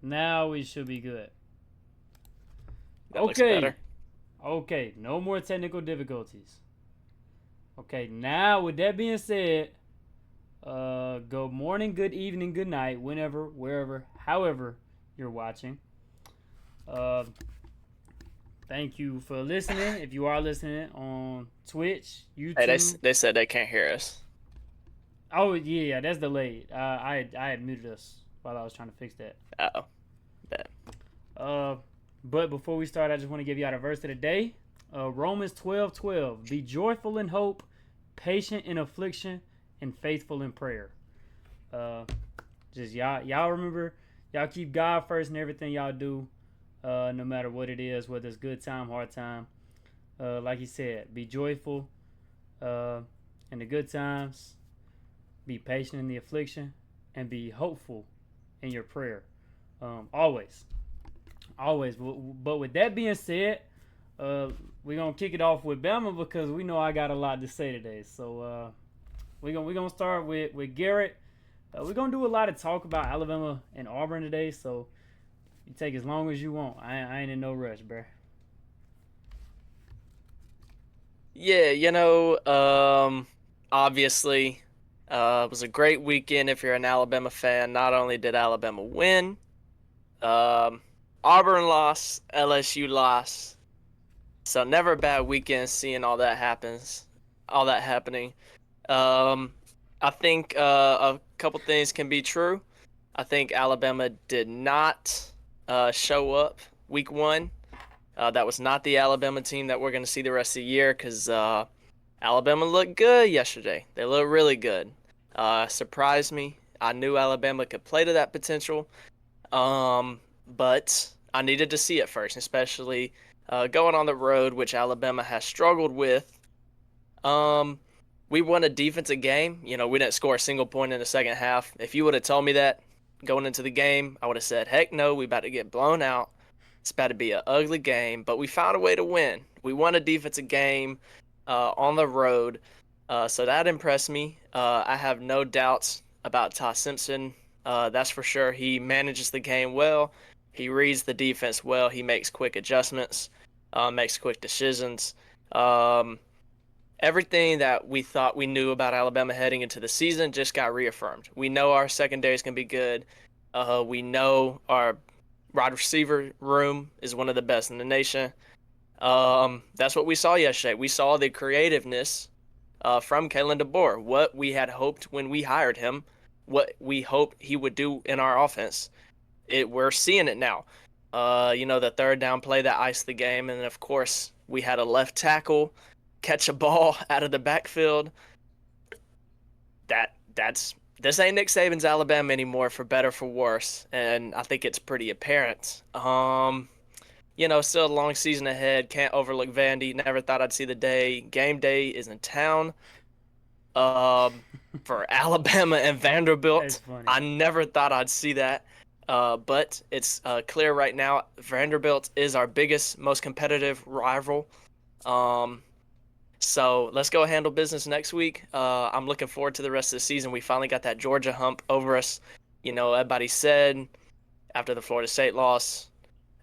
Now we should be good. That looks better. Okay. Okay. No more technical difficulties. Okay. Now, with that being said, good morning, good evening, good night, whenever, wherever, however you're watching. Uh, Thank you for listening. If you are listening on Twitch, Hey, YouTube. they said they can't hear us. Oh yeah, that's delayed. I had muted us while I was trying to fix that. Oh, bet. Uh, but before we start, I just want to give you out a verse of the day. Romans 12:12. Be joyful in hope, patient in affliction, and faithful in prayer. Uh, just y'all remember, y'all keep God first in everything y'all do. No matter what it is, whether it's good time, hard time. Like he said, be joyful uh, in the good times, be patient in the affliction, and be hopeful in your prayer. Always, always. But with that being said, we're gonna kick it off with Bama because we know I got a lot to say today. So we're gonna start with Garrett. We're gonna do a lot of talk about Alabama and Auburn today. So you take as long as you want. I ain't in no rush, bruh. Yeah, obviously, it was a great weekend if you're an Alabama fan. Not only did Alabama win, um, Auburn lost, LSU lost. So never a bad weekend seeing all that happening. Um, I think a couple things can be true. I think Alabama did not show up week one. That was not the Alabama team that we're going to see the rest of the year because Alabama looked good yesterday. They looked really good. Surprised me. I knew Alabama could play to that potential, but I needed to see it first, especially going on the road, which Alabama has struggled with. Um, we won a defensive game. We didn't score a single point in the second half. If you would have told me that going into the game, I would have said, heck no, we about to get blown out. It's about to be an ugly game, but we found a way to win. We won a defensive game on the road, so that impressed me. I have no doubts about Ty Simpson. That's for sure. He manages the game well. He reads the defense well. He makes quick adjustments, makes quick decisions. Um, Everything that we thought we knew about Alabama heading into the season just got reaffirmed. We know our secondary is going to be good. We know our wide receiver room is one of the best in the nation. That's what we saw yesterday. We saw the creativeness from Kalen DeBoer, what we had hoped when we hired him, what we hoped he would do in our offense. We're seeing it now. The third down play that iced the game, and of course we had a left tackle catch a ball out of the backfield. That's this ain't Nick Saban's Alabama anymore, for better for worse, and I think it's pretty apparent. Still a long season ahead. Can't overlook Vandy. Never thought I'd see the day. Game day is in town. For Alabama and That's Vanderbilt, funny. I never thought I'd see that. But it's clear right now. Vanderbilt is our biggest, most competitive rival. Um, So let's go handle business next week. I'm looking forward to the rest of the season. We finally got that Georgia hump over us. Everybody said after the Florida State loss,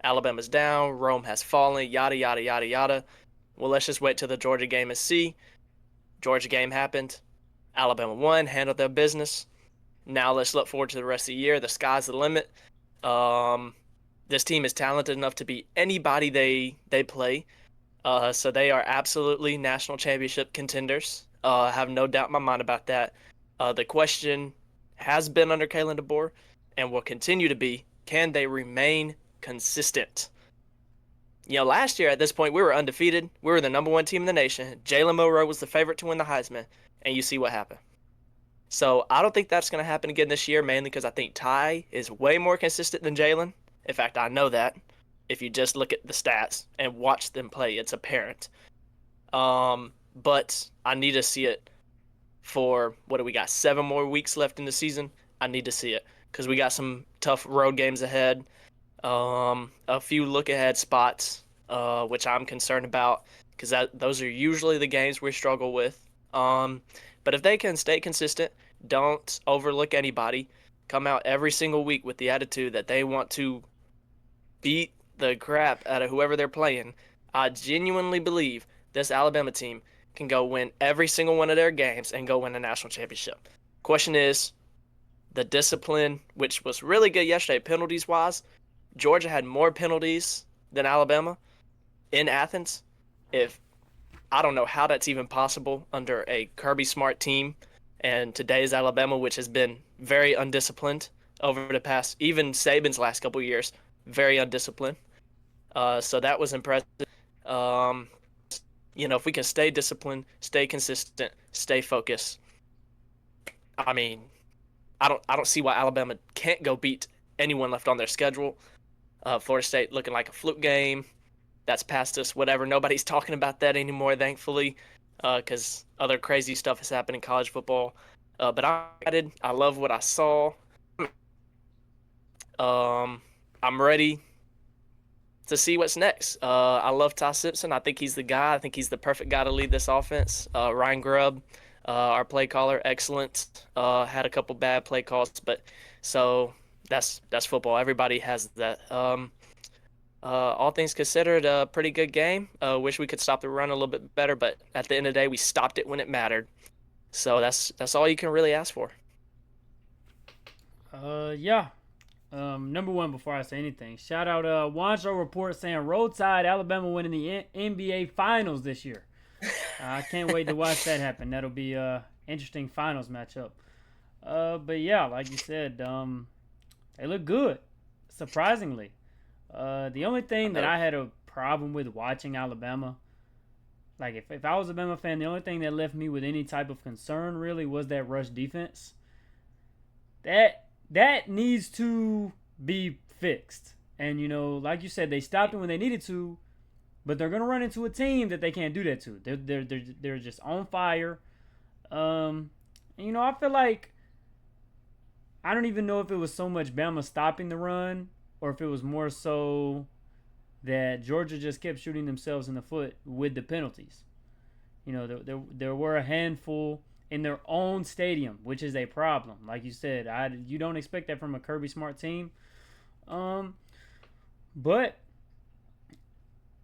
Alabama's down, Rome has fallen, yada, yada, yada, yada. Well, let's just wait till the Georgia game and see. Georgia game happened. Alabama won, handled their business. Now let's look forward to the rest of the year. The sky's the limit. Um, this team is talented enough to beat anybody they play. So they are absolutely national championship contenders. I have no doubt in my mind about that. The question has been under Kalen DeBoer and will continue to be, can they remain consistent? Last year at this point, we were undefeated. We were the number one team in the nation. Jalen Monroe was the favorite to win the Heisman, and you see what happened. So I don't think that's going to happen again this year, mainly because I think Ty is way more consistent than Jalen. In fact, I know that. If you just look at the stats and watch them play, it's apparent. But I need to see it for what do we got? 7 more weeks left in the season. I need to see it because we got some tough road games ahead. A few look ahead spots, which I'm concerned about because those are usually the games we struggle with. But if they can stay consistent, don't overlook anybody. come out every single week with the attitude that they want to beat the crap out of whoever they're playing, I genuinely believe this Alabama team can go win every single one of their games and go win a national championship. Question is the discipline, which was really good yesterday, penalties wise. Georgia had more penalties than Alabama in Athens. If I don't know how that's even possible under a Kirby Smart team and today's Alabama, which has been very undisciplined over the past, even Saban's last couple of years, very undisciplined. So that was impressive. Um, if we can stay disciplined, stay consistent, stay focused, I mean, I don't see why Alabama can't go beat anyone left on their schedule. Florida State looking like a fluke game. That's past us. Whatever. Nobody's talking about that anymore, thankfully, because other crazy stuff has happened in college football. But I'm excited. I love what I saw. I'm ready to see what's next. I love Ty Simpson. I think he's the guy. I think he's the perfect guy to lead this offense. Ryan Grubb, our play caller, excellent. Had a couple bad play calls, but so that's football. Everybody has that. All things considered, a pretty good game. Wish we could stop the run a little bit better, but at the end of the day, we stopped it when it mattered. So that's all you can really ask for. Yeah. Number one, before I say anything, shout out Wancho Report saying Roadside Alabama winning the NBA Finals this year. I can't wait to watch that happen. That'll be a interesting finals matchup. But yeah, like you said, they look good, surprisingly. The only thing that I had a problem with watching Alabama, like if I was a Bama fan, the only thing that left me with any type of concern really was that rush defense. That needs to be fixed. And like you said, they stopped it when they needed to, but they're gonna run into a team that they can't do that to. They're just on fire. I feel like I don't even know if it was so much Bama stopping the run or if it was more so that Georgia just kept shooting themselves in the foot with the penalties. There were a handful in their own stadium, which is a problem. Like you said, you don't expect that from a Kirby Smart team. But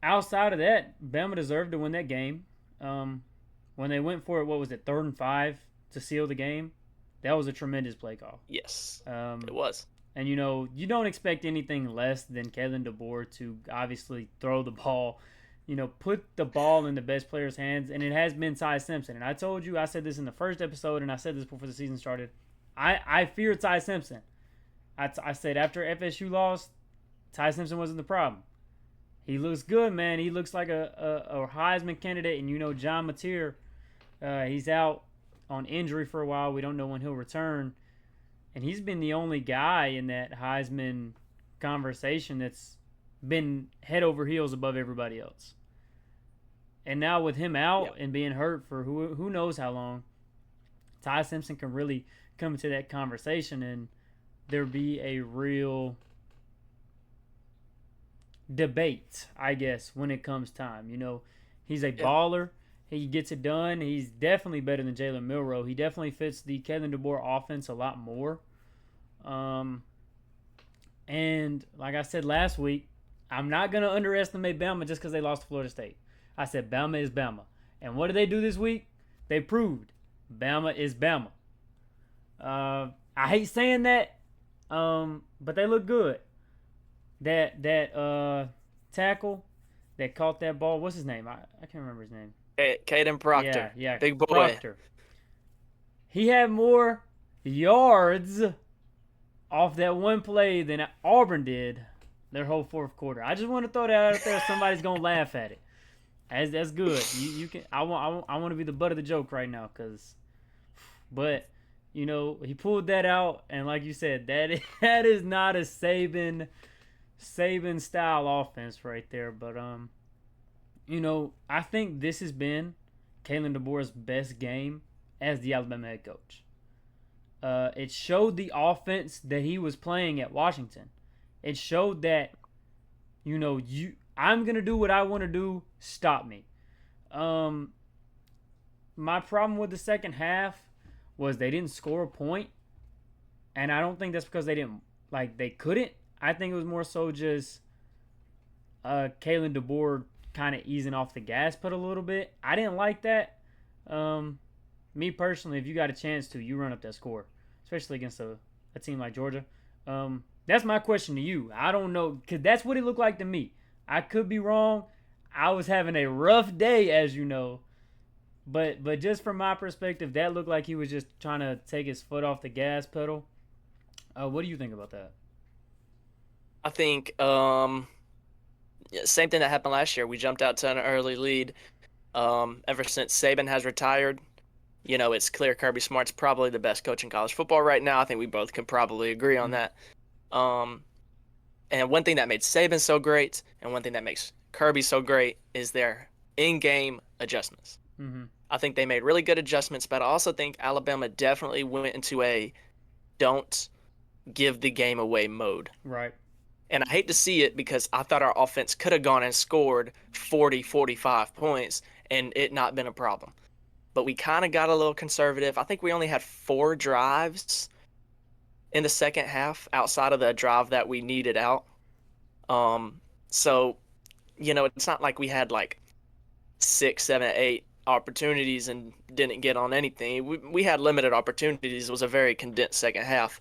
outside of that, Bama deserved to win that game. When they went for it, what was it, 3rd and 5 to seal the game? That was a tremendous play call. Yes, it was. And you don't expect anything less than Kalen DeBoer to obviously throw the ball, put the ball in the best player's hands, and it has been Ty Simpson. And I told you, I said this in the first episode, and I said this before the season started. I fear Ty Simpson. I said after FSU lost, Ty Simpson wasn't the problem. He looks good, man. He looks like a Heisman candidate, and John Mateer, he's out on injury for a while. We don't know when he'll return. And he's been the only guy in that Heisman conversation that's been head over heels above everybody else. And now with him out and being hurt for who knows how long, Ty Simpson can really come into that conversation and there be a real debate, I guess, when it comes time. He's a baller. He gets it done. He's definitely better than Jalen Milroe. He definitely fits the Kalen DeBoer offense a lot more. And like I said last week, I'm not going to underestimate Bama just because they lost to Florida State. I said Bama is Bama. And what did they do this week? They proved Bama is Bama. I hate saying that, but they look good. That tackle that caught that ball, what's his name? I can't remember his name. Caden Proctor. Yeah. Big boy. Proctor. He had more yards off that one play than Auburn did their whole fourth quarter. I just want to throw that out there. Somebody's gonna laugh at it. That's good. You can. I want to be the butt of the joke right now, but he pulled that out, and like you said, that is not a Saban style offense right there. But I think this has been Kalen DeBoer's best game as the Alabama head coach. It showed the offense that he was playing at Washington. It showed that, I'm going to do what I want to do. Stop me. My problem with the second half was they didn't score a point. And I don't think that's because they didn't like they couldn't. I think it was more so just Kalen DeBoer kind of easing off the gas pedal a little bit. I didn't like that. Um, Me personally, if you got a chance to, you run up that score, especially against a team like Georgia. That's my question to you. I don't know, because that's what it looked like to me. I could be wrong. I was having a rough day, as you know. But just from my perspective, that looked like he was just trying to take his foot off the gas pedal. What do you think about that? I think yeah, same thing that happened last year. We jumped out to an early lead. Ever since Saban has retired, it's clear Kirby Smart's probably the best coach in college football right now. I think we both can probably agree on Mm-hmm. that. Um, and one thing that made Saban so great, and one thing that makes Kirby so great, is their in-game adjustments. Mm-hmm. I think they made really good adjustments, but I also think Alabama definitely went into a don't give the game away mode. Right. And I hate to see it because I thought our offense could have gone and scored 40, 45 points and it not been a problem. But we kind of got a little conservative. I think we only had 4 drives in the second half outside of the drive that we needed out. Um, so, it's not like we had like 6, 7, 8 opportunities and didn't get on anything. We had limited opportunities. It was a very condensed second half.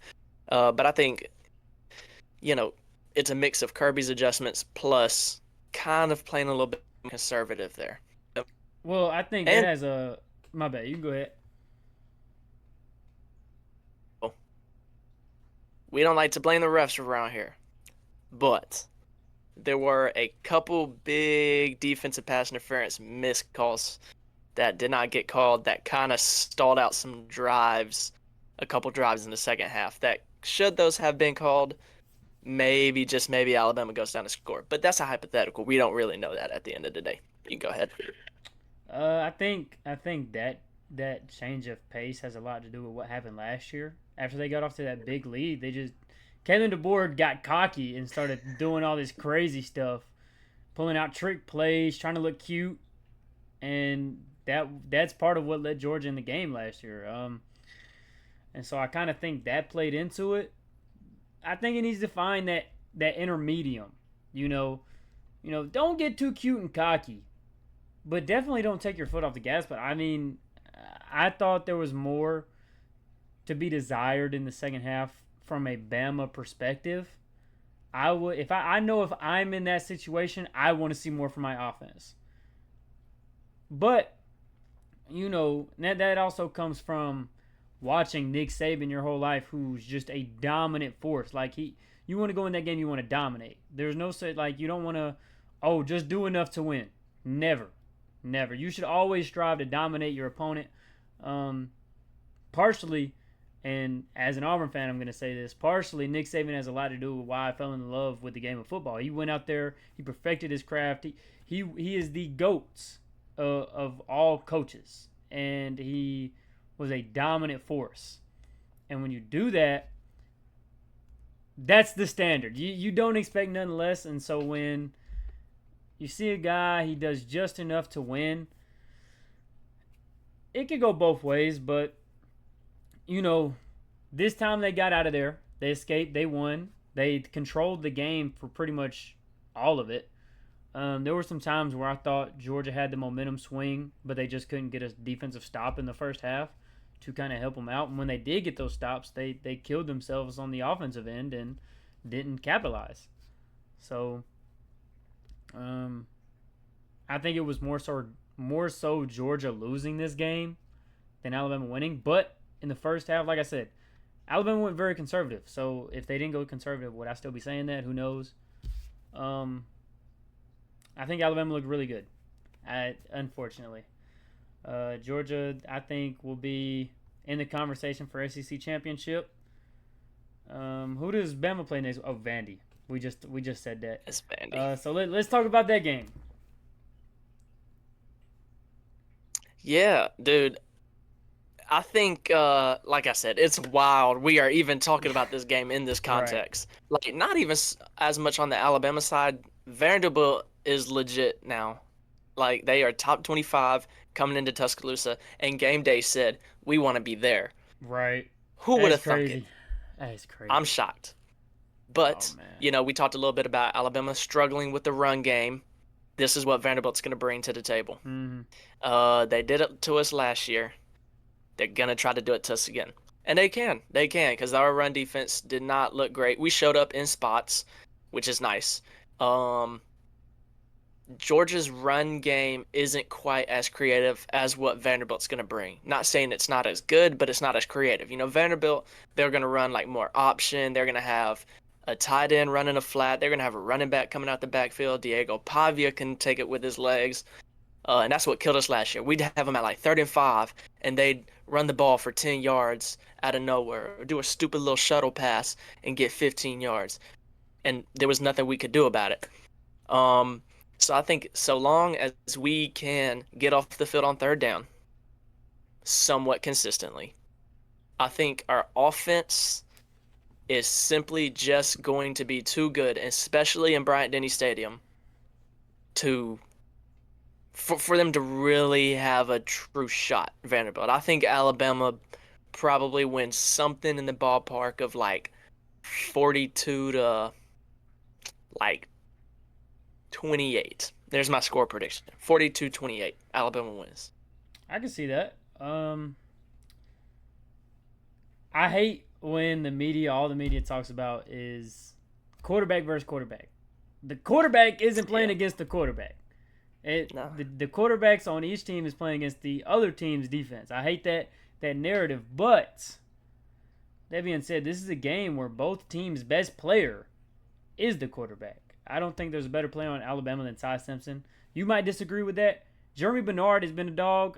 But I think, you know, it's a mix of Kirby's adjustments plus kind of playing a little bit conservative there. Well, I think that And has a. My bad. You can go ahead. we don't like to blame the refs around here, but there were a couple big defensive pass interference missed calls that did not get called that kind of stalled out some drives, a couple drives in the second half that should those have been called, maybe just maybe Alabama goes down to score. But that's a hypothetical. We don't really know that at the end of the day. You can go ahead. I think that change of pace has a lot to do with what happened last year. After they got off to that big lead, they just Kalen DeBoer got cocky and started doing all this crazy stuff, pulling out trick plays, trying to look cute, and that's part of what led Georgia in the game last year. And so I kind of think that played into it. I think it needs to find that intermedium. You know, don't get too cute and cocky, but definitely don't take your foot off the gas. But I mean, I thought there was more to be desired in the second half from a Bama perspective. I would if I know if I'm in that situation, I want to see more from my offense. But that also comes from watching Nick Saban your whole life, who's just a dominant force. Like you want to go in that game, you want to dominate. There's no say like you don't want to, just do enough to win. Never, never. You should always strive to dominate your opponent. Um, Partially, and as an Auburn fan, I'm going to say this. Partially, Nick Saban has a lot to do with why I fell in love with the game of football. He went out there, he perfected his craft. He is the GOAT of all coaches, and he was a dominant force. And when you do that, that's the standard. You don't expect nothing less. And so when you see a guy, he does just enough to win. It could go both ways, but you know, this time they got out of there. They escaped. They won. They controlled the game for pretty much all of it. There were some times where I thought Georgia had the momentum swing, but they just couldn't get a defensive stop in the first half to kind of help them out. And when they did get those stops, they killed themselves on the offensive end and didn't capitalize. So I think it was more so Georgia losing this game than Alabama winning. But in the first half, like I said, Alabama went very conservative. So if they didn't go conservative, would I still be saying that? Who knows? I think Alabama looked really good. Unfortunately, Georgia, I think, will be in the conversation for SEC championship. Who does Bama play next? Oh, Vandy. We just said that. It's Vandy. So let's talk about that game. Yeah, dude. I think, like I said, it's wild. We are even talking about this game in this Right. context. Like, not even as much on the Alabama side. Vanderbilt is legit now. Like, they are top 25 coming into Tuscaloosa, and game day said, we want to be there. Right. Who would That's have thunk it? crazy. That's crazy. I'm shocked. Oh But, man. we talked a little bit about Alabama struggling with the run game. This is what Vanderbilt's going to bring to the table. Hmm. They did it to us last year. They're going to try to do it to us again. And they can. They can, because our run defense did not look great. We showed up in spots, which is nice. Um, Georgia's run game isn't quite as creative as what Vanderbilt's going to bring. Not saying it's not as good, but it's not as creative. Vanderbilt, they're going to run like more option. They're going to have a tight end running a flat. They're going to have a running back coming out the backfield. Diego Pavia can take it with his legs. And that's what killed us last year. We'd have them at like 3rd and 5, and they'd run the ball for 10 yards out of nowhere, or do a stupid little shuttle pass and get 15 yards. And there was nothing we could do about it. So I think so long as we can get off the field on 3rd down somewhat consistently, I think our offense is simply just going to be too good, especially in Bryant-Denny Stadium, to for them to really have a true shot, Vanderbilt. I think Alabama probably wins something in the ballpark of like 42 to like 28. There's my score prediction. 42-28. Alabama wins. I can see that. I hate when all the media talks about is quarterback versus quarterback. The quarterback isn't playing Yeah. against the quarterback. No. The quarterbacks on each team is playing against the other team's defense. I hate that narrative. But that being said, this is a game where both teams' best player is the quarterback. I don't think there's a better player on Alabama than Ty Simpson. You might disagree with that. Jeremy Bernard has been a dog.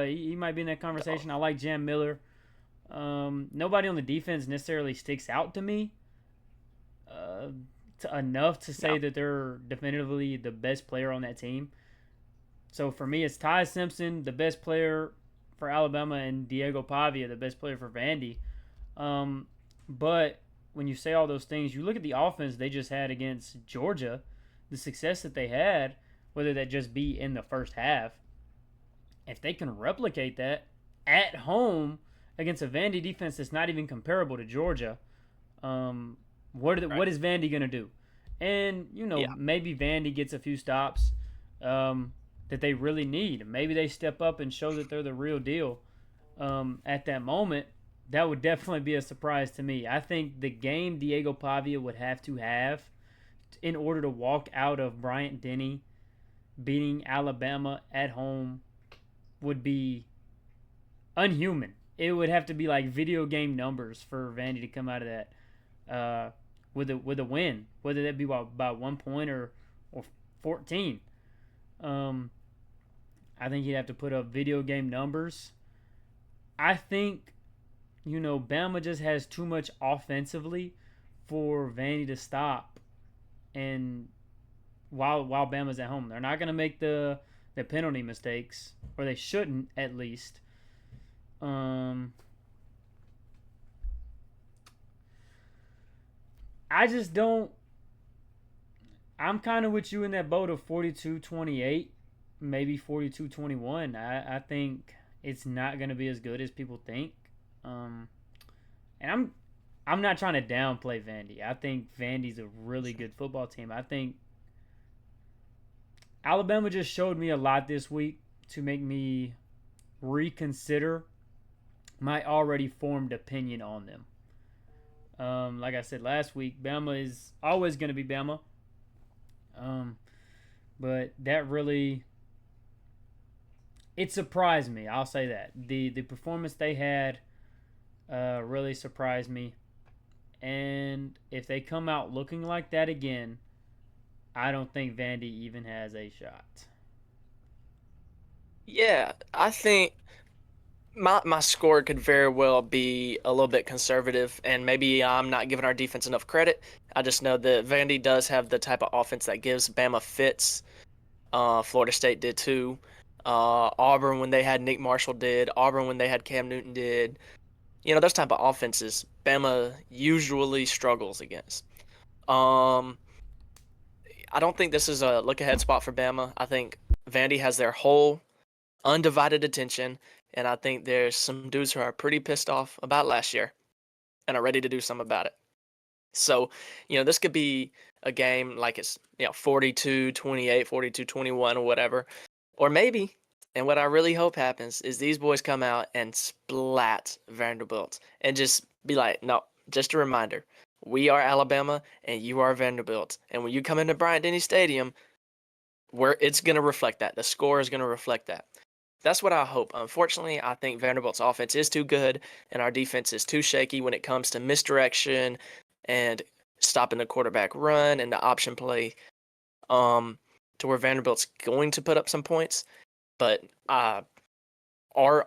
He might be in that conversation. I like Jam Miller. Nobody on the defense necessarily sticks out to me enough to say No. that they're definitively the best player on that team. So for me, it's Ty Simpson, the best player for Alabama, and Diego Pavia, the best player for Vandy. But when you say all those things, you look at the offense they just had against Georgia, the success that they had, whether that just be in the first half. If they can replicate that at home against a Vandy defense that's not even comparable to Georgia, what Right. is Vandy gonna do? And Yeah. maybe Vandy gets a few stops that they really need. Maybe they step up and show that they're the real deal at that moment. That would definitely be a surprise to me. I think the game Diego Pavia would have to have in order to walk out of Bryant Denny beating Alabama at home would be unhuman. It would have to be like video game numbers for Vandy to come out of that with a win, whether that be by 1 point or 14. I think he'd have to put up video game numbers. I think Bama just has too much offensively for Vandy to stop, and while Bama's at home, they're not gonna make the penalty mistakes, or they shouldn't at least. I just don't. I'm kind of with you in that boat of 42-28, maybe 42-21. I think it's not going to be as good as people think. Um, and I'm not trying to downplay Vandy. I think Vandy's a really good football team. I think Alabama just showed me a lot this week to make me reconsider my already formed opinion on them. Like I said last week, Bama is always going to be Bama. Um, but that really it surprised me. I'll say that the performance they had really surprised me. And if they come out looking like that again, I don't think Vandy even has a shot. Yeah, I think my score could very well be a little bit conservative, and maybe I'm not giving our defense enough credit. I just know that Vandy does have the type of offense that gives Bama fits. Florida State did too. Auburn when they had Nick Marshall did. Auburn when they had Cam Newton did. Those type of offenses Bama usually struggles against. Um, I don't think this is a look ahead spot for Bama. I think Vandy has their whole undivided attention, and I think there's some dudes who are pretty pissed off about last year. and are ready to do something about it. So, this could be a game like it's, 42-28, 42-21 or whatever. Or maybe, and what I really hope happens is these boys come out and splat Vanderbilt and just be like, no, just a reminder. We are Alabama and you are Vanderbilt. And when you come into Bryant-Denny Stadium, it's going to reflect that. The score is going to reflect that. That's what I hope. Unfortunately, I think Vanderbilt's offense is too good and our defense is too shaky when it comes to misdirection and stopping the quarterback run and the option play, to where Vanderbilt's going to put up some points. But our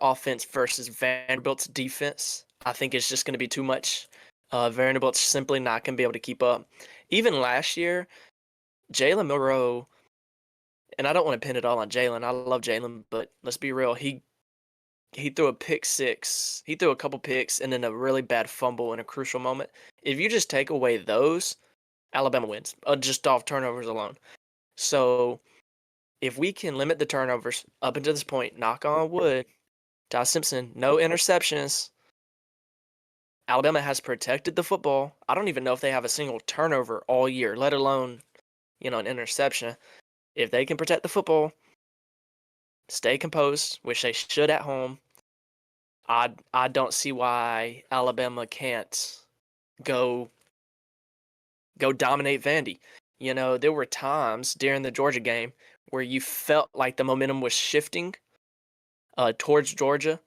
offense versus Vanderbilt's defense, I think is just going to be too much. Vanderbilt's simply not going to be able to keep up. Even last year, Jalen Milroe, and I don't want to pin it all on Jalen. I love Jalen, but let's be real. He threw a pick six. He threw a couple picks and then a really bad fumble in a crucial moment. If you just take away those, Alabama wins, just off turnovers alone. So if we can limit the turnovers up until this point, knock on wood, Josh Simpson, no interceptions. Alabama has protected the football. I don't even know if they have a single turnover all year, let alone, an interception. If they can protect the football, stay composed, which they should at home, I don't see why Alabama can't go dominate Vandy. There were times during the Georgia game where you felt like the momentum was shifting towards Georgia,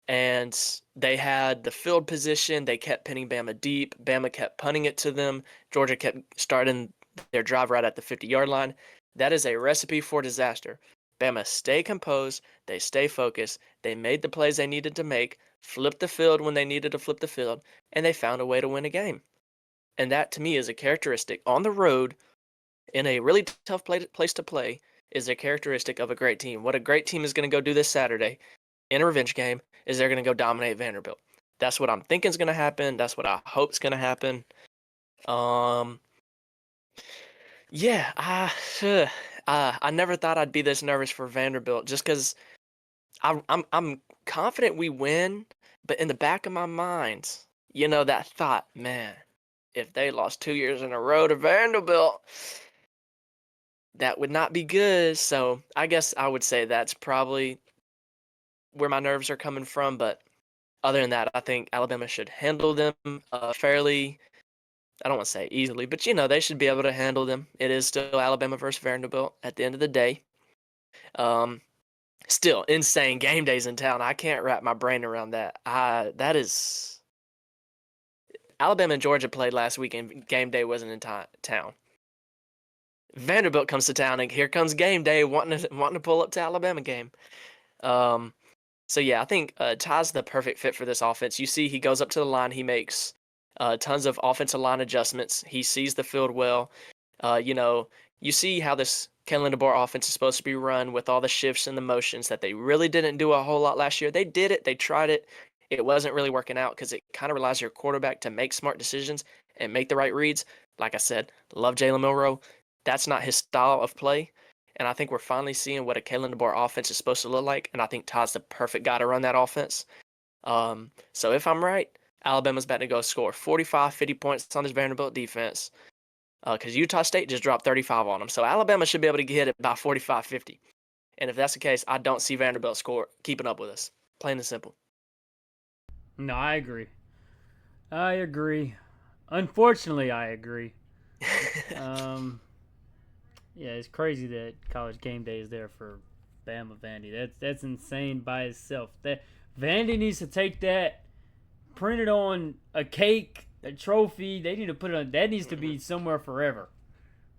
and they had the field position. They kept pinning Bama deep. Bama kept punting it to them. Georgia kept starting their drive right at the 50-yard line. That is a recipe for disaster. Bama stay composed. They stay focused. They made the plays they needed to make, flipped the field when they needed to flip the field, and they found a way to win a game. And that, to me, is a characteristic on the road in a really tough place to play, is a characteristic of a great team. What a great team is going to go do this Saturday in a revenge game is they're going to go dominate Vanderbilt. That's what I'm thinking is going to happen. That's what I hope is going to happen. Yeah, I never thought I'd be this nervous for Vanderbilt just because I'm confident we win, but in the back of my mind, that thought, man, if they lost 2 years in a row to Vanderbilt, that would not be good. So I guess I would say that's probably where my nerves are coming from. But other than that, I think Alabama should handle them fairly. I don't want to say easily, but they should be able to handle them. It is still Alabama versus Vanderbilt at the end of the day. Still insane game days in town. I can't wrap my brain around that. That is Alabama and Georgia played last week, and game day wasn't in town. Vanderbilt comes to town, and here comes game day, wanting to pull up to Alabama game. So yeah, I think Ty's the perfect fit for this offense. You see, he goes up to the line, he makes tons of offensive line adjustments. He sees the field well. You see how this Kalen DeBoer offense is supposed to be run with all the shifts and the motions that they really didn't do a whole lot last year. They did it. They tried it. It wasn't really working out because it kind of relies on your quarterback to make smart decisions and make the right reads. Like I said, love Jalen Milroe. That's not his style of play. And I think we're finally seeing what a Kalen DeBoer offense is supposed to look like. And I think Todd's the perfect guy to run that offense. So if I'm right, Alabama's about to go score 45, 50 points on this Vanderbilt defense. Because Utah State just dropped 35 on them. So Alabama should be able to get it by 45, 50. And if that's the case, I don't see Vanderbilt keeping up with us. Plain and simple. No, I agree. I agree. Unfortunately, I agree. Yeah, it's crazy that College Game Day is there for Bama Vandy. That's insane by itself. That Vandy needs to take that, print it on a cake, a trophy. They need to put it on. That needs to be somewhere forever.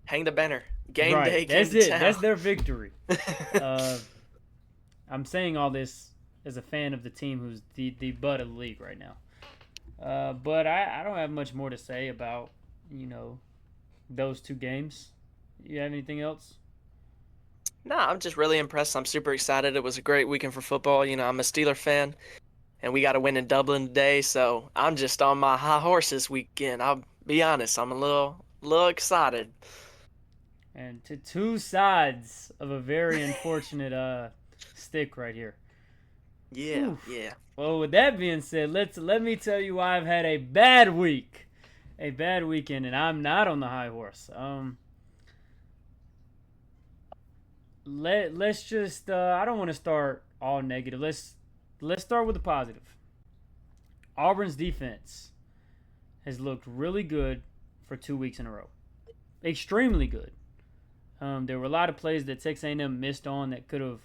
Hang the banner. Game right. day. That's it. Town. That's their victory. I'm saying all this as a fan of the team who's the butt of the league right now. But I don't have much more to say about those two games. You have anything else? No, I'm just really impressed. I'm super excited. It was a great weekend for football. I'm a Steeler fan, and we got a win in Dublin today, so I'm just on my high horse this weekend. I'll be honest, I'm a little excited. And to two sides of a very unfortunate stick right here. Yeah, Oof. yeah. Well, with that being said, let me tell you why I've had a bad week, a bad weekend, and I'm not on the high horse. Let's just I don't want to start all negative. Let's start with the positive. Auburn's defense has looked really good for 2 weeks in a row. Extremely good. There were a lot of plays that Texas A&M missed on that could have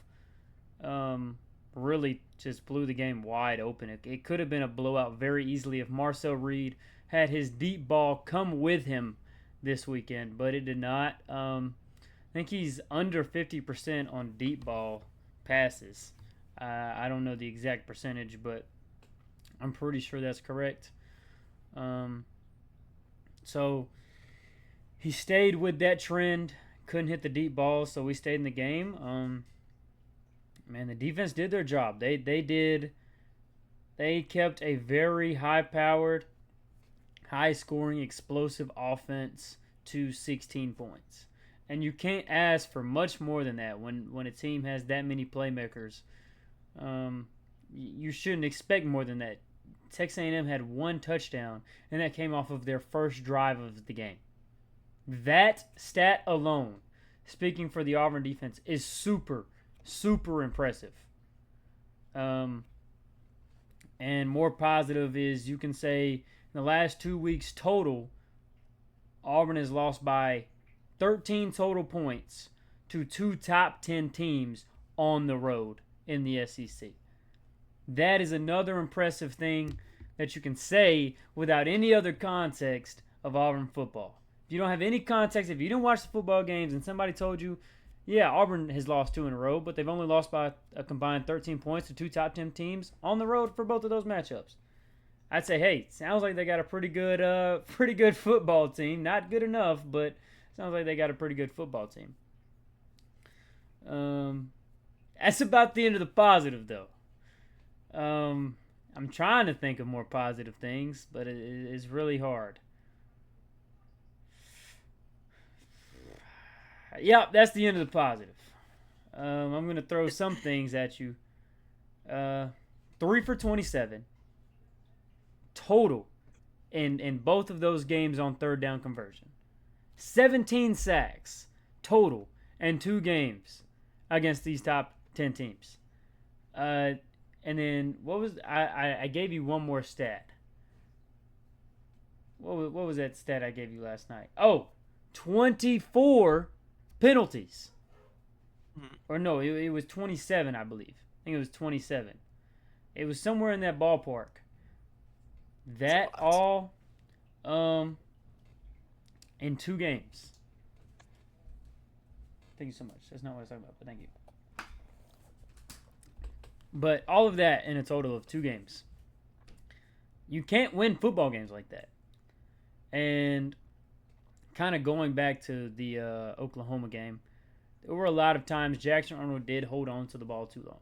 really just blew the game wide open. It could have been a blowout very easily if Marcel Reed had his deep ball come with him this weekend, but it did not. I think he's under 50% on deep ball passes. I don't know the exact percentage, but I'm pretty sure that's correct. Um, so he stayed with that trend. Couldn't hit the deep ball, so we stayed in the game. Man, the defense did their job. They kept a very high-powered, high-scoring, explosive offense to 16 points. And you can't ask for much more than that when a team has that many playmakers. You shouldn't expect more than that. Texas A&M had one touchdown, and that came off of their first drive of the game. That stat alone, speaking for the Auburn defense, is super, super impressive. And more positive is you can say in the last 2 weeks total, Auburn has lost by 13 total points to two top 10 teams on the road in the SEC. That is another impressive thing that you can say without any other context of Auburn football. If you don't have any context, if you didn't watch the football games and somebody told you, yeah, Auburn has lost 2 in a row, but they've only lost by a combined 13 points to two top 10 teams on the road for both of those matchups, I'd say, hey, sounds like they got a pretty good football team. Not good enough, but sounds like they got a pretty good football team. That's about the end of the positive, though. I'm trying to think of more positive things, but it's really hard. Yep, that's the end of the positive. I'm going to throw some things at you. 3 for 27 total in both of those games on third down conversion. 17 sacks total in 2 games against these top 10 teams. And then what was I gave you one more stat. What was that stat I gave you last night? Oh, 24 penalties. Or no, it was 27, I believe. I think it was 27. It was somewhere in that ballpark. That all in 2 games. Thank you so much. That's not what I was talking about, but thank you. But all of that in a total of 2 games. You can't win football games like that. And kind of going back to the Oklahoma game, there were a lot of times Jackson Arnold did hold on to the ball too long.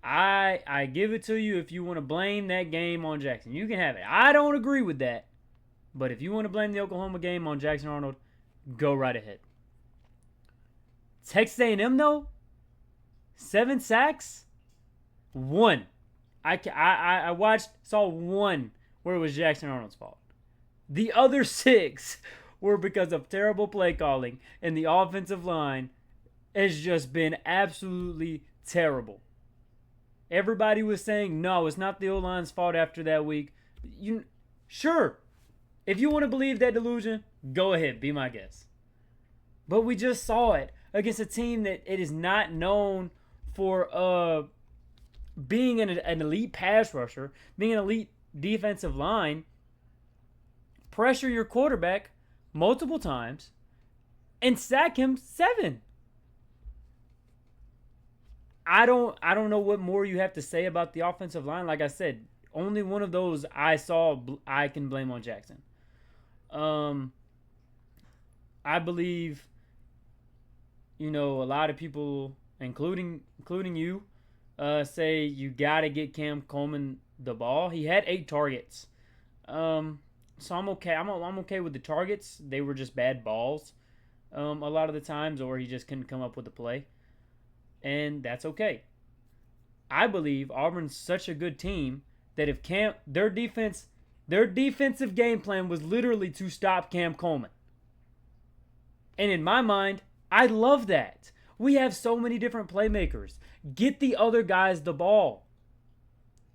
I give it to you if you want to blame that game on Jackson. You can have it. I don't agree with that. But if you want to blame the Oklahoma game on Jackson Arnold, go right ahead. Texas A&M, though, 7 sacks, 1. I saw 1 where it was Jackson Arnold's fault. The other 6 were because of terrible play calling, and the offensive line has just been absolutely terrible. Everybody was saying, no, it's not the O-line's fault after that week. Sure, if you want to believe that delusion, go ahead, be my guest. But we just saw it against a team that it is not known for being an elite pass rusher, being an elite defensive line. Pressure your quarterback multiple times and sack him 7. I don't know what more you have to say about the offensive line. Like I said, only one of those I saw I can blame on Jackson. I believe, a lot of people, including you, say you got to get Cam Coleman the ball. He had 8 targets. So I'm okay. I'm okay with the targets. They were just bad balls a lot of the times, or he just couldn't come up with the play. And that's okay. I believe Auburn's such a good team that if their defensive game plan was literally to stop Cam Coleman. And in my mind, I love that. We have so many different playmakers. Get the other guys the ball.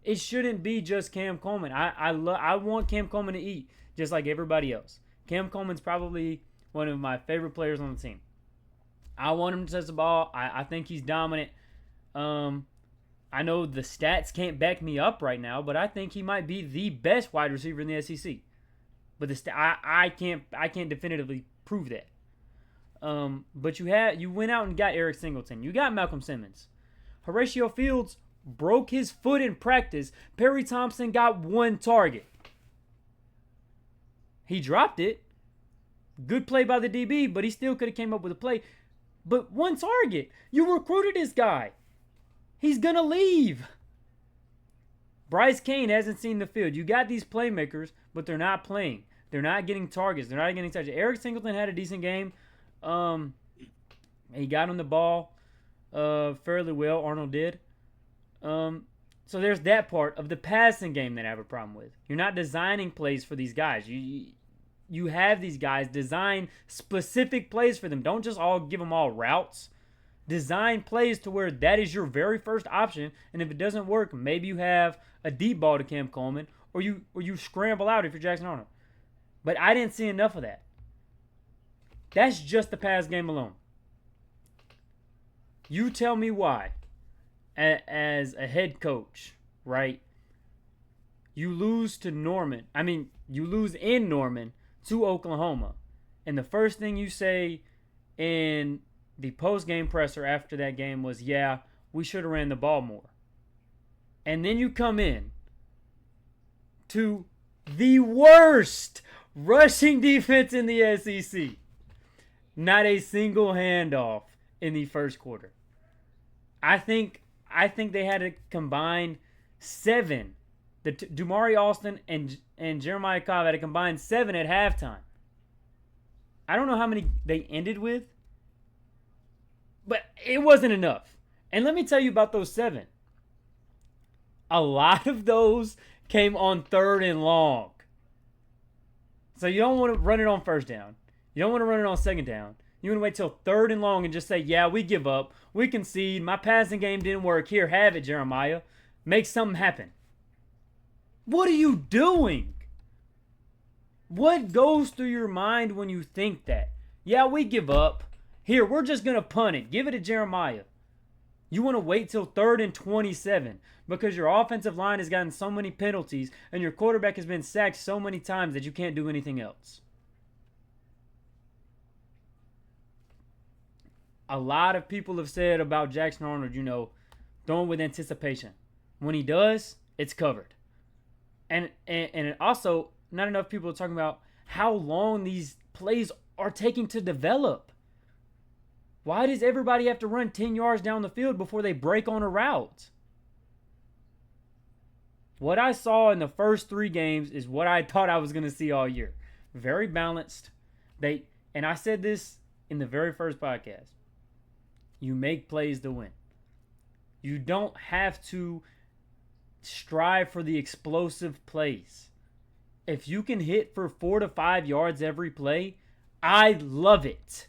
It shouldn't be just Cam Coleman. I want Cam Coleman to eat just like everybody else. Cam Coleman's probably one of my favorite players on the team. I want him to touch the ball. I think he's dominant. I know the stats can't back me up right now, but I think he might be the best wide receiver in the SEC. But I can't definitively prove that. But you went out and got Eric Singleton. You got Malcolm Simmons. Horatio Fields broke his foot in practice. Perry Thompson got 1 target. He dropped it. Good play by the DB, but he still could have came up with a play. But 1 target. You recruited this guy. He's going to leave. Bryce Cain hasn't seen the field. You got these playmakers, but they're not playing. They're not getting targets. They're not getting touches. Eric Singleton had a decent game. He got on the ball fairly well. Arnold did. So there's that part of the passing game that I have a problem with. You're not designing plays for these guys. You have these guys design specific plays for them. Don't just give them all routes. Design plays to where that is your very first option, and if it doesn't work, maybe you have a deep ball to Cam Coleman, or you scramble out if you're Jackson Arnold. But I didn't see enough of that. That's just the pass game alone. You tell me why, as a head coach, right? You lose in Norman to Oklahoma, and the first thing you say in the post-game presser after that game was, yeah, we should have ran the ball more. And then you come in to the worst rushing defense in the SEC. Not a single handoff in the first quarter. I think they had a combined 7. Dumari Alston and Jeremiah Cobb had a combined 7 at halftime. I don't know how many they ended with, but it wasn't enough. And let me tell you about those 7. A lot of those came on 3rd and long. So you don't want to run it on 1st down. You don't want to run it on 2nd down. You want to wait till 3rd and long and just say, yeah, we give up. We concede. My passing game didn't work. Here, have it, Jeremiah. Make something happen. What are you doing? What goes through your mind when you think that? Yeah, we give up. Here, we're just going to punt it. Give it to Jeremiah. You want to wait till 3rd and 27 because your offensive line has gotten so many penalties and your quarterback has been sacked so many times that you can't do anything else. A lot of people have said about Jackson Arnold, throwing with anticipation. When he does, it's covered. And also, not enough people are talking about how long these plays are taking to develop. Why does everybody have to run 10 yards down the field before they break on a route? What I saw in the first 3 games is what I thought I was going to see all year. Very balanced. And I said this in the very first podcast. You make plays to win. You don't have to strive for the explosive plays. If you can hit for 4 to 5 yards every play, I love it.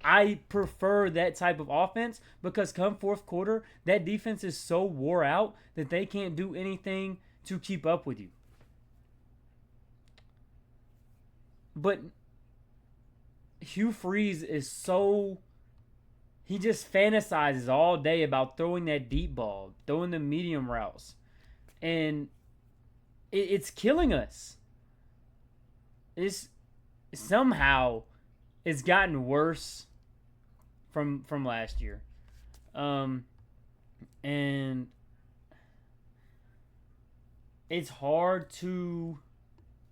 I prefer that type of offense because come 4th quarter, that defense is so wore out that they can't do anything to keep up with you. But Hugh Freeze is he just fantasizes all day about throwing that deep ball, throwing the medium routes. And it's killing us. Somehow it's gotten worse from last year. And it's hard to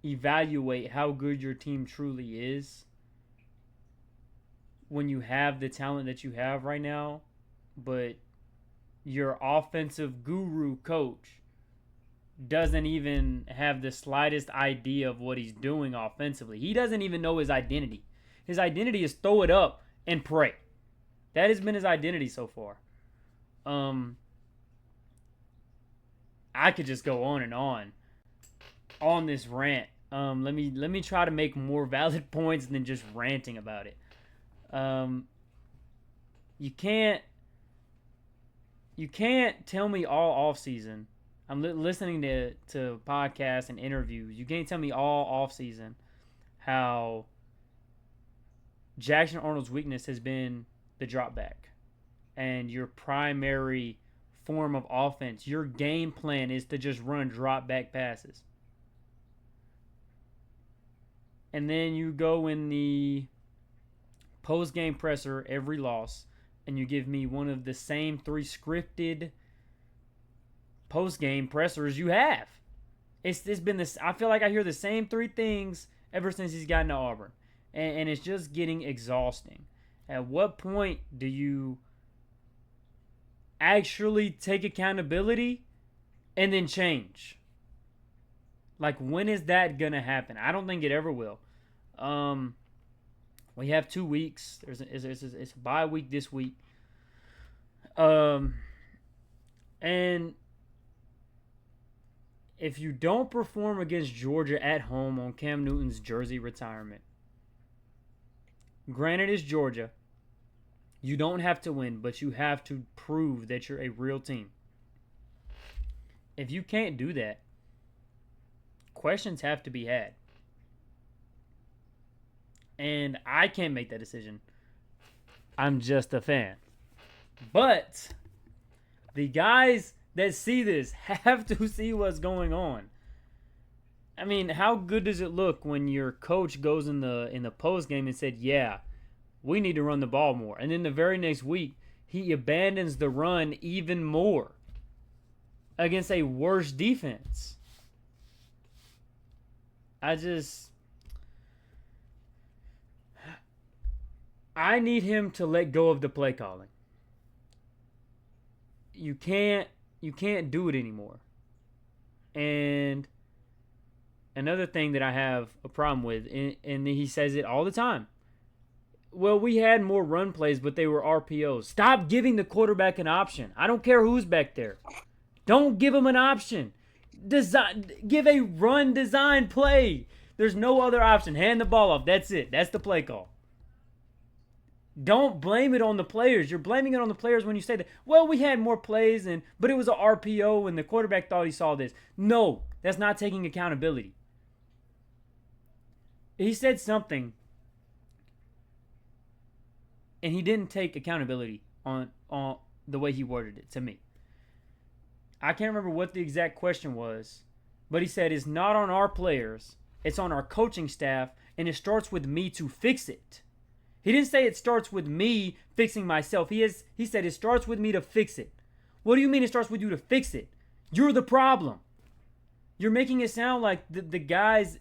evaluate how good your team truly is when you have the talent that you have right now, but your offensive guru coach doesn't even have the slightest idea of what he's doing offensively. He doesn't even know his identity. His identity is throw it up and pray. That has been his identity so far. I could just go on and on this rant. Let me try to make more valid points than just ranting about it. Um, you can't you can't tell me all off season. I'm listening to podcasts and interviews. You can't tell me all off season how Jackson Arnold's weakness has been the drop back, and your primary form of offense, your game plan is to just run drop back passes. And then you go in the post game presser every loss, and you give me one of the same three scripted post game pressers you have. It's been this. I feel like I hear the same three things ever since he's gotten to Auburn, and it's just getting exhausting. At what point do you actually take accountability and then change? Like, when is that gonna happen? I don't think it ever will. Um, we have 2 weeks. It's a bye week this week. Um, and if you don't perform against Georgia at home on Cam Newton's jersey retirement, granted it's Georgia, you don't have to win, but you have to prove that you're a real team. If you can't do that, questions have to be had. And I can't make that decision. I'm just a fan. But the guys that see this have to see what's going on. I mean, how good does it look when your coach goes in the post game and said, "Yeah, we need to run the ball more," and then the very next week he abandons the run even more against a worse defense? I need him to let go of the play calling. You can't do it anymore. And another thing that I have a problem with, and he says it all the time. Well, we had more run plays, but they were RPOs. Stop giving the quarterback an option. I don't care who's back there. Don't give him an option. Give a run design play. There's no other option. Hand the ball off. That's it. That's the play call. Don't blame it on the players. You're blaming it on the players when you say that, well, we had more plays, but it was an RPO and the quarterback thought he saw this. No, that's not taking accountability. He said something, and he didn't take accountability on the way he worded it to me. I can't remember what the exact question was, but he said it's not on our players, it's on our coaching staff, and it starts with me to fix it. He didn't say it starts with me fixing myself. He said it starts with me to fix it. What do you mean it starts with you to fix it? You're the problem. You're making it sound like the guys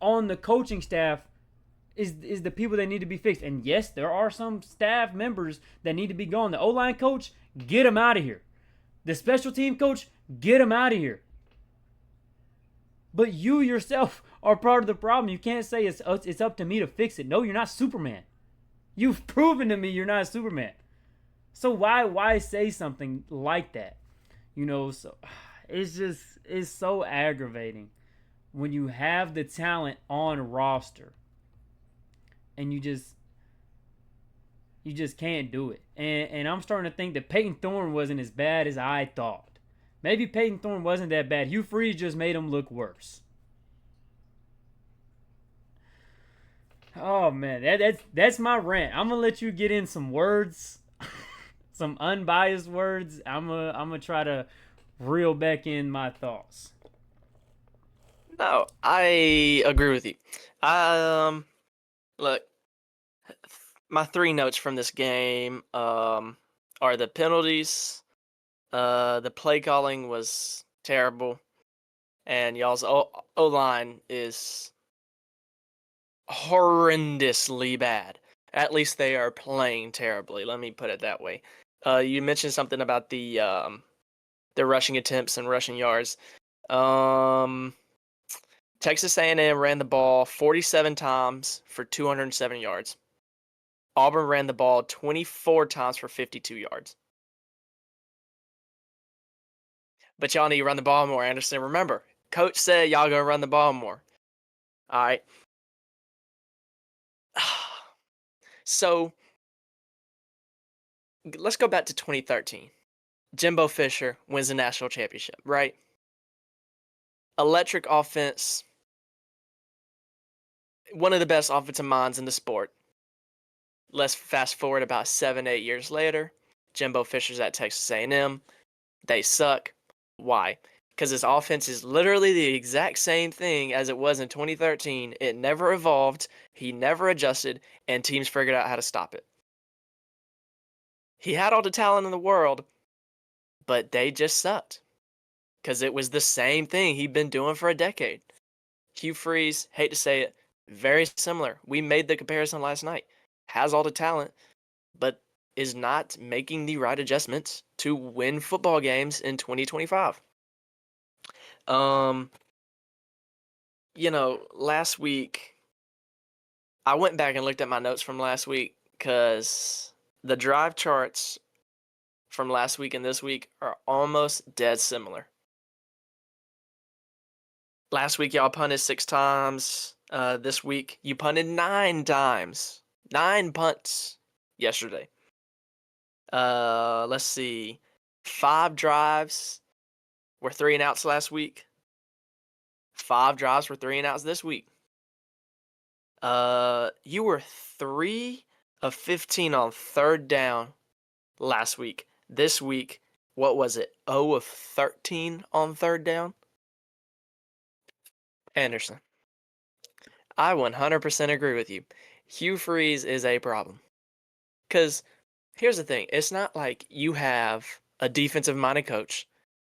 on the coaching staff is the people that need to be fixed. And yes, there are some staff members that need to be gone. The O-line coach, get him out of here. The special team coach, get him out of here. But you yourself are part of the problem. You can't say it's up to me to fix it. No, you're not Superman. You've proven to me you're not Superman. So why say something like that? So it's so aggravating when you have the talent on roster and you just can't do it. And I'm starting to think that Peyton Thorne wasn't as bad as I thought. Maybe Peyton Thorne wasn't that bad. Hugh Freeze just made him look worse. Oh man, that's my rant. I'm gonna let you get in some words, some unbiased words. I'm gonna try to reel back in my thoughts. No, I agree with you. Look, my 3 notes from this game are the penalties, the play calling was terrible, and y'all's O-line is horrendously bad. At least they are playing terribly. Let me put it that way. You mentioned something about the rushing attempts and rushing yards. Texas A&M ran the ball 47 times for 207 yards. Auburn ran the ball 24 times for 52 yards. But y'all need to run the ball more, Anderson. Remember, coach said y'all gonna run the ball more. All right. So let's go back to 2013. Jimbo Fisher wins the national championship, right? Electric offense, one of the best offensive minds in the sport. Let's fast forward about 7-8 years later. Jimbo Fisher's at Texas A&M. They suck. Why? Because his offense is literally the exact same thing as it was in 2013. It never evolved. He never adjusted, and teams figured out how to stop it. He had all the talent in the world, but they just sucked. Because it was the same thing he'd been doing for a decade. Hugh Freeze, hate to say it, very similar. We made the comparison last night. Has all the talent, but is not making the right adjustments to win football games in 2025. Last week I went back and looked at my notes from last week because the drive charts from last week and this week are almost dead similar. Last week y'all punted 6 times. This week you punted 9 times. 9 punts yesterday. Let's see. 5 drives were 3 and outs last week. 5 drives were 3 and outs this week. You were 3 of 15 on third down last week. This week, what was it? 0 of 13 on third down? Anderson, I 100% agree with you. Hugh Freeze is a problem. Because here's the thing. It's not like you have a defensive-minded coach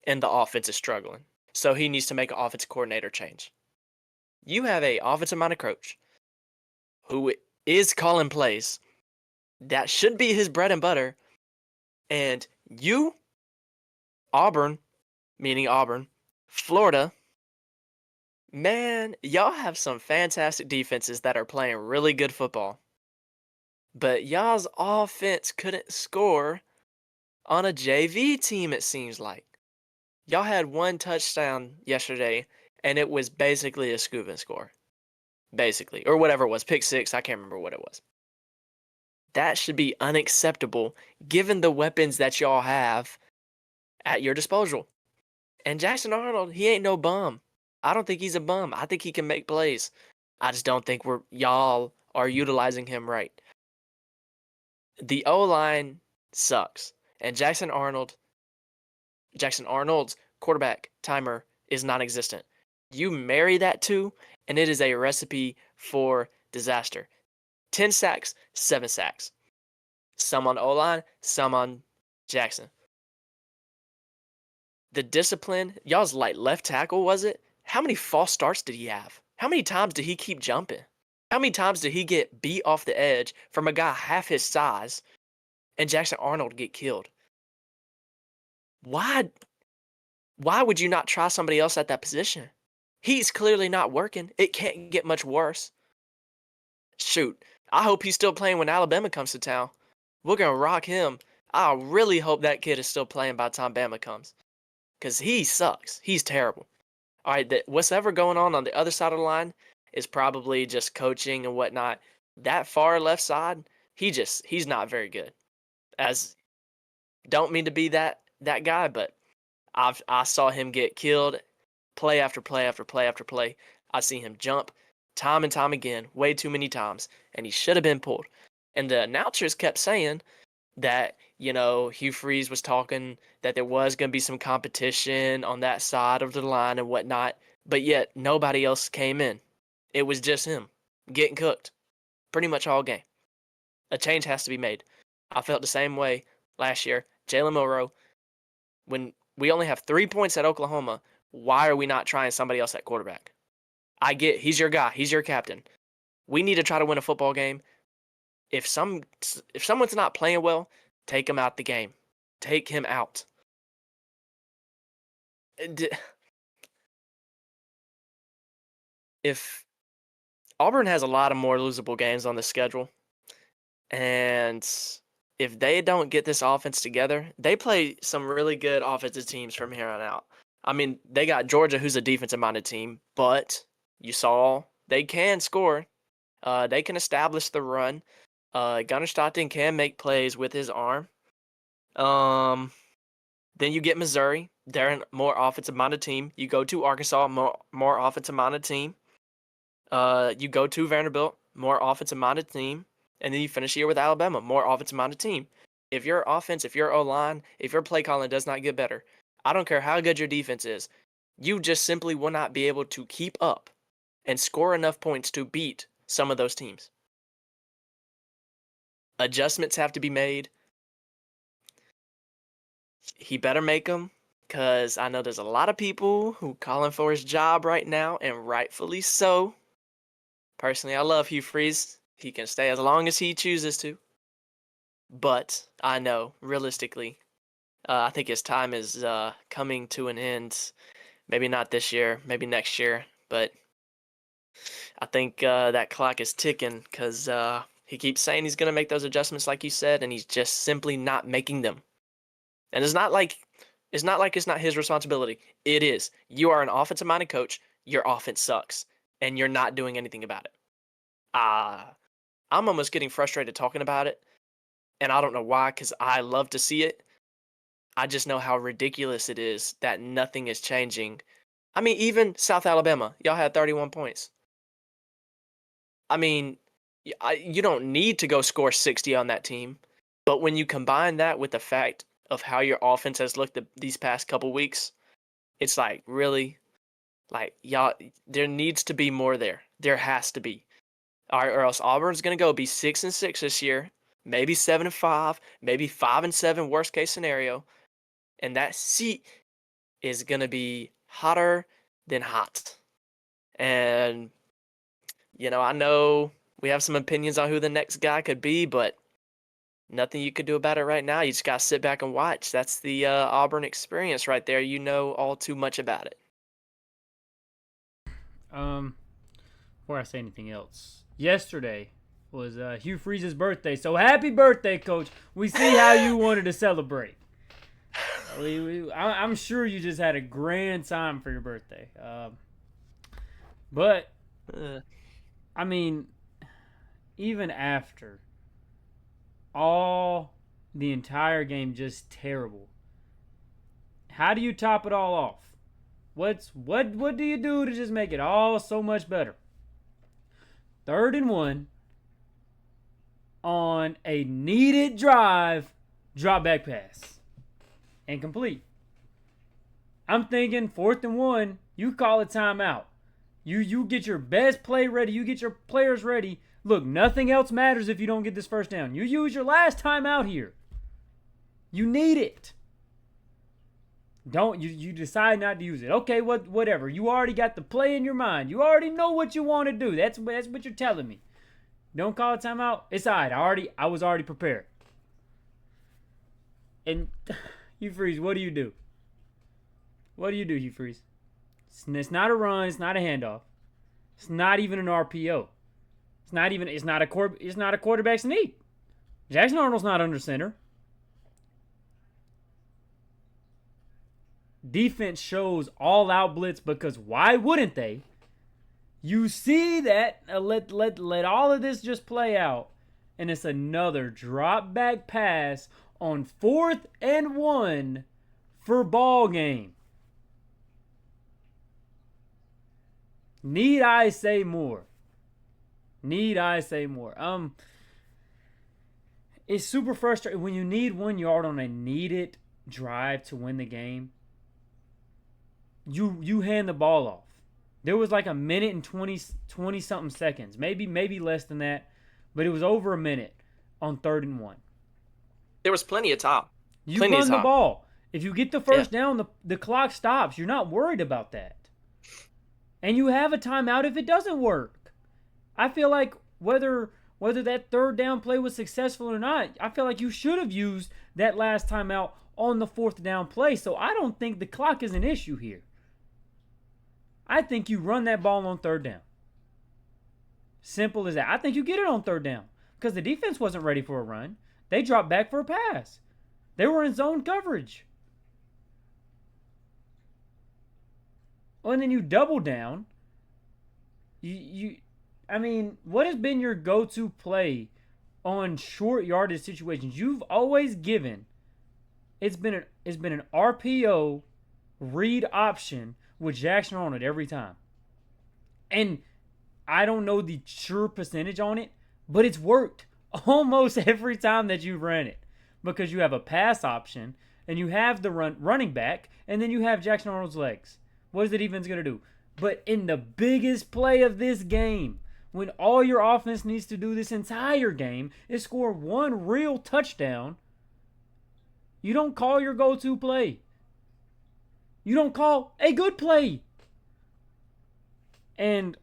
and the offense is struggling. So he needs to make an offensive coordinator change. You have a offensive-minded coach who is calling plays. That should be his bread and butter. And you, Auburn, meaning Auburn, Florida, man, y'all have some fantastic defenses that are playing really good football. But y'all's offense couldn't score on a JV team, it seems like. Y'all had 1 touchdown yesterday, and it was basically a scoop and score. Basically. Or whatever it was. Pick 6. I can't remember what it was. That should be unacceptable given the weapons that y'all have at your disposal. And Jackson Arnold, he ain't no bum. I don't think he's a bum. I think he can make plays. I just don't think y'all are utilizing him right. The O-line sucks. And Jackson Arnold's quarterback timer is non-existent. You marry that two, and it is a recipe for disaster. 10 sacks, 7 sacks. Some on O-line, some on Jackson. The discipline, y'all's like left tackle, was it? How many false starts did he have? How many times did he keep jumping? How many times did he get beat off the edge from a guy half his size and Jackson Arnold get killed? Why would you not try somebody else at that position? He's clearly not working. It can't get much worse. Shoot, I hope he's still playing when Alabama comes to town. We're going to rock him. I really hope that kid is still playing by the time Bama comes. Because he sucks. He's terrible. All right, what's ever going on the other side of the line is probably just coaching and whatnot. That far left side, he's not very good. Don't mean to be that guy, but I saw him get killed play after play after play after play. I see him jump time and time again, way too many times, and he should have been pulled. And the announcers kept saying that, Hugh Freeze was talking that there was going to be some competition on that side of the line and whatnot, but yet nobody else came in. It was just him getting cooked pretty much all game. A change has to be made. I felt the same way last year. Jalen Milroe, when we only have 3 points at Oklahoma, why are we not trying somebody else at quarterback? I get he's your guy. He's your captain. We need to try to win a football game. If someone's not playing well, take him out the game. Take him out. If Auburn has a lot of more losable games on the schedule, and if they don't get this offense together, they play some really good offensive teams from here on out. I mean, they got Georgia, who's a defensive-minded team, but you saw they can score. They can establish the run. Gunnar Stockton can make plays with his arm. Then you get Missouri. They're a more offensive-minded team. You go to Arkansas, more offensive-minded team. You go to Vanderbilt, more offensive-minded team. And then you finish the year with Alabama, more offensive-minded team. If your offense, if your O-line, if your play calling does not get better, I don't care how good your defense is, you just simply will not be able to keep up and score enough points to beat some of those teams. Adjustments have to be made. He better make them, because I know there's a lot of people who calling for his job right now, and rightfully so. Personally, I love Hugh Freeze. He can stay as long as he chooses to. But I know, realistically, I think his time is coming to an end. Maybe not this year, maybe next year, but I think that clock is ticking, because he keeps saying he's going to make those adjustments like you said, and he's just simply not making them. And it's not like it's not his responsibility. It is. You are an offensive-minded coach. Your offense sucks, and you're not doing anything about it. I'm almost getting frustrated talking about it, and I don't know why, because I love to see it. I just know how ridiculous it is that nothing is changing. I mean, even South Alabama, y'all had 31 points. I mean, you don't need to go score 60 on that team, but when you combine that with the fact of how your offense has looked these past couple weeks, it's like, really? Like, y'all, there needs to be more there. There has to be. Or else Auburn's going to go be 6-6 this year, maybe 7-5, maybe 5-7, worst case scenario. And that seat is going to be hotter than hot. And, I know we have some opinions on who the next guy could be, but nothing you could do about it right now. You just got to sit back and watch. That's the Auburn experience right there. You know all too much about it. Before I say anything else, yesterday was Hugh Freeze's birthday. So happy birthday, Coach. We see how you wanted to celebrate. I'm sure you just had a grand time for your birthday. But, I mean, even after the entire game just terrible, how do you top it all off? What do you do to just make it all so much better? 3rd and 1 on a needed drive, drop back pass, and complete. I'm thinking 4th and 1, you call a timeout. You get your best play ready. You get your players ready. Look, nothing else matters if you don't get this first down. You use your last time out here. You need it. You decide not to use it. Okay, whatever. You already got the play in your mind. You already know what you want to do. That's what you're telling me. Don't call a timeout. It's all right. I was already prepared. And Hugh Freeze, what do? What do, Hugh Freeze? It's not a run. It's not a handoff. It's not even an RPO. It's not a quarterback sneak. Jackson Arnold's not under center. Defense shows all-out blitz, because why wouldn't they? You see that, let all of this just play out, and it's another drop back pass on 4th and 1 for ball game. Need I say more? It's super frustrating when you need 1 yard on a needed drive to win the game. You hand the ball off. There was like a minute and 20 something seconds, maybe less than that, but it was over a minute on 3rd and 1. There was plenty of time. You run the ball. If you get the first down, the clock stops. You're not worried about that. And you have a timeout if it doesn't work. I feel like whether that 3rd down play was successful or not, I feel like you should have used that last timeout on the 4th down play. So I don't think the clock is an issue here. I think you run that ball on 3rd down. Simple as that. I think you get it on 3rd down, because the defense wasn't ready for a run. They dropped back for a pass. They were in zone coverage. Oh, and then you double down. I mean, what has been your go-to play on short yardage situations? You've always given. It's been an RPO read option with Jackson on it every time. And I don't know the sure percentage on it, but it's worked almost every time that you ran it because you have a pass option and you have the running back and then you have Jackson Arnold's legs. What is it even going to do? But in the biggest play of this game, when all your offense needs to do this entire game is score one real touchdown, you don't call your go-to play. You don't call a good play. And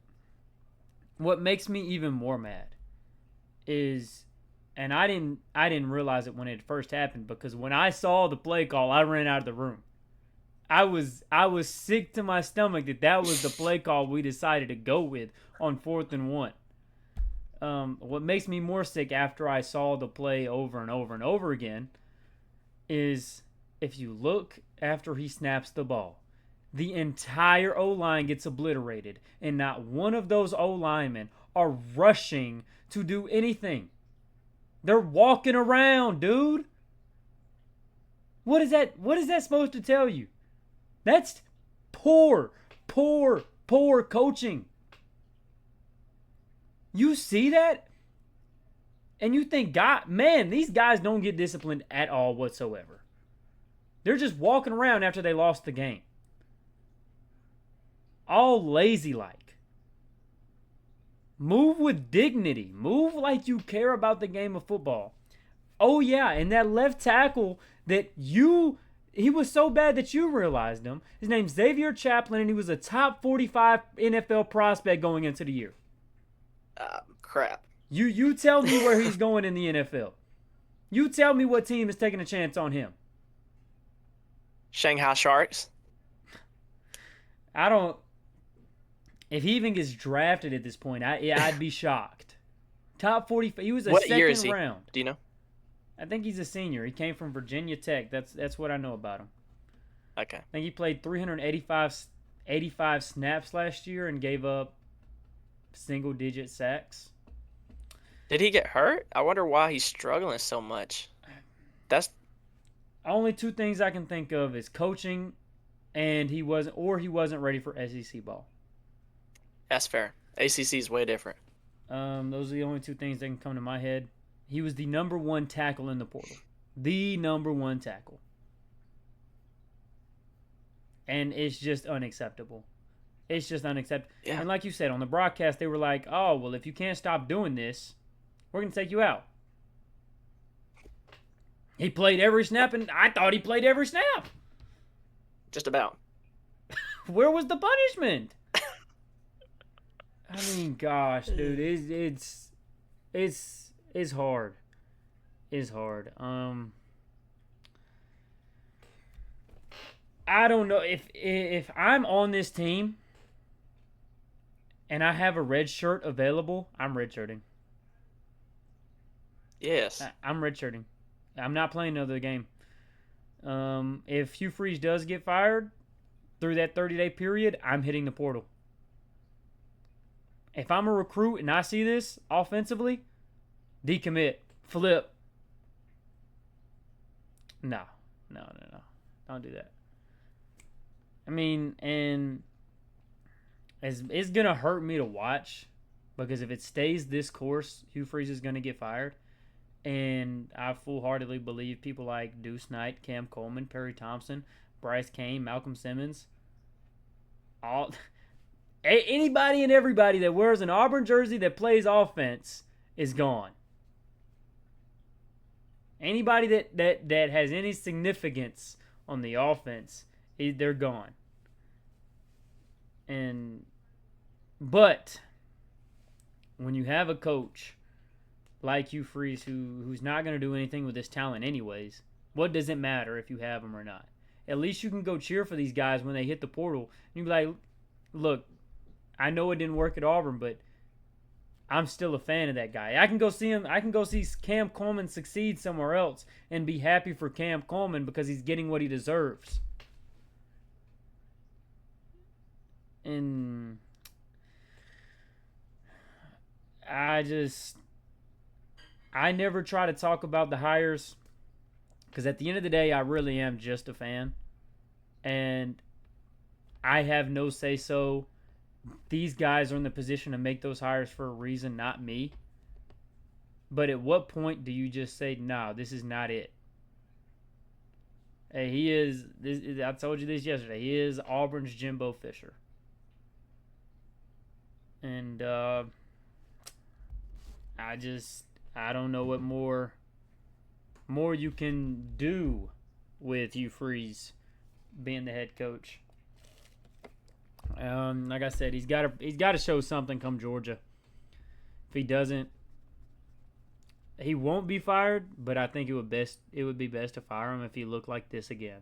what makes me even more mad is, and I didn't realize it when it first happened because when I saw the play call, I ran out of the room. I was sick to my stomach that was the play call we decided to go with on 4th and 1. What makes me more sick after I saw the play over and over and over again is if you look after he snaps the ball, the entire O-line gets obliterated, and not one of those O-linemen are rushing to do anything. They're walking around, dude. What is that supposed to tell you? That's poor coaching. You see that? And you think, God, man, these guys don't get disciplined at all whatsoever. They're just walking around after they lost the game. All lazy-like. Move with dignity. Move like you care about the game of football. Oh, yeah, and that left tackle that he was so bad that you realized him. His name's Xavier Chaplin, and he was a top 45 NFL prospect going into the year. Crap. You tell me where he's going in the NFL. You tell me what team is taking a chance on him. Shanghai Sharks. I don't. If he even gets drafted at this point, I'd be shocked. Top 40. He was a What second year is he? round. Do you know? I think he's a senior. He came from Virginia Tech. That's what I know about him. Okay. I think he played 385 snaps last year and gave up single-digit sacks. Did he get hurt? I wonder why he's struggling so much. That's only two things I can think of is coaching, and he wasn't ready for SEC ball. That's fair. ACC is way different. Those are the only two things that can come to my head. He was the number one tackle in the portal. The number one tackle. And it's just unacceptable. It's just unacceptable. Yeah. And like you said, on the broadcast, they were like, oh, well, if you can't stop doing this, we're going to take you out. He played every snap, and I thought he played every snap. Just about. Where was the punishment? I mean, gosh, dude, it's hard. It's hard. I don't know if I'm on this team and I have a red shirt available, I'm redshirting. Yes. I'm redshirting. I'm not playing another game. If Hugh Freeze does get fired through that 30-day period, I'm hitting the portal. If I'm a recruit and I see this offensively, decommit, flip. No. Don't do that. I mean, and it's going to hurt me to watch because if it stays this course, Hugh Freeze is going to get fired. And I full-heartedly believe people like Deuce Knight, Cam Coleman, Perry Thompson, Bryce Kane, Malcolm Simmons, anybody and everybody that wears an Auburn jersey that plays offense is gone. Anybody that has any significance on the offense, they're gone. But when you have a coach like Hugh Freeze who's not going to do anything with his talent anyways, what does it matter if you have him or not? At least you can go cheer for these guys when they hit the portal. You can be like, look, I know it didn't work at Auburn, but I'm still a fan of that guy. I can go see him. I can go see Cam Coleman succeed somewhere else and be happy for Cam Coleman because he's getting what he deserves. And I never try to talk about the hires because at the end of the day, I really am just a fan. And I have no say so. These guys are in the position to make those hires for a reason, not me. But at what point do you just say, no, this is not it? Hey, he is. I told you this yesterday. He is Auburn's Jimbo Fisher. And I don't know what more you can do with Hugh Freeze being the head coach. Like I said, he's got to show something come Georgia. If he doesn't, he won't be fired. But I think it would be best to fire him if he looked like this again.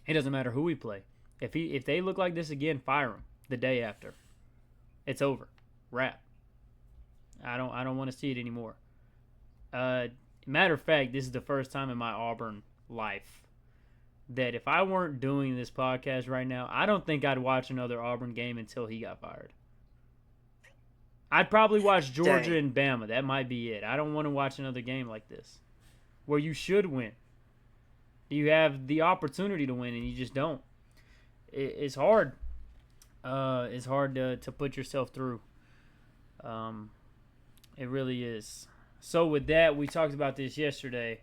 It doesn't matter who we play. If they look like this again, fire him the day after. It's over. Wrap. I don't want to see it anymore. Matter of fact, this is the first time in my Auburn life that if I weren't doing this podcast right now, I don't think I'd watch another Auburn game until he got fired. I'd probably watch Georgia and Bama. That might be it. I don't want to watch another game like this where you should win. You have the opportunity to win and you just don't. It's hard. It's hard to put yourself through. It really is. So with that, we talked about this yesterday.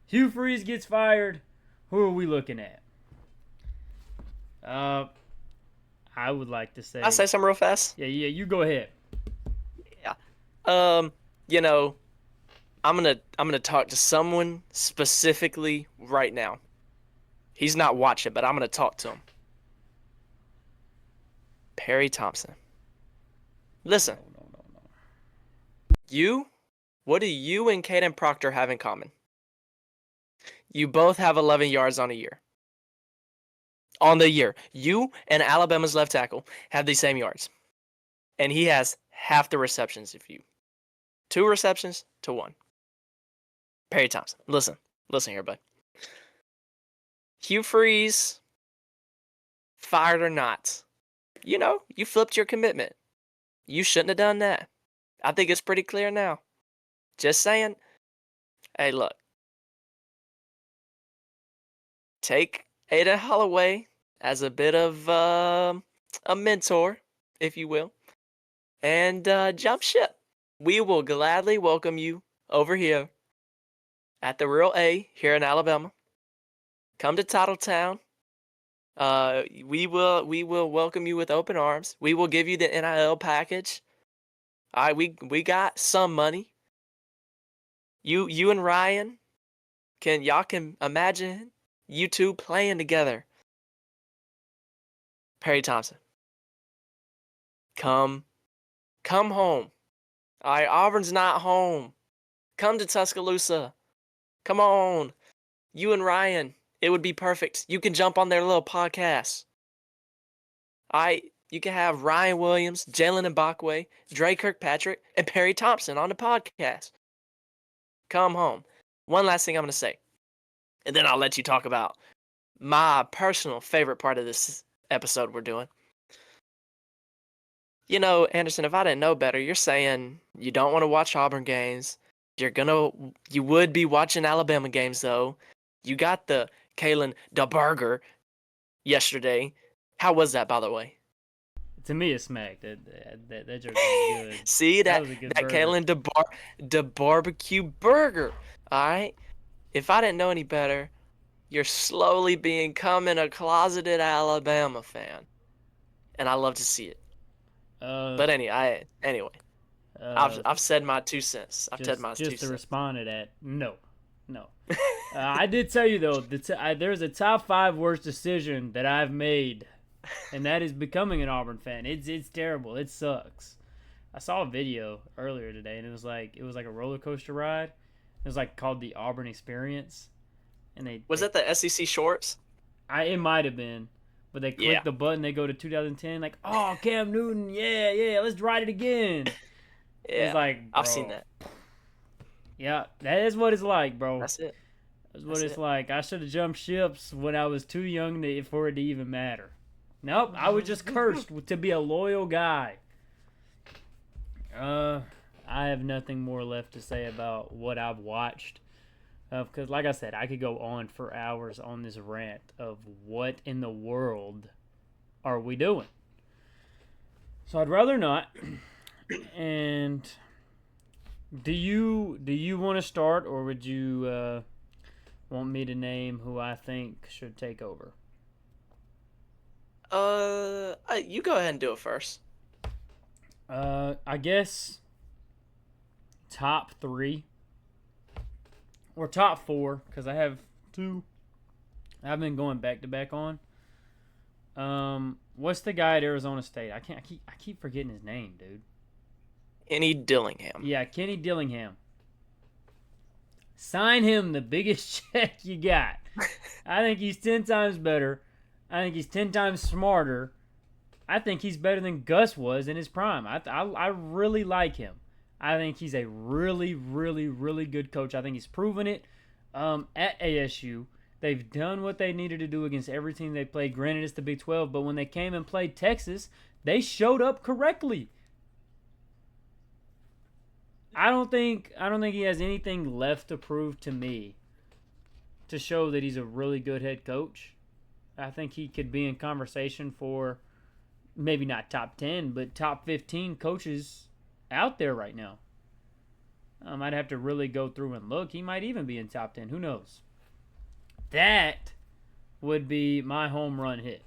Hugh Freeze gets fired. Who are we looking at? I would like to say. I'll say something real fast. Yeah. You go ahead. Yeah. I'm gonna talk to someone specifically right now. He's not watching, but I'm gonna talk to him. Perry Thompson. Listen. No. What do you and Caden Proctor have in common? You both have 11 yards on a year. On the year. You and Alabama's left tackle have the same yards. And he has half the receptions of you. 2 receptions to 1. Perry Thompson. Listen here, bud. Hugh Freeze, fired or not, you flipped your commitment. You shouldn't have done that. I think it's pretty clear now. Just saying. Hey, look. Take Aiden Holloway as a bit of a mentor, if you will, and jump ship. We will gladly welcome you over here at the Real A here in Alabama. Come to Titletown. We will welcome you with open arms. We will give you the NIL package. All right, we got some money. You and Ryan can imagine you two playing together. Perry Thompson. Come home. All right, Auburn's not home. Come to Tuscaloosa. Come on. You and Ryan. It would be perfect. You can jump on their little podcast. All right, you can have Ryan Williams, Jalen Mbakwe, Dre Kirkpatrick, and Perry Thompson on the podcast. Come home. One last thing I'm going to say, and then I'll let you talk about my personal favorite part of this episode we're doing. Anderson, if I didn't know better, you're saying you don't want to watch Auburn games. You would be watching Alabama games, though. You got the Kalen DeBurger yesterday. How was that, by the way? To me, it's smack. That joke was good. See, that Kalen DeBarbecue burger. All right? If I didn't know any better, you're slowly becoming a closeted Alabama fan. And I love to see it. But anyway, I've said my 2 cents. Just to respond to that, no. I did tell you though, there's a top 5 worst decision that I've made, and that is becoming an Auburn fan. It's terrible. It sucks. I saw a video earlier today, and it was like a roller coaster ride. It was like called the Auburn Experience, and that the SEC shorts? It might have been. But they click the button, they go to 2010, like, oh, Cam Newton, yeah, let's ride it again. Yeah, it's like, bro. I've seen that. Yeah, that is what it's like, bro. That's it. That's what it's like. I should have jumped ships when I was too young for it to even matter. Nope, I was just cursed to be a loyal guy. I have nothing more left to say about what I've watched. Because, like I said, I could go on for hours on this rant of what in the world are we doing. So I'd rather not. And do you want to start, or would you want me to name who I think should take over? You go ahead and do it first. I guess top three or top four, because I have two. I've been going back to back on. What's the guy at Arizona State? I keep forgetting his name, dude. Kenny Dillingham. Yeah, Kenny Dillingham. Sign him the biggest check you got. I think he's 10 times better. I think he's 10 times smarter. I think he's better than Gus was in his prime. I really like him. I think he's a really, really, really good coach. I think he's proven it at ASU. They've done what they needed to do against every team they played. Granted, it's the Big 12, but when they came and played Texas, they showed up correctly. I don't think he has anything left to prove to me to show that he's a really good head coach. I think he could be in conversation for maybe not top 10, but top 15 coaches out there right now. I'd have to really go through and look. He might even be in top 10. Who knows? That would be my home run hit.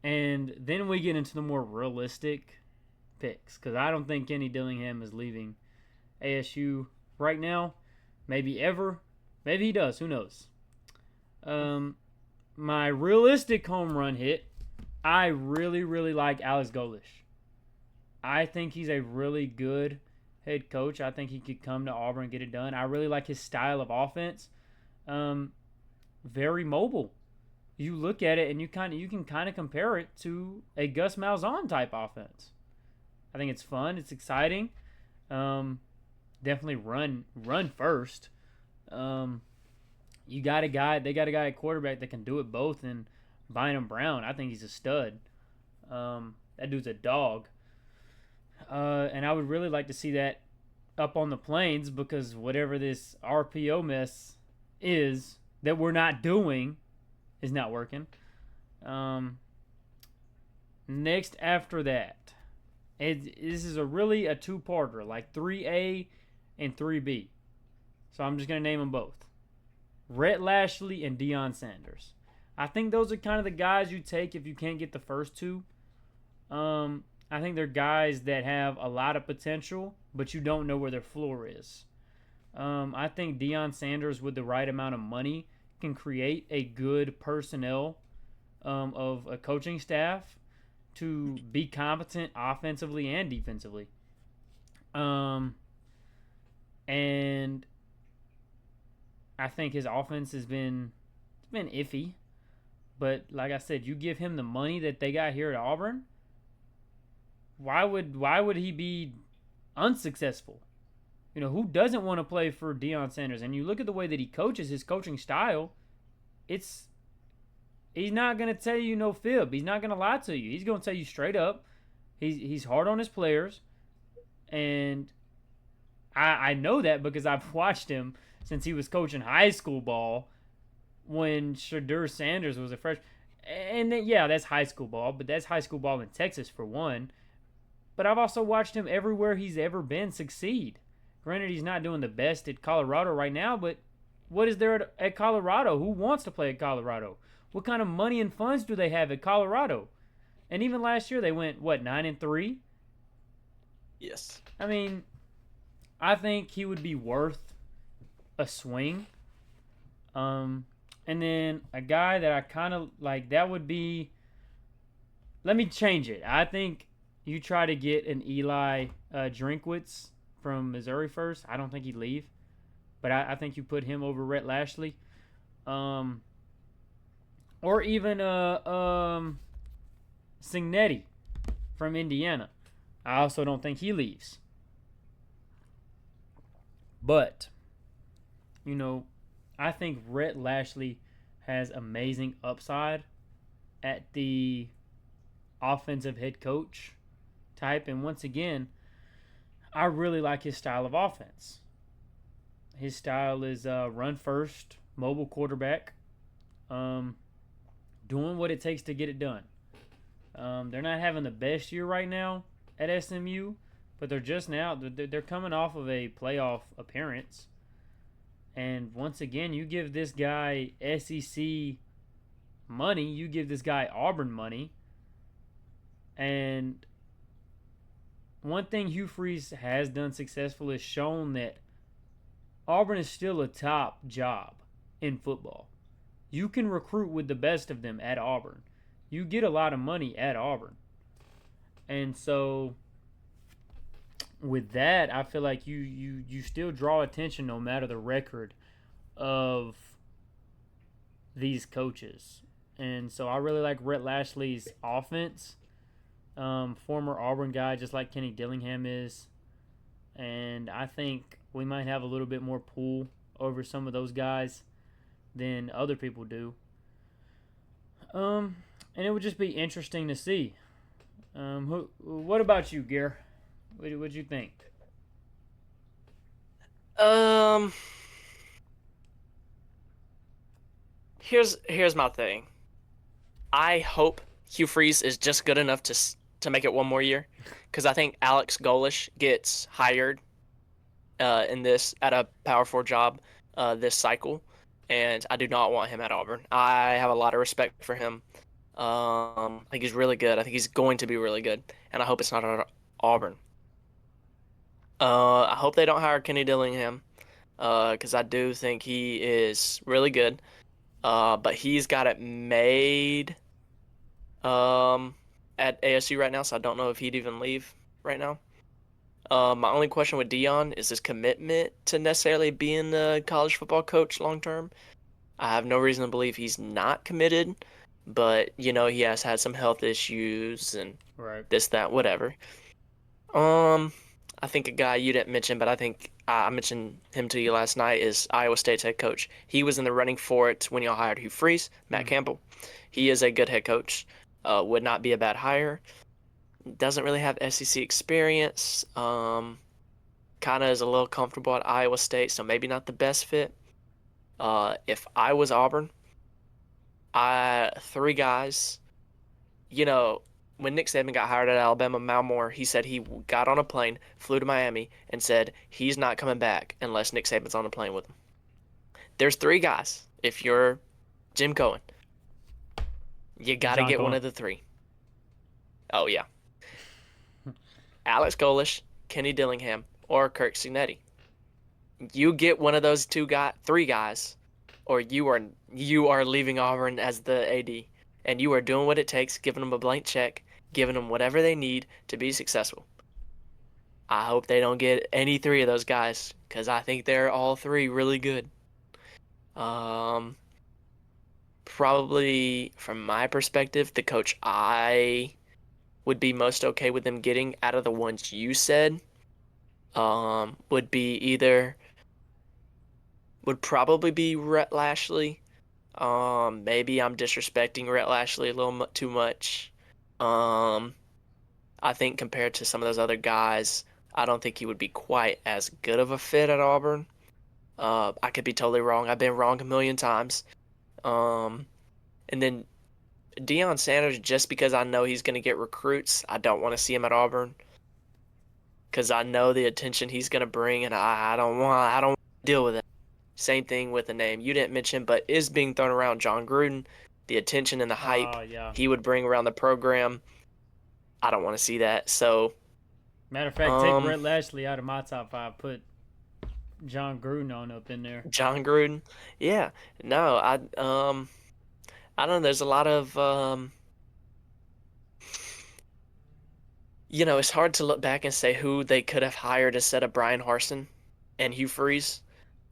And then we get into the more realistic picks, because I don't think Kenny Dillingham is leaving ASU right now. Maybe ever. Maybe he does. Who knows? My realistic home run hit, I really, really like Alex Golish. I think he's a really good head coach. I think he could come to Auburn and get it done. I really like his style of offense. Very mobile. You look at it and you can kind of compare it to a Gus Malzahn type offense. I think it's fun. It's exciting. Definitely run first. They got a guy at quarterback that can do it both, and Bynum Brown, I think he's a stud. That dude's a dog. And I would really like to see that up on the Plains, because whatever this RPO mess is that we're not doing is not working. Next after that, this is really a two-parter, like 3A and 3B. So I'm just going to name them both. Rhett Lashley and Deion Sanders. I think those are kind of the guys you take if you can't get the first two. I think they're guys that have a lot of potential, but you don't know where their floor is. I think Deion Sanders, with the right amount of money, can create a good personnel of a coaching staff to be competent offensively and defensively. And I think his offense has been iffy. But like I said, you give him the money that they got here at Auburn, why would he be unsuccessful? You know, who doesn't want to play for Deion Sanders? And you look at the way that he coaches, his coaching style, he's not going to tell you no fib. He's not going to lie to you. He's going to tell you straight up. He's hard on his players. And I know that because I've watched him since he was coaching high school ball when Shadur Sanders was a freshman. And then, yeah, that's high school ball, but that's high school ball in Texas for one. But I've also watched him everywhere he's ever been succeed. Granted, he's not doing the best at Colorado right now, but what is there at Colorado? Who wants to play at Colorado? What kind of money and funds do they have at Colorado? And even last year they went, 9-3? Yes. I mean, I think he would be worth a swing. And then a guy that I kind of like, that would be, let me change it. I think you try to get an Eli Drinkwitz from Missouri first. I don't think he'd leave. But I think you put him over Rhett Lashley. Or even Cignetti from Indiana. I also don't think he leaves. But, I think Rhett Lashley has amazing upside. at the offensive head coach type. And once again, I really like his style of offense. His style is run first, mobile quarterback, um, doing what it takes to get it done. They're not having the best year right now at SMU, but they're just now they're coming off of a playoff appearance. And once again, you give this guy SEC money, you give this guy Auburn money, and one thing Hugh Freeze has done successfully is shown that Auburn is still a top job in football. You can recruit with the best of them at Auburn. You get a lot of money at Auburn. And so with that, I feel like you still draw attention no matter the record of these coaches. And so I really like Rhett Lashley's offense. Former Auburn guy, just like Kenny Dillingham is. And I think we might have a little bit more pull over some of those guys than other people do. And it would just be interesting to see. What about you, Gare? What'd you think? Um, here's my thing. I hope Hugh Freeze is just good enough to make it one more year, because I think Alex Golish gets hired in this at a Power 4 job this cycle, and I do not want him at Auburn. I have a lot of respect for him. I think he's really good. I think he's going to be really good, and I hope it's not at Auburn. I hope they don't hire Kenny Dillingham, because I do think he is really good. But he's got it made at ASU right now, so I don't know if he'd even leave right now. My only question with Dion is his commitment to necessarily being the college football coach long term. I have no reason to believe he's not committed, but he has had some health issues and Right. this, that, whatever. I think a guy you didn't mention, but I think I mentioned him to you last night, is Iowa State's head coach. He was in the running for it when y'all hired Hugh Freeze, Matt Campbell. He is a good head coach. Would not be a bad hire. Doesn't really have SEC experience. Kind of is a little comfortable at Iowa State, so maybe not the best fit. If I was Auburn, three guys. When Nick Saban got hired at Alabama, Mal Moore, he said he got on a plane, flew to Miami, and said he's not coming back unless Nick Saban's on a plane with him. There's three guys. If you're Jim Cohen, you got to get one of the three. Oh, yeah. Alex Golish, Kenny Dillingham, or Kirk Cignetti. You get one of those three guys, or you are leaving Auburn as the AD, and you are doing what it takes, giving them a blank check, giving them whatever they need to be successful. I hope they don't get any three of those guys, because I think they're all three really good. Probably from my perspective, the coach I would be most okay with them getting out of the ones you said would probably be Rhett Lashley. Maybe I'm disrespecting Rhett Lashley a little too much. I think compared to some of those other guys, I don't think he would be quite as good of a fit at Auburn. I could be totally wrong. I've been wrong a million times. And then Deion Sanders, just because I know he's going to get recruits, I don't want to see him at Auburn, because I know the attention he's going to bring, and I don't want to deal with it. Same thing with the name you didn't mention, but is being thrown around, John Gruden. The attention and the hype he would bring around the program, I don't want to see that. So, matter of fact, take Rhett Lashley out of my top 5. Put John Gruden on up in there. John Gruden, yeah, no, I don't know. There's a lot of it's hard to look back and say who they could have hired instead of Brian Harsin and Hugh Freeze.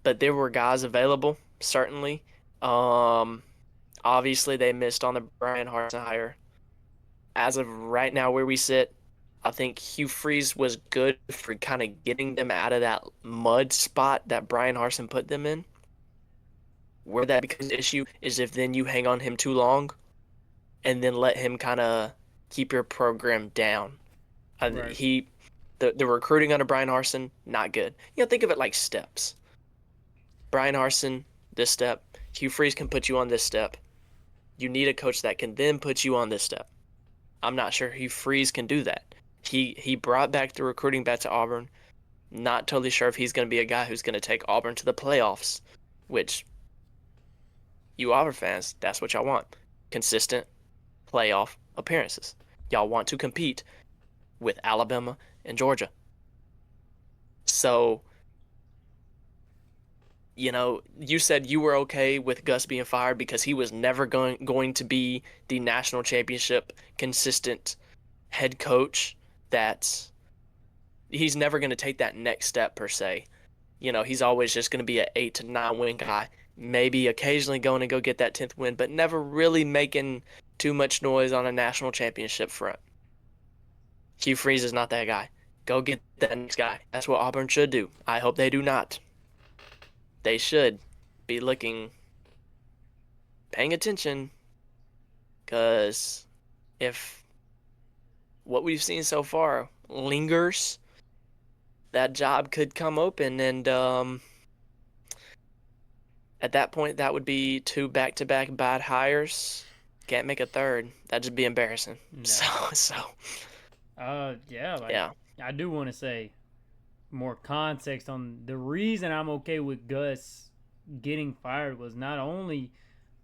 But there were guys available, certainly. Obviously, they missed on the Brian Harsin hire. As of right now, where we sit, I think Hugh Freeze was good for kind of getting them out of that mud spot that Brian Harsin put them in. Where that becomes an issue is if then you hang on him too long, and then let him kind of keep your program down. Right. The recruiting under Brian Harsin, not good. Think of it like steps. Brian Harsin, this step. Hugh Freeze can put you on this step. You need a coach that can then put you on this step. I'm not sure Hugh Freeze can do that. He brought back the recruiting back to Auburn. Not totally sure if he's going to be a guy who's going to take Auburn to the playoffs, which you Auburn fans, that's what y'all want. Consistent playoff appearances. Y'all want to compete with Alabama and Georgia. So, you said you were okay with Gus being fired because he was never going to be the national championship consistent head coach. That he's never going to take that next step per se. He's always just going to be an 8 to 9 win guy. Maybe occasionally going to go get that 10th win, but never really making too much noise on a national championship front. Hugh Freeze is not that guy. Go get that next guy. That's what Auburn should do. I hope they do not. They should be paying attention, because if what we've seen so far lingers, that job could come open, and at that point, that would be 2 back-to-back bad hires. Can't make a third. That'd just be embarrassing. No. So. Yeah. Yeah. I do want to say more context on the reason I'm okay with Gus getting fired was not only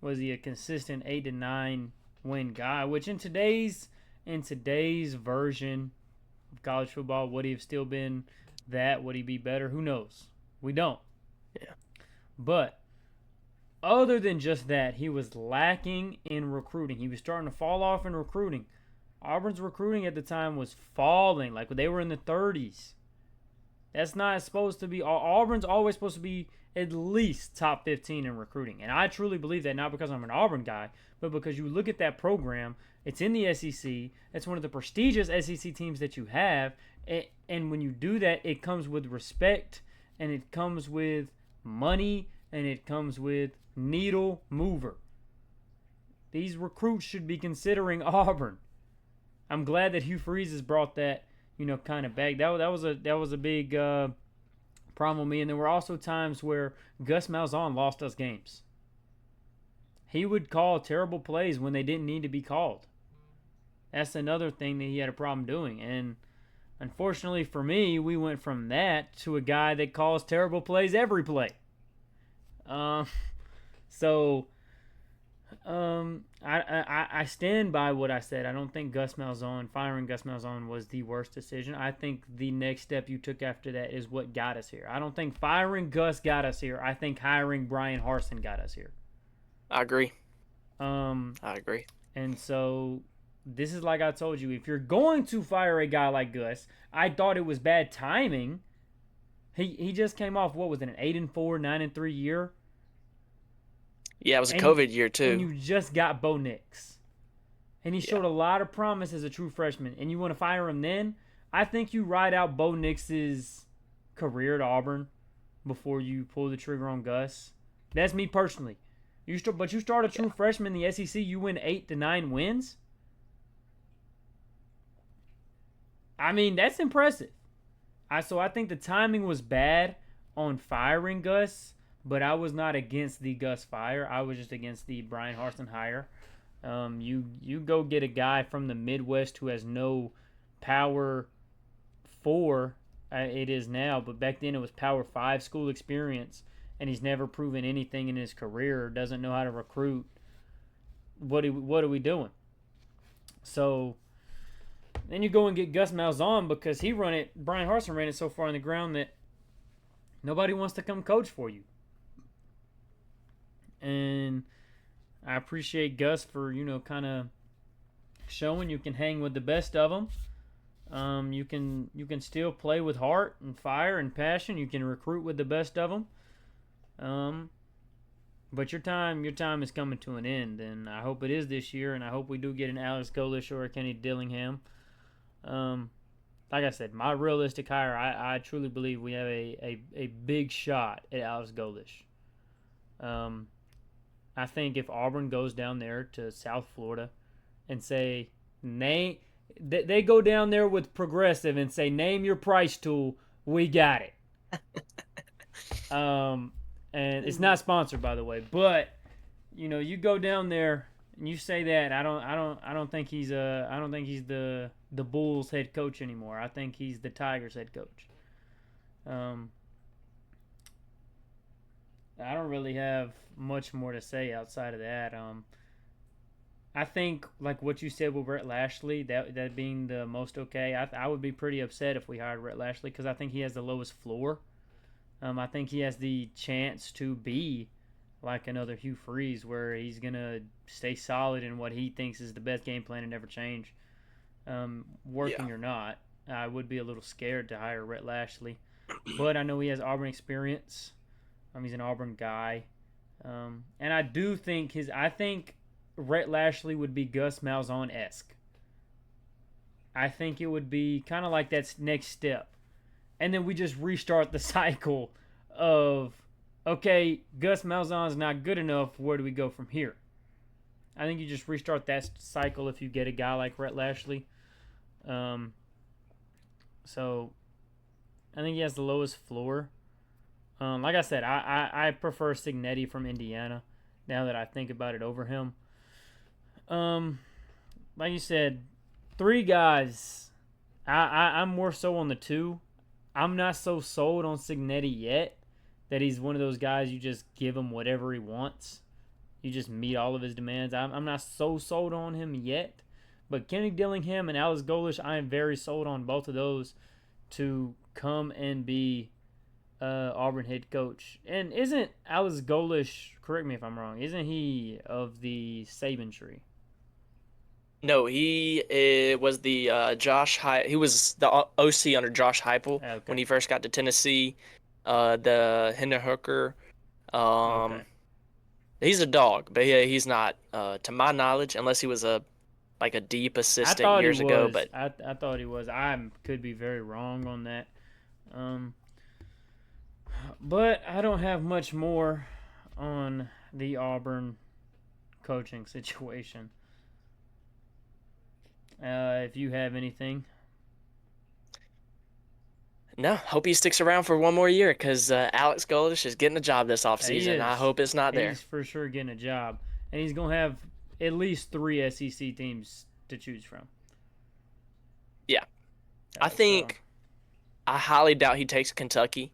was he a consistent 8 to 9 win guy, which in today's version of college football, would he have still been that? Would he be better? Who knows? We don't. Yeah. But other than just that, he was lacking in recruiting. He was starting to fall off in recruiting. Auburn's recruiting at the time was falling. Like, they were in the 30s. That's not supposed to be. Auburn's always supposed to be at least top 15 in recruiting. And I truly believe that, not because I'm an Auburn guy, but because you look at that program. It's in the SEC. It's one of the prestigious SEC teams that you have. And when you do that, it comes with respect, and it comes with money, and it comes with needle mover. These recruits should be considering Auburn. I'm glad that Hugh Freeze has brought that, kind of back. That was a big problem with me. And there were also times where Gus Malzahn lost us games. He would call terrible plays when they didn't need to be called. That's another thing that he had a problem doing. And unfortunately for me, we went from that to a guy that calls terrible plays every play. I stand by what I said. I don't think firing Gus Malzahn was the worst decision. I think the next step you took after that is what got us here. I don't think firing Gus got us here. I think hiring Brian Harsin got us here. I agree. I agree. And so this is like I told you. If you're going to fire a guy like Gus, I thought it was bad timing. He just came off, what was it, an 8-4, 9-3 year? Yeah, it was a COVID year too. And you just got Bo Nix. And he showed a lot of promise as a true freshman. And you want to fire him then? I think you ride out Bo Nix's career at Auburn before you pull the trigger on Gus. That's me personally. But you start a true freshman in the SEC, you win 8 to 9 wins? I mean, that's impressive. So I think the timing was bad on firing Gus, but I was not against the Gus fire. I was just against the Brian Harsin hire. You go get a guy from the Midwest who has no Power 4, it is now, but back then it was Power 5 school experience, and he's never proven anything in his career, doesn't know how to recruit. What are we doing? So then you go and get Gus Malzahn because Brian Harsin ran it so far on the ground that nobody wants to come coach for you. And I appreciate Gus for, kind of showing you can hang with the best of them. You can still play with heart and fire and passion. You can recruit with the best of them. But your time is coming to an end, and I hope it is this year, and I hope we do get an Alex Golesh or a Kenny Dillingham. Like I said, my realistic hire, I truly believe we have a big shot at Alex Golesh. I think if Auburn goes down there to South Florida and say name. They go down there with Progressive and say name your price tool. We got it. Um, and it's not sponsored, by the way, but you go down there and you say that. I don't think he's the Bulls head coach anymore. I think he's the Tigers head coach. Um, I don't really have much more to say outside of that. I think like what you said with Rhett Lashley, that being the most okay. I would be pretty upset if we hired Rhett Lashley because I think he has the lowest floor. I think he has the chance to be like another Hugh Freeze, where he's gonna stay solid in what he thinks is the best game plan and never change, working Yeah. or not. I would be a little scared to hire Rhett Lashley, but I know he has Auburn experience. He's an Auburn guy, and I do think I think Rhett Lashley would be Gus Malzahn esque. I think it would be kind of like that next step, and then we just restart the cycle of okay, Gus Malzahn's not good enough. Where do we go from here? I think you just restart that cycle if you get a guy like Rhett Lashley. Um, so I think he has the lowest floor. Like I said, I prefer Signetti from Indiana. Now that I think about it over him, like you said, three guys. I'm more so on the two. I'm not so sold on Signetti yet. That he's one of those guys you just give him whatever he wants. You just meet all of his demands. I'm not so sold on him yet. But Kenny Dillingham and Alex Golish, I am very sold on both of those to come and be Auburn head coach. And isn't Alex Golish, correct me if I'm wrong, isn't he of the Saban tree? No, he was the he was the OC under Josh Heupel when Okay. he first got to Tennessee. The Hendon Hooker. Okay. Um, he's a dog, but he's not, to my knowledge, unless he was a deep I assistant thought he years ago. was. But I thought he was. I could be very wrong on that. Um, but I don't have much more on the Auburn coaching situation. If you have anything, no, hope he sticks around for one more year because Alex Goldish is getting a job this he offseason. I is. hope it's not there. He's for sure getting a job, and he's gonna have at least three SEC teams to choose from. Yeah, I So think I highly doubt he takes Kentucky.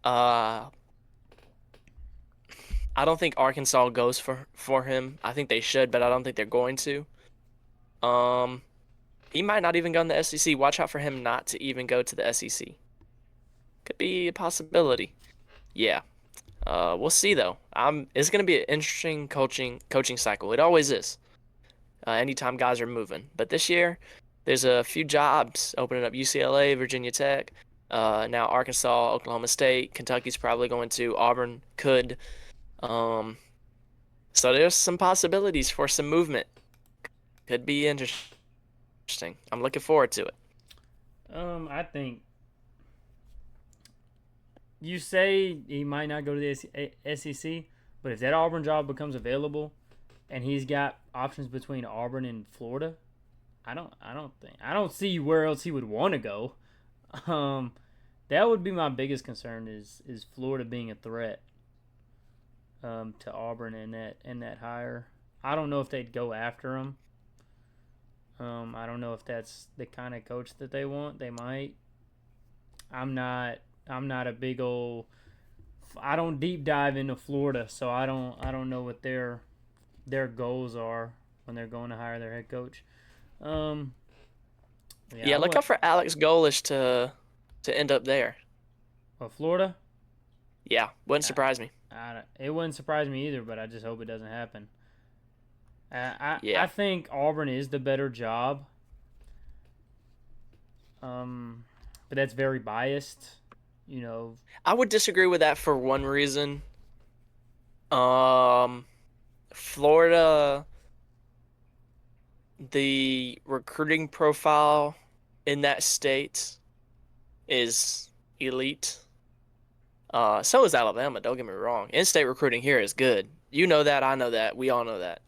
Uh, I don't think Arkansas goes for him. I think they should, but I don't think they're going to. Um, he might not even go in the SEC. Watch out for him not to even go to the SEC. Could be a possibility. Yeah. We'll see though. It's gonna be an interesting coaching cycle. It always is. Anytime guys are moving, but this year there's a few jobs opening up: UCLA, Virginia Tech, now Arkansas, Oklahoma State, Kentucky's probably going to, Auburn could. Um, so there's some possibilities for some movement. Could be interesting. I'm looking forward to it. I think you say he might not go to the SEC, but if that Auburn job becomes available, and he's got options between Auburn and Florida, I don't see where else he would want to go. Um, that would be my biggest concern is Florida being a threat to Auburn in that hire. I don't know if they'd go after him. I don't know if that's the kind of coach that they want. They might. I'm not. I'm not a big old. I don't deep dive into Florida, so I don't. I don't know what their goals are when they're going to hire their head coach. Um, yeah, Yeah, I look would. out for Alex Golish to end up there. Well, Florida. Yeah, wouldn't I, surprise me. it wouldn't surprise me either, but I just hope it doesn't happen. I Yeah. think Auburn is the better job. But that's very biased. You know, I would disagree with that for one reason. Um, Florida, the recruiting profile in that state is elite. So is Alabama, don't get me wrong. In-state recruiting here is good. You know that, I know that, we all know that.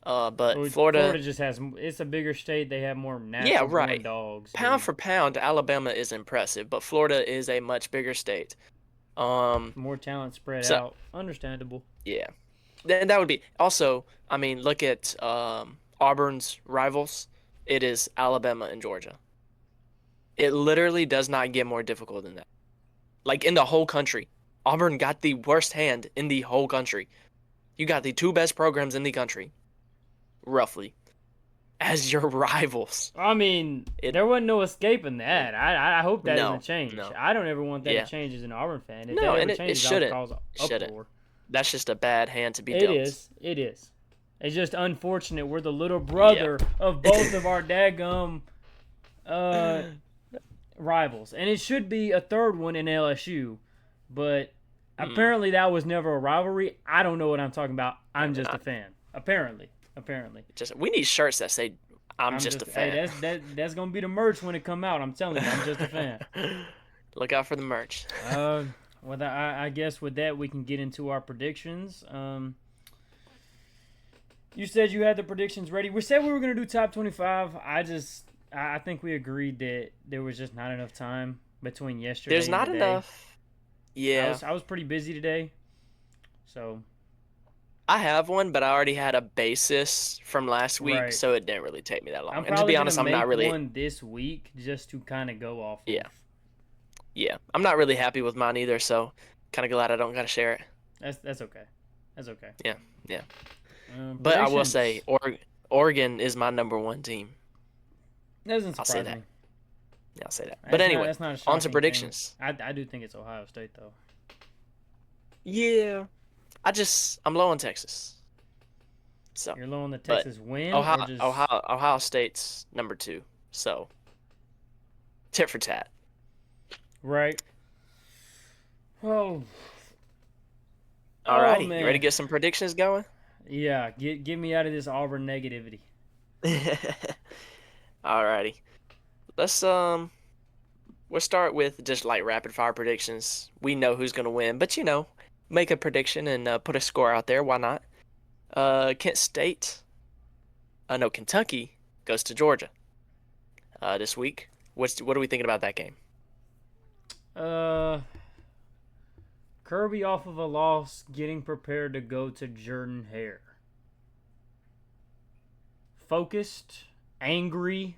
But Florida, just has. It's a bigger state. They have more yeah, natural born right. dogs. Pound Dude. for pound, Alabama is impressive, but Florida is a much bigger state. More talent spread So out. Understandable. yeah, then that would be also. I mean, look at Auburn's rivals. It is Alabama and Georgia. It literally does not get more difficult than that. Like in the whole country, Auburn got the worst hand in the whole country. You got the two best programs in the country, roughly, as your rivals. I mean, It there wasn't no escaping that. I hope that doesn't no, change. no, I don't ever want that to yeah, change as an Auburn fan. If no, that and ever it changes, I'll shouldn't, cause shouldn't. uproar. That's just a bad hand to be It dealt. is. It is. It's just unfortunate. We're the little Yeah. brother of both of our daggum rivals, and it should be a third one in LSU, but apparently that was never a rivalry. I don't know what I'm talking about. I'm just a fan. Apparently. Just we need shirts that say I'm just a fan. Hey, that's gonna be the merch when it come out. I'm telling you, I'm just a fan. Look out for the merch. Well, I guess with that we can get into our predictions. You said you had the predictions ready. We said we were gonna do top 25. I think we agreed that there was just not enough time between yesterday. There's not and today. enough. Yeah. I was pretty busy today, so I have one, but I already had a basis from last week, right. so it didn't really take me that long. I'm And to be honest, gonna I'm not make really. one this week just to kind of go off. Yeah. Of. Yeah, I'm not really happy with mine either, so kind of glad I don't gotta share it. That's okay. That's okay. Yeah. But I will predictions. say, Oregon is my number one team. Doesn't I'll surprise say that. me. Yeah, I'll say that. That's But not- anyway, that's not a on to shocking predictions. thing. I do think it's Ohio State though. Yeah, I'm low on Texas. So You're low on the but Texas win, Ohio, or just Ohio State's number 2. So tit for tat. right? Oh, Alrighty, man. you ready to get some predictions going? yeah. Get me out of this Auburn negativity. Alrighty, we'll start with just like rapid fire predictions. We know who's gonna win, but make a prediction and put a score out there. Why not? Kent State. No, Kentucky goes to Georgia this week. What are we thinking about that game? Kirby off of a loss, getting prepared to go to Jordan Hare. Focused, angry.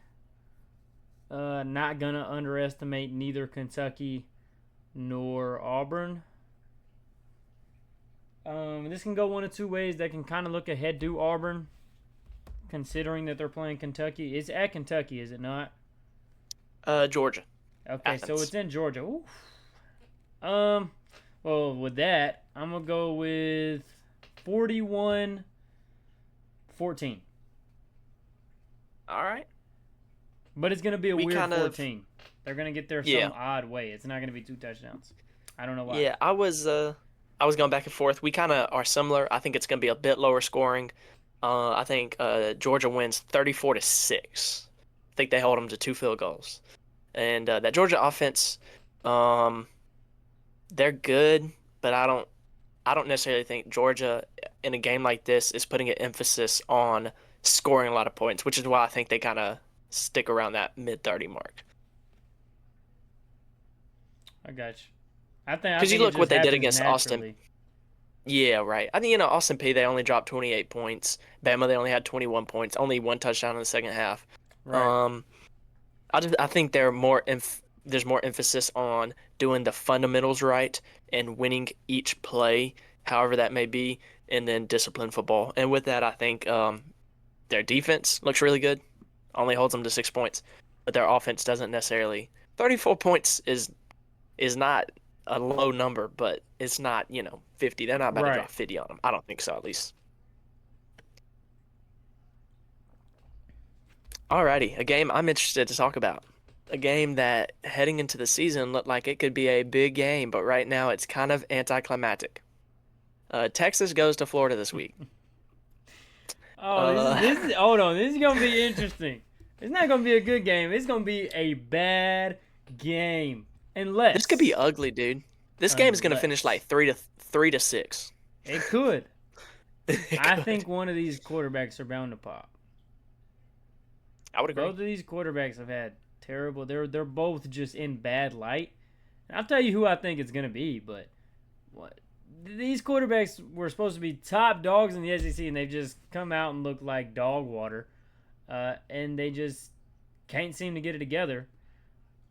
Not gonna underestimate neither Kentucky nor Auburn. This can go one of two ways. They can kind of look ahead to Auburn, considering that they're playing Kentucky. It's at Kentucky, is it not? Georgia. Okay, Athens. so it's in Georgia. Ooh. Well, with that, I'm going to go with 41-14. All right. But it's going to be a weird kind of- 14. They're going to get there Yeah. some odd way. It's not going to be 2 touchdowns. I don't know why. Yeah, I was going back and forth. We kind of are similar. I think it's going to be a bit lower scoring. I think Georgia wins 34-6. I think they hold them to 2 field goals. And that Georgia offense, they're good, but I don't necessarily think Georgia in a game like this is putting an emphasis on scoring a lot of points, which is why I think they kind of stick around that mid-30 mark. I got you. I think Because you look it what just they did happens against Austin. naturally. Yeah, right. I think, Austin P, they only dropped 28 points. Bama, they only had 21 points, only 1 touchdown in the second half. Right. I think there's more emphasis on doing the fundamentals right and winning each play, however that may be, and then discipline football. And with that, I think their defense looks really good, only holds them to 6 points, but their offense doesn't necessarily. 34 points is not a low number, but it's not 50. They're not about to drop 50 on them. I don't think so, at least. Alrighty, a game I'm interested to talk about. A game that heading into the season looked like it could be a big game, but right now it's kind of anticlimactic. Texas goes to Florida this week. This is hold on. This is gonna be interesting. It's not gonna be a good game. It's gonna be a bad game. Unless This could be ugly, dude. This game is gonna finish like 3-6. It could. It I could. think one of these quarterbacks are bound to pop. I would Both agree. of these quarterbacks have had terrible. They're both just in bad light. And I'll tell you who I think it's gonna be, but what these quarterbacks were supposed to be top dogs in the SEC, and they've just come out and looked like dog water, and they just can't seem to get it together.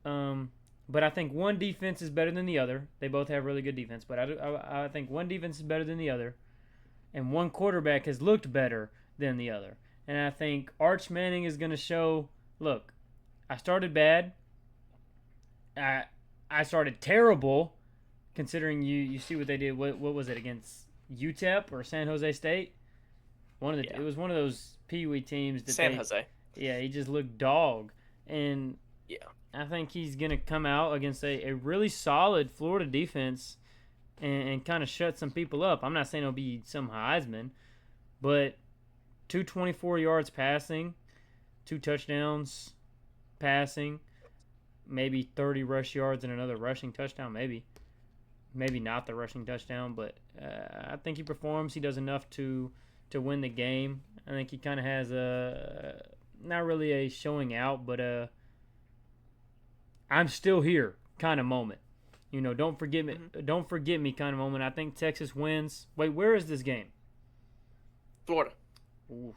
Um, but I think one defense is better than the other. They both have really good defense, but I think one defense is better than the other, and one quarterback has looked better than the other. And I think Arch Manning is going to show. Look, I started bad. I started terrible, considering you see what they did. What was it against UTEP or San Jose State? Yeah. It was one of those Pee Wee teams that San Jose. he just looked dog, and Yeah. I think he's gonna come out against a really solid Florida defense and kind of shut some people up. I'm not saying it'll be some Heisman, but 224 yards passing, 2 touchdowns passing, maybe 30 rush yards and another rushing touchdown, maybe not the rushing touchdown, but I think he performs. He does enough to win the game. I think he kind of has a not really a showing out, but a I'm still here kind of moment. Hmm. Don't forget me kind of moment. I think Texas wins. Wait, where is this game? Florida. Oof,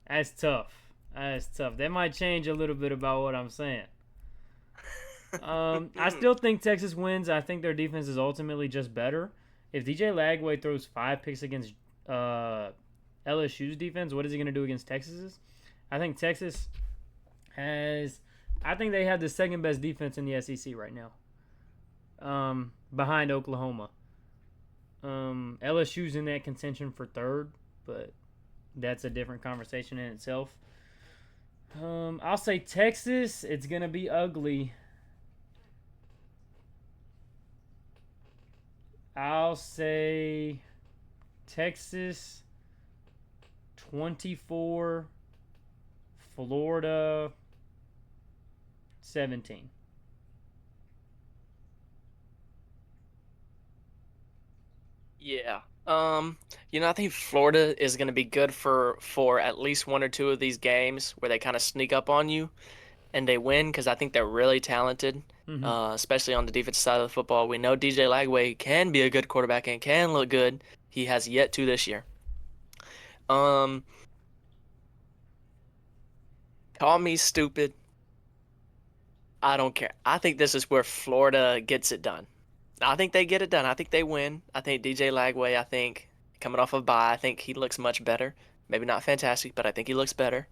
that's tough. That's tough. That might change a little bit about what I'm saying. I still think Texas wins. I think their defense is ultimately just better. If DJ Lagway throws 5 picks against uh, LSU's defense, what is he going to do against Texas's? I think Texas has. I think they have the second best defense in the SEC right now, behind Oklahoma. LSU's in that contention for third, but that's a different conversation in itself. I'll say Texas. It's going to be ugly. I'll say Texas 24, Florida 17. Yeah. I think Florida is going to be good for at least one or two of these games where they kind of sneak up on you and they win because I think they're really talented, Mm-hmm. especially on the defensive side of the football. We know DJ Lagway can be a good quarterback and can look good. He has yet to this year. Um, Call me stupid. I don't care. I think this is where Florida gets it done. I think they get it done. I think they win. I think DJ Lagway, I think coming off of bye, I think he looks much better. Maybe not fantastic, but I think he looks better.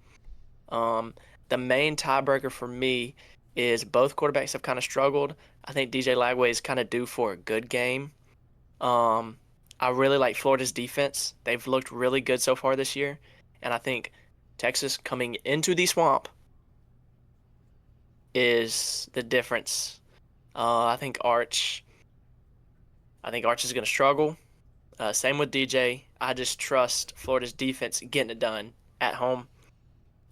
Um, the main tiebreaker for me is both quarterbacks have kind of struggled. I think DJ Lagway is kind of due for a good game. Um, I really like Florida's defense. They've looked really good so far this year, and I think Texas coming into the swamp is the difference. I think Arch. I think Arch is going to struggle. Same with DJ. I just trust Florida's defense getting it done at home.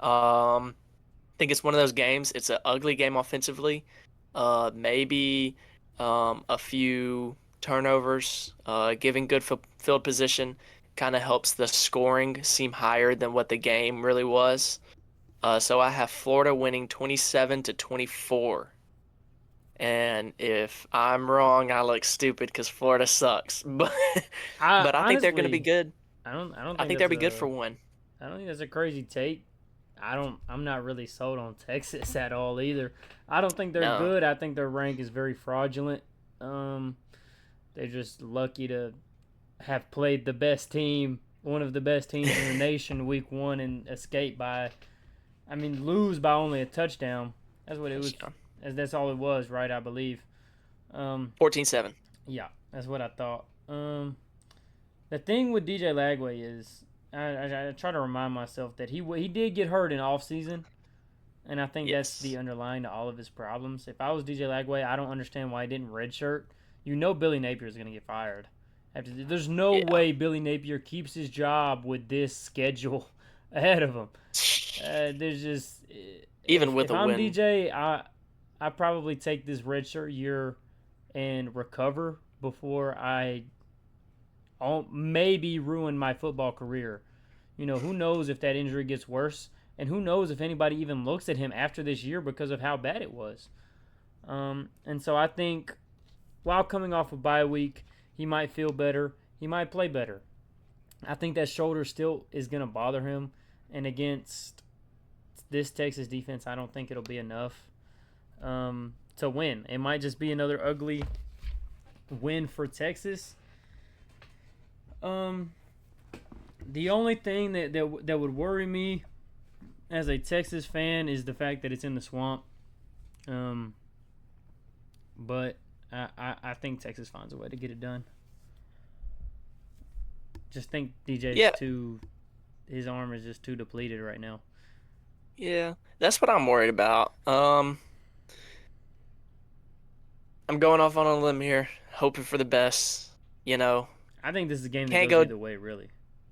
I think it's one of those games. It's an ugly game offensively. Maybe a few turnovers, giving good field position kind of helps the scoring seem higher than what the game really was. So I have Florida winning 27-24. And if I'm wrong, I look stupid because Florida sucks. But I but I think they're going to be honestly, good. I don't I think think they'll that's be good a for one. I don't think that's a crazy take. I'm not really sold on Texas at all either. I don't think they're No. good. I think their rank is very fraudulent. Um, they're just lucky to have played the best team, one of the best teams in the nation, week one, and escape by, I mean, lose by only a touchdown. That's what it was. Touchdown. That's all it was, right? I believe. Um, 14-7. yeah, that's what I thought. The thing with DJ Lagway is, I try to remind myself that he did get hurt in off season, and I think that's the Yes. underlying to all of his problems. If I was DJ Lagway, I don't understand why he didn't redshirt. You know Billy Napier is going to get fired. There's no Yeah. way Billy Napier keeps his job with this schedule ahead of him. There's just Even with if a I'm win. DJ, I probably take this redshirt year and recover before I maybe ruin my football career. Who knows if that injury gets worse, and who knows if anybody even looks at him after this year because of how bad it was. And so I think while coming off a bye week, he might feel better. He might play better. I think that shoulder still is going to bother him. And against this Texas defense, I don't think it'll be enough to win. It might just be another ugly win for Texas. The only thing that would worry me as a Texas fan is the fact that it's in the swamp. But I think Texas finds a way to get it done. Just think his arm is just too depleted right now. Yeah, that's what I'm worried about. I'm going off on a limb here, hoping for the best. You know, I think this is a game that can't goes go. either way, really.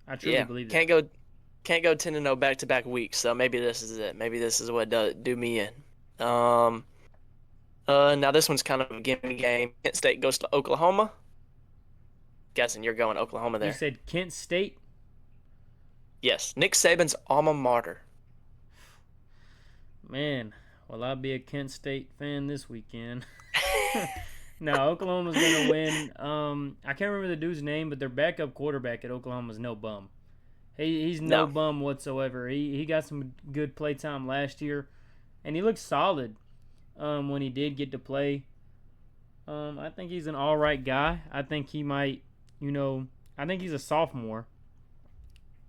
I truly Yeah, believe can't that. go. Can't go 10-0 back-to-back weeks. So maybe this is it. Maybe this is what do me in. Now this one's kind of a gimme game. Kent State goes to Oklahoma. Guessing you're going Oklahoma You there. said Kent State? Yes, Nick Saban's alma mater. Man, will I be a Kent State fan this weekend? No, Oklahoma's going to win. I can't remember the dude's name, but their backup quarterback at Oklahoma's no bum. He's no No. bum whatsoever. He got some good play time last year, and he looked solid when he did get to play. I think he's an all right guy. I think he might, I think he's a sophomore.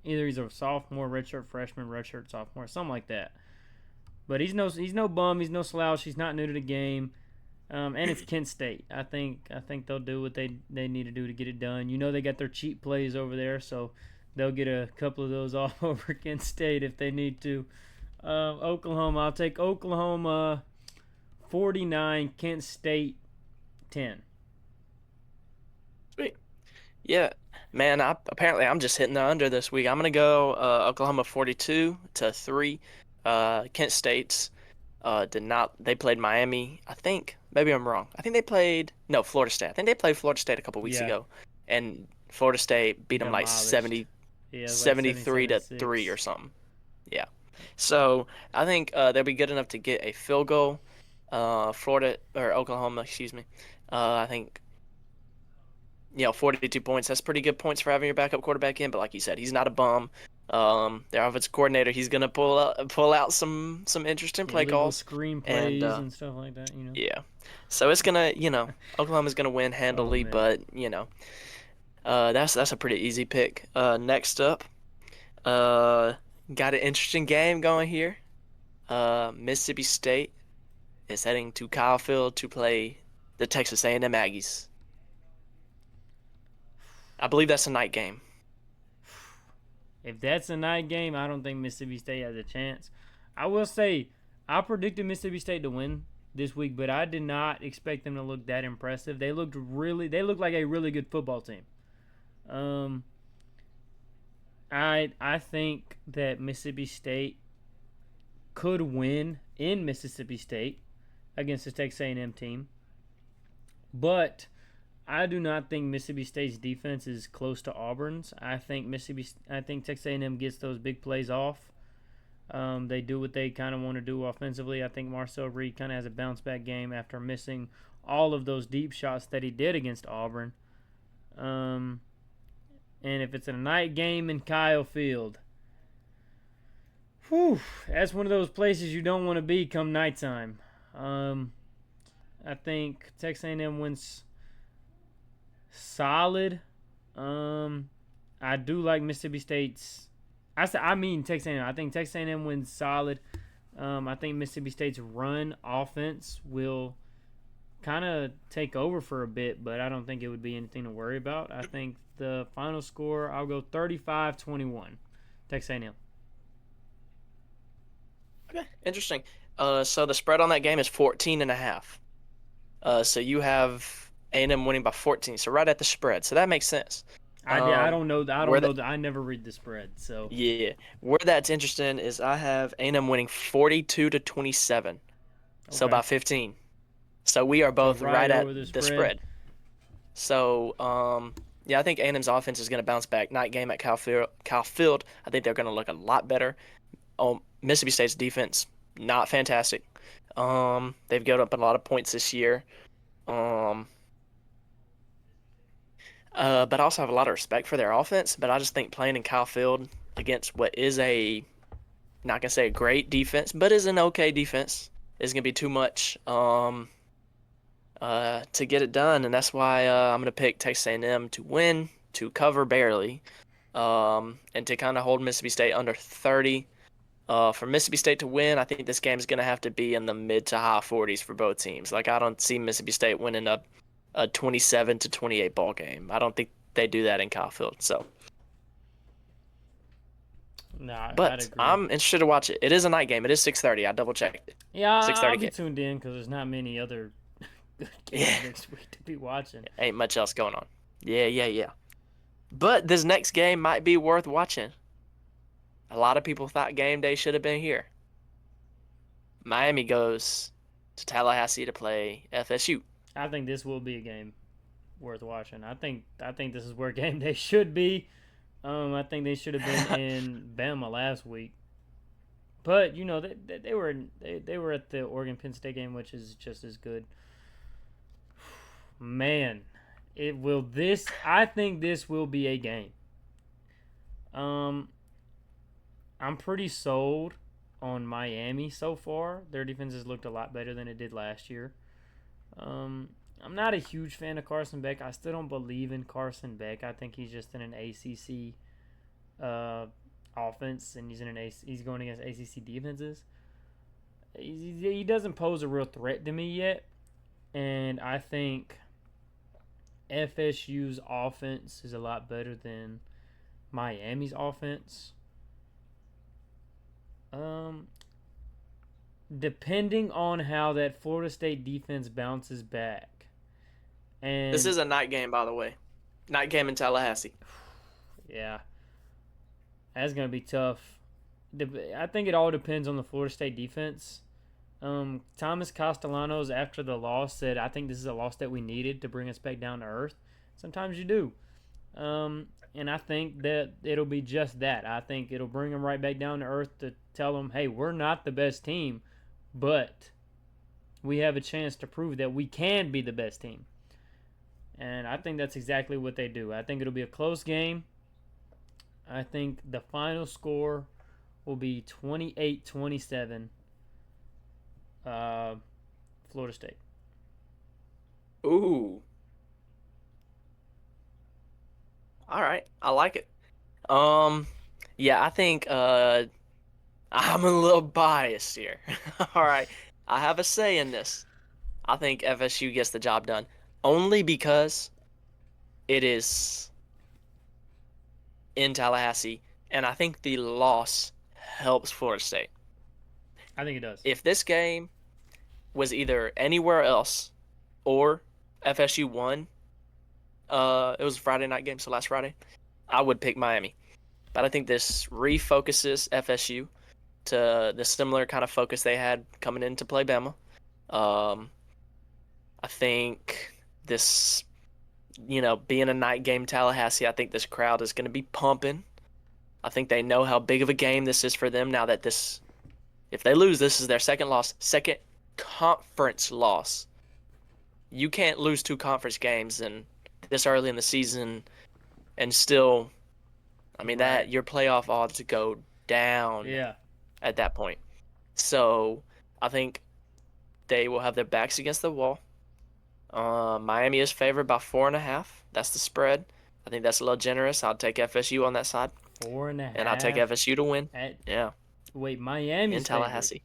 Either he's a sophomore, redshirt freshman, redshirt sophomore, something like that. But he's no bum. He's no slouch. He's not new to the game. And it's Kent State. I think they'll do what they need to do to get it done. They got their cheap plays over there, so they'll get a couple of those off over Kent State if they need to. Oklahoma, I'll take Oklahoma 49, Kent State 10. Sweet. Yeah, man. Apparently I'm just hitting the under this week. I'm gonna go Oklahoma 42-3. Kent State's did not. They played Miami. I think maybe I'm wrong. I think they played Florida State. I think they played Florida State a couple weeks Yeah. ago, and Florida State beat them like Demolished. Yeah, it was like 73 to 3 or 76. something. Yeah. So I think they'll be good enough to get a field goal. Florida or Oklahoma, excuse me. I think 42 points. That's pretty good points for having your backup quarterback in. But like you said, he's not a bum. Their offensive coordinator, he's gonna pull out some interesting play Illegal calls. screenplays And and stuff like that. yeah, so it's gonna Oklahoma's gonna win Oh handily. man. But that's a pretty easy pick. Next up, got an interesting game going here. Mississippi State is heading to Kyle Field to play the Texas A&M Aggies. I believe that's a night game. If that's a night game, I don't think Mississippi State has a chance. I will say, I predicted Mississippi State to win this week, but I did not expect them to look that impressive. They looked like a really good football team. I think that Mississippi State could win in Mississippi State against the Texas A&M team, but I do not think Mississippi State's defense is close to Auburn's. I think Texas A&M gets those big plays off. They do what they kind of want to do offensively. I think Marcel Reed kind of has a bounce back game after missing all of those deep shots that he did against Auburn. And if it's a night game in Kyle Field, that's one of those places you don't want to be come nighttime. I think Texas A&M wins solid. I do like Mississippi State's. Texas A&M. I think Texas A&M wins solid. I think Mississippi State's run offense will kind of take over for a bit, but I don't think it would be anything to worry about. I think the final score, I'll go 35-21. Texas A&M. Okay, interesting. So the spread on that game is 14.5. So you have A&M winning by 14, so right at the spread. So that makes sense. I don't know. I never read the spread. So Yeah, where that's interesting is I have A&M winning 42-27, so Okay. by 15. So we are both right right at over the the spread. spread. So Yeah, I think A&M's offense is going to bounce back. Night game at Cal Field, I think they're going to look a lot better. Mississippi State's defense, not fantastic. They've given up a lot of points this year. Um, but I also have a lot of respect for their offense. But I just think playing in Cal Field against what is not gonna say a great defense, but is an okay defense, is gonna be too much. To get it done, and that's why I'm gonna pick Texas A&M to win, to cover barely, and to kind of hold Mississippi State under 30. For Mississippi State to win, I think this game is gonna have to be in the mid to high 40s for both teams. Like I don't see Mississippi State winning a 27-28 ball game. I don't think they do that in Kyle Field. So, Nah, I'd but agree. I'm interested to watch it. It is a night game. It is 6:30. I double checked it. Yeah, I'll 6:30 be game. tuned in because there's not many other good Yeah, games next week to be watching. ain't much else going on. Yeah. But this next game might be worth watching. A lot of people thought game day should have been here. Miami goes to Tallahassee to play FSU. I think this will be a game worth watching. I think this is where game day should be. I think they should have been in Bama last week, but you know they were at the Oregon Penn State game, which is just as good. Man, it will this. I think this will be a game. Um, I'm pretty sold on Miami so far. Their defense has looked a lot better than it did last year. Um, I'm not a huge fan of Carson Beck. I still don't believe in Carson Beck. I think he's just in an ACC offense, and he's going against ACC defenses. He doesn't pose a real threat to me yet, and I think FSU's offense is a lot better than Miami's offense. Um, Depending on how that Florida State defense bounces back, This and is a night game, by the way. Night game in Tallahassee. yeah, that's gonna be tough. I think it all depends on the Florida State defense. Thomas Castellanos, after the loss, said, "I think this is a loss that we needed to bring us back down to earth." Sometimes you do, and I think that it'll be just that. I think it'll bring them right back down to earth to tell them, "Hey, we're not the best team, but we have a chance to prove that we can be the best team." And I think that's exactly what they do. I think it'll be a close game. I think the final score will be 28-27, Florida State. Ooh. All right. I like it. Um, yeah, I think I'm a little biased here. All right. I have a say in this. I think FSU gets the job done only because it is in Tallahassee, and I think the loss helps Florida State. I think it does. If this game was either anywhere else or FSU won, it was a Friday night game, so last Friday, I would pick Miami. But I think this refocuses FSU to the similar kind of focus they had coming in to play Bama. I think this, being a night game Tallahassee, I think this crowd is going to be pumping. I think they know how big of a game this is for them now that if they lose, this is their second conference loss. You can't lose two conference games and this early in the season and still, Right. that your playoff odds go down Yeah. at that point. So I think they will have their backs against the wall. Miami is favored by 4.5. That's the spread. I think that's a little generous. I'll take FSU on that side, 4.5. and I'll take FSU to win. Yeah, Wait, Miami's in Tallahassee.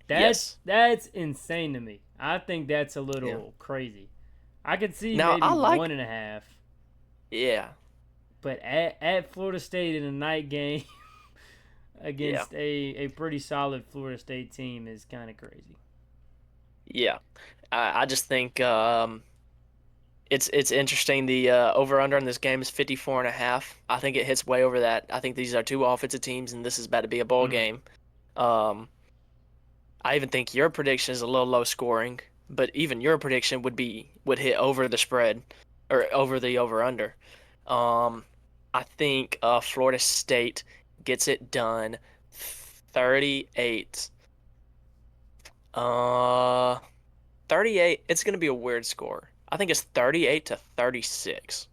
That's insane to me. I think that's a little crazy. I could see Now, maybe I like- 1.5, Yeah, but at Florida State in a night game against a pretty solid Florida State team is kind of crazy. yeah. I just think it's interesting. The over under in this game is 54.5. I think it hits way over that. I think these are two offensive teams, and this is about to be a ball game. I even think your prediction is a little low scoring, but even your prediction would hit over the spread. or over the over/under. I think Florida State gets it done 38. Uh, 38. It's going to be a weird score. I think it's 38 to 36.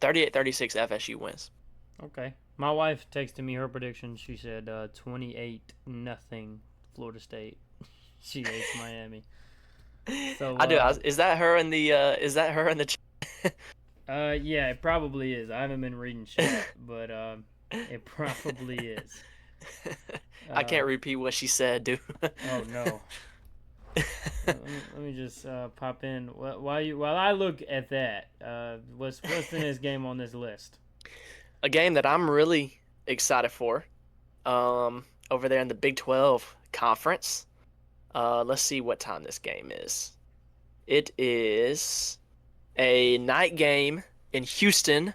38-36 FSU wins. Okay. My wife texted me her prediction. She said 28 nothing Florida State. She hates Miami. So I do. Is that her in the chat? yeah, it probably is. I haven't been reading chat, but it probably is. I can't repeat what she said, dude. Oh no. Let me just pop in while I look at that. What's the next game on this list? A game that I'm really excited for, over there in the Big 12 conference. Let's see what time this game is. It is a night game in Houston.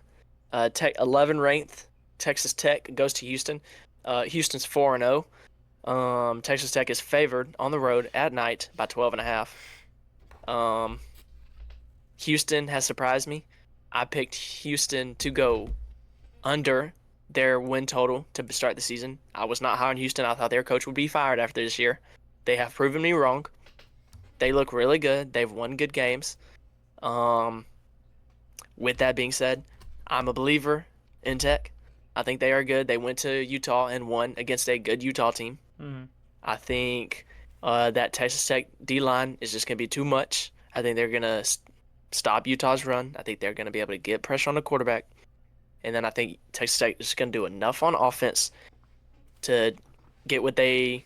Tech 11 ranked Texas Tech goes to Houston. Houston's 4-0. Texas Tech is favored on the road at night by 12.5. Houston has surprised me. I picked Houston to go under their win total to start the season. I was not high on Houston. I thought their coach would be fired after this year. They have proven me wrong. They look really good. They've won good games. With that being said, I'm a believer in Tech. I think they are good. They went to Utah and won against a good Utah team. Mm-hmm. I think that Texas Tech D-line is just going to be too much. I think they're going to stop Utah's run. I think they're going to be able to get pressure on the quarterback. And then I think Texas Tech is going to do enough on offense to get what they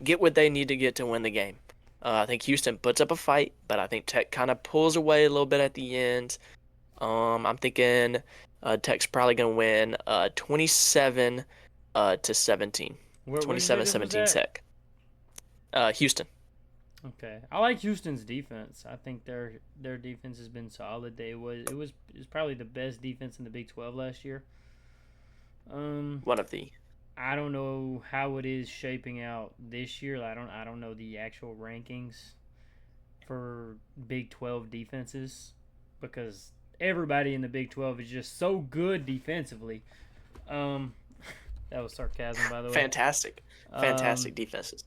need to get to win the game. I think Houston puts up a fight, but I think Tech kind of pulls away a little bit at the end. I'm thinking Tech's probably going to win 27 to 17. 27-17 Tech. Houston. Okay, I like Houston's defense. I think their defense has been solid. It was probably the best defense in the Big 12 last year. One of the. I don't know how it is shaping out this year. I don't know the actual rankings for Big 12 defenses because everybody in the Big 12 is just so good defensively. That was sarcasm, by the way. Fantastic defenses.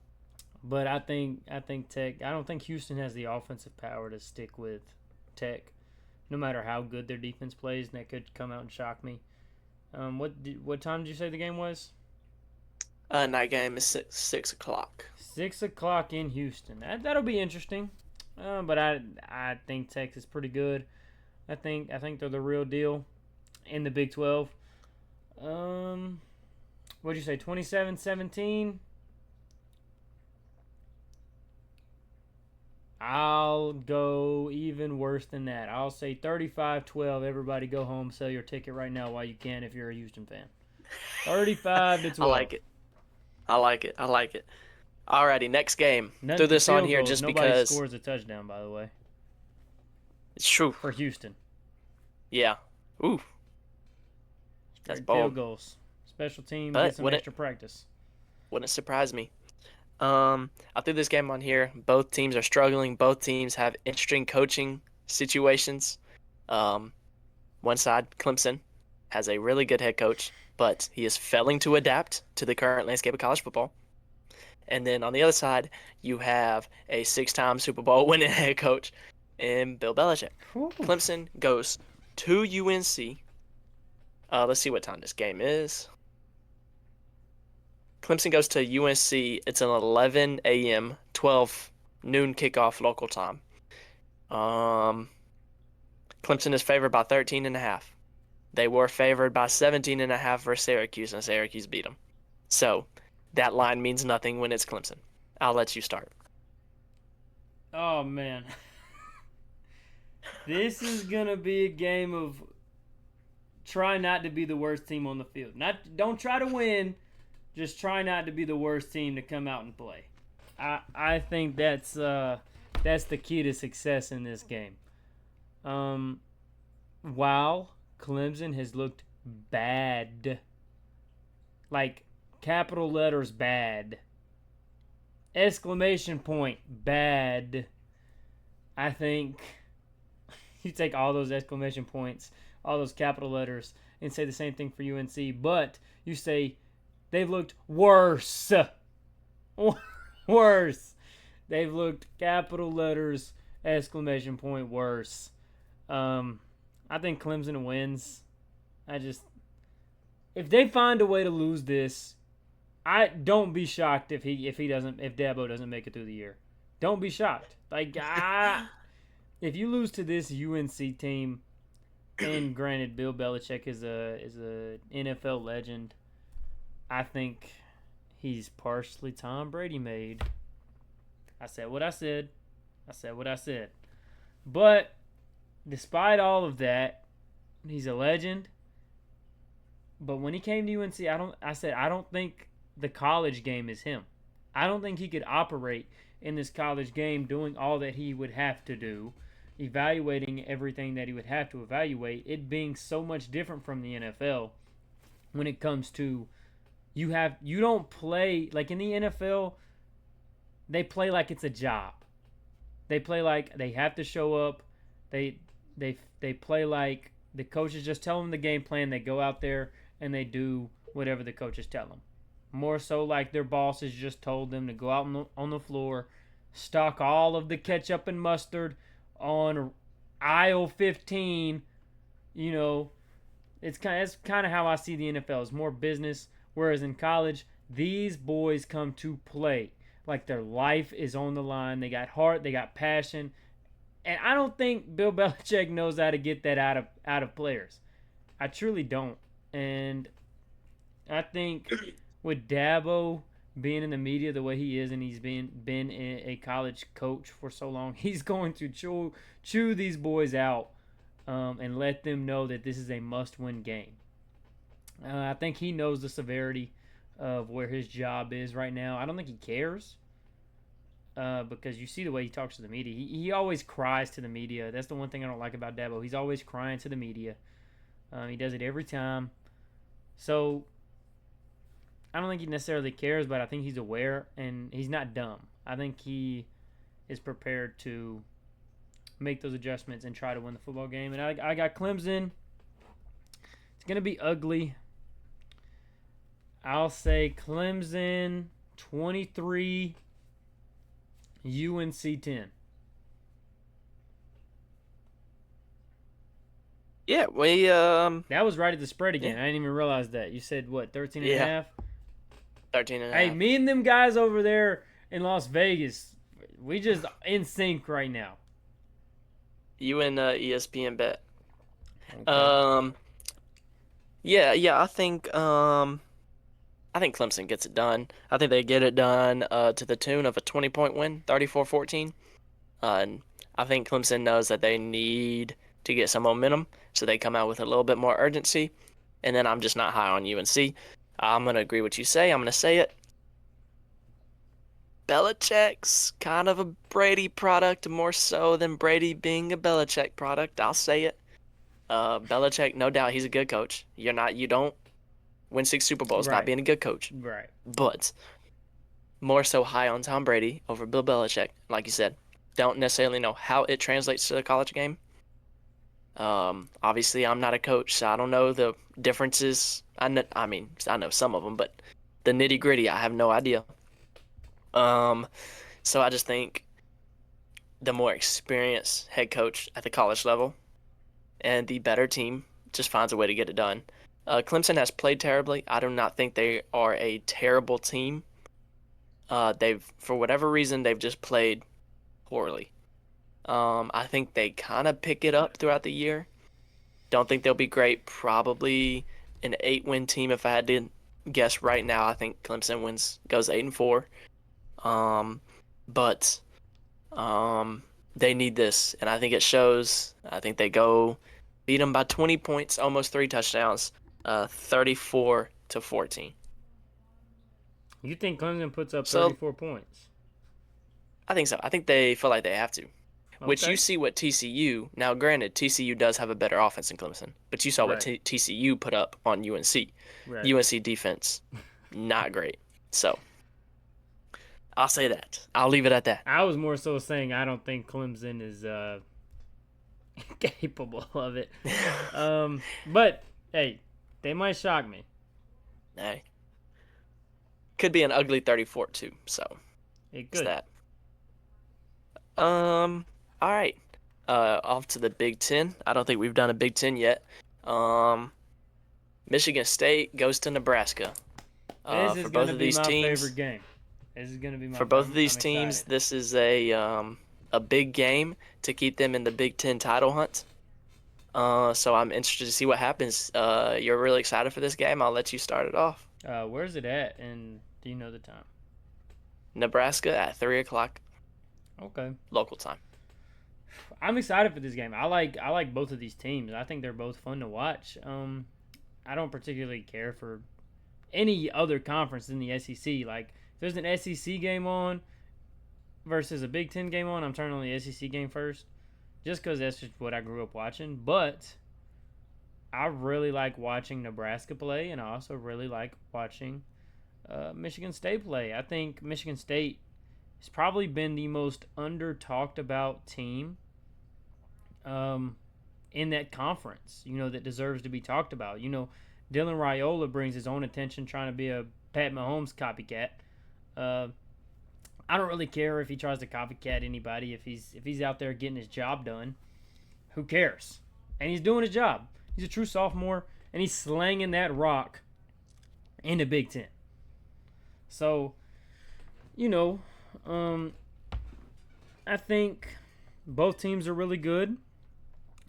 But I think Tech. I don't think Houston has the offensive power to stick with Tech, no matter how good their defense plays. And that could come out and shock me. What time did you say the game was? Night game is 6 o'clock. 6 o'clock in Houston. That'll be interesting. But I think Tech is pretty good. I think they're the real deal in the Big 12. What'd you say? 27-17. I'll go even worse than that. I'll say 35-12. Everybody go home. Sell your ticket right now while you can if you're a Houston fan. 35-12. I like it. Alrighty, next game. Nothing Threw this on here goals. just Nobody because. scores a touchdown, by the way. It's true. For Houston. Yeah. Ooh. That's Straight bold. field goals. Special team, But get some extra practice. Wouldn't surprise me. I threw this game on here. Both teams are struggling. Both teams have interesting coaching situations. One side, Clemson, has a really good head coach, but he is failing to adapt to the current landscape of college football. And then on the other side, you have a 6-time Super Bowl winning head coach in Bill Belichick. Whew. Clemson goes to UNC. Let's see what time this game is. Clemson goes to UNC. It's an 11 a.m., 12 noon kickoff local time. Clemson is favored by 13.5. They were favored by 17.5 versus Syracuse, and Syracuse beat them. So that line means nothing when it's Clemson. I'll let you start. Oh, man. This is going to be a game of try not to be the worst team on the field. Don't try to win. Just try not to be the worst team to come out and play. I think that's the key to success in this game. While Clemson has looked bad, like capital letters bad, exclamation point bad, I think you take all those exclamation points, all those capital letters, and say the same thing for UNC, but you say they've looked worse. Worse. They've looked capital letters, exclamation point worse. I think Clemson wins. If they find a way to lose this, I don't be shocked if Dabo doesn't make it through the year. Don't be shocked. If you lose to this UNC team, and granted, Bill Belichick is a NFL legend, I think he's partially Tom Brady made. I said what I said. But despite all of that, he's a legend. But when he came to UNC, I don't think the college game is him. I don't think he could operate in this college game doing all that he would have to do, evaluating everything that he would have to evaluate, it being so much different from the NFL when it comes to you don't play like in the NFL, they play like it's a job. They play like they have to show up. They play like the coaches just tell them the game plan, they go out there and they do whatever the coaches tell them. More so like their bosses just told them to go out on the floor, stock all of the ketchup and mustard on aisle 15. You know, it's kind of how I see the NFL. It's more business, whereas in college, these boys come to play. Like their life is on the line. They got heart, they got passion. And I don't think Bill Belichick knows how to get that out of players. I truly don't. And I think with Dabo being in the media the way he is, and he's been a college coach for so long, he's going to chew these boys out and let them know that this is a must-win game. I think he knows the severity of where his job is right now. I don't think he cares because you see the way he talks to the media. He always cries to the media. That's the one thing I don't like about Dabo. He's always crying to the media. He does it every time. So I don't think he necessarily cares, but I think he's aware, and he's not dumb. I think he is prepared to make those adjustments and try to win the football game. And I got Clemson. It's going to be ugly. I'll say Clemson 23, UNC 10. Yeah, we That was right at the spread again. Yeah. I didn't even realize that. You said what, 13 and a half? 13 and a Hey, half. me and them guys over there in Las Vegas, we just in sync right now. You and ESPN bet. Okay. Yeah, I think Clemson gets it done. I think they get it done to the tune of a 20-point win, 34-14. And I think Clemson knows that they need to get some momentum, so they come out with a little bit more urgency. And then I'm just not high on UNC. I'm going to agree with what you say. I'm going to say it. Belichick's kind of a Brady product, more so than Brady being a Belichick product. I'll say it. Belichick, no doubt, he's a good coach. You don't win 6 Super Bowls Right. not being a good coach. Right. But more so high on Tom Brady over Bill Belichick. Like you said, don't necessarily know how it translates to the college game. Obviously, I'm not a coach, so I don't know the differences. I know some of them, but the nitty gritty, I have no idea. So I just think the more experienced head coach at the college level and the better team just finds a way to get it done. Clemson has played terribly. I do not think they are a terrible team. For whatever reason, they've just played poorly. I think they kind of pick it up throughout the year. Don't think they'll be great. Probably an 8-win team. If I had to guess right now, I think Clemson goes 8-4. But they need this, and I think it shows. I think they go beat them by 20 points, almost 3 touchdowns, 34-14. You think Clemson puts up 34 points? I think so. I think they feel like they have to. Okay. Which you see what TCU, now granted, TCU does have a better offense than Clemson, but you saw what TCU put up on UNC. Right. UNC defense, not great. So, I'll say that. I'll leave it at that. I was more so saying I don't think Clemson is capable of it. But hey, they might shock me. Hey, could be an ugly 34 too. So It it's could. that. All right. Off to the Big Ten. I don't think we've done a Big Ten yet. Um, Michigan State goes to Nebraska. This For is both gonna of be these my favorite teams, game. This is gonna be my for both favorite. of I'm these teams, excited. this is a big game to keep them in the Big Ten title hunt. So I'm interested to see what happens. You're really excited for this game. I'll let you start it off. Where's it at? And do you know the time? Nebraska at 3 o'clock Okay. local time. I'm excited for this game. I like both of these teams. I think they're both fun to watch. I don't particularly care for any other conference in the SEC. Like, if there's an SEC game on versus a Big Ten game on, I'm turning on the SEC game first, just because that's just what I grew up watching. But I really like watching Nebraska play, and I also really like watching Michigan State play. I think Michigan State has probably been the most under talked about team um, in that conference, that deserves to be talked about. Dylan Raiola brings his own attention trying to be a Pat Mahomes copycat. Uh, I don't really care if he tries to copycat anybody. If he's out there getting his job done, who cares? And he's doing his job. He's a true sophomore, and he's slanging that rock in the Big Ten. So, you know, um, I think both teams are really good.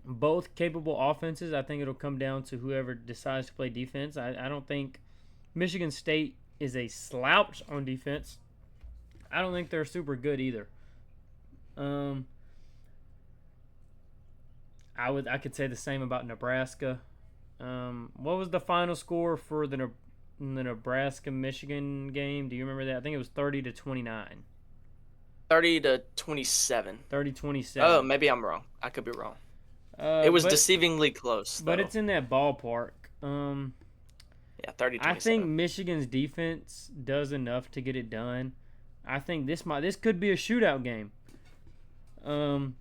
Both capable offenses. I think it'll come down to whoever decides to play defense. I don't think Michigan State is a slouch on defense. I don't think they're super good either. Um, I could say the same about Nebraska. What was the final score for the Nebraska Michigan game? Do you remember that? I think it was 30-29. 30-27. 30-27. Oh, maybe I'm wrong. I could be wrong. It was But deceivingly close, but though. it's in that ballpark. Yeah, 30 I think 27. Michigan's defense does enough to get it done. I think this could be a shootout game. And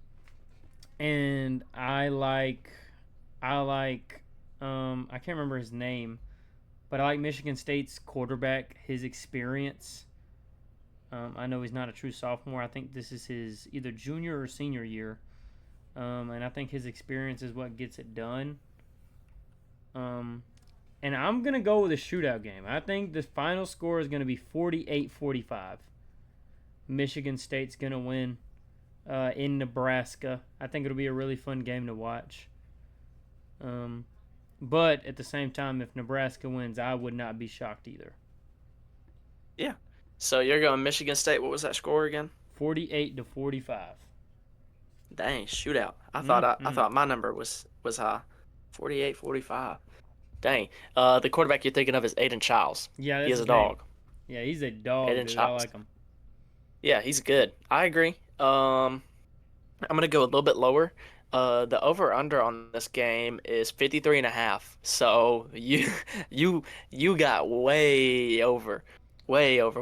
I can't remember his name, but I like Michigan State's quarterback, his experience. I know he's not a true sophomore. I think this is his either junior or senior year. And I think his experience is what gets it done. And I'm going to go with a shootout game. I think the final score is going to be 48-45. Michigan State's going to win in Nebraska. I think it'll be a really fun game to watch. But at the same time, if Nebraska wins, I would not be shocked either. Yeah. So you're going Michigan State. What was that score again? 48-45. Dang, shootout. I thought I Mm-hmm. thought my number was high. 48-45. Dang. The quarterback you're thinking of is Aiden Childs. Yeah, He that's is a his name. dog. Yeah, he's a dog, Aiden dude. I Childs. like him. Yeah, he's good. I agree. I'm gonna go a little bit lower. The over under on this game is 53 and a half. So you got way over,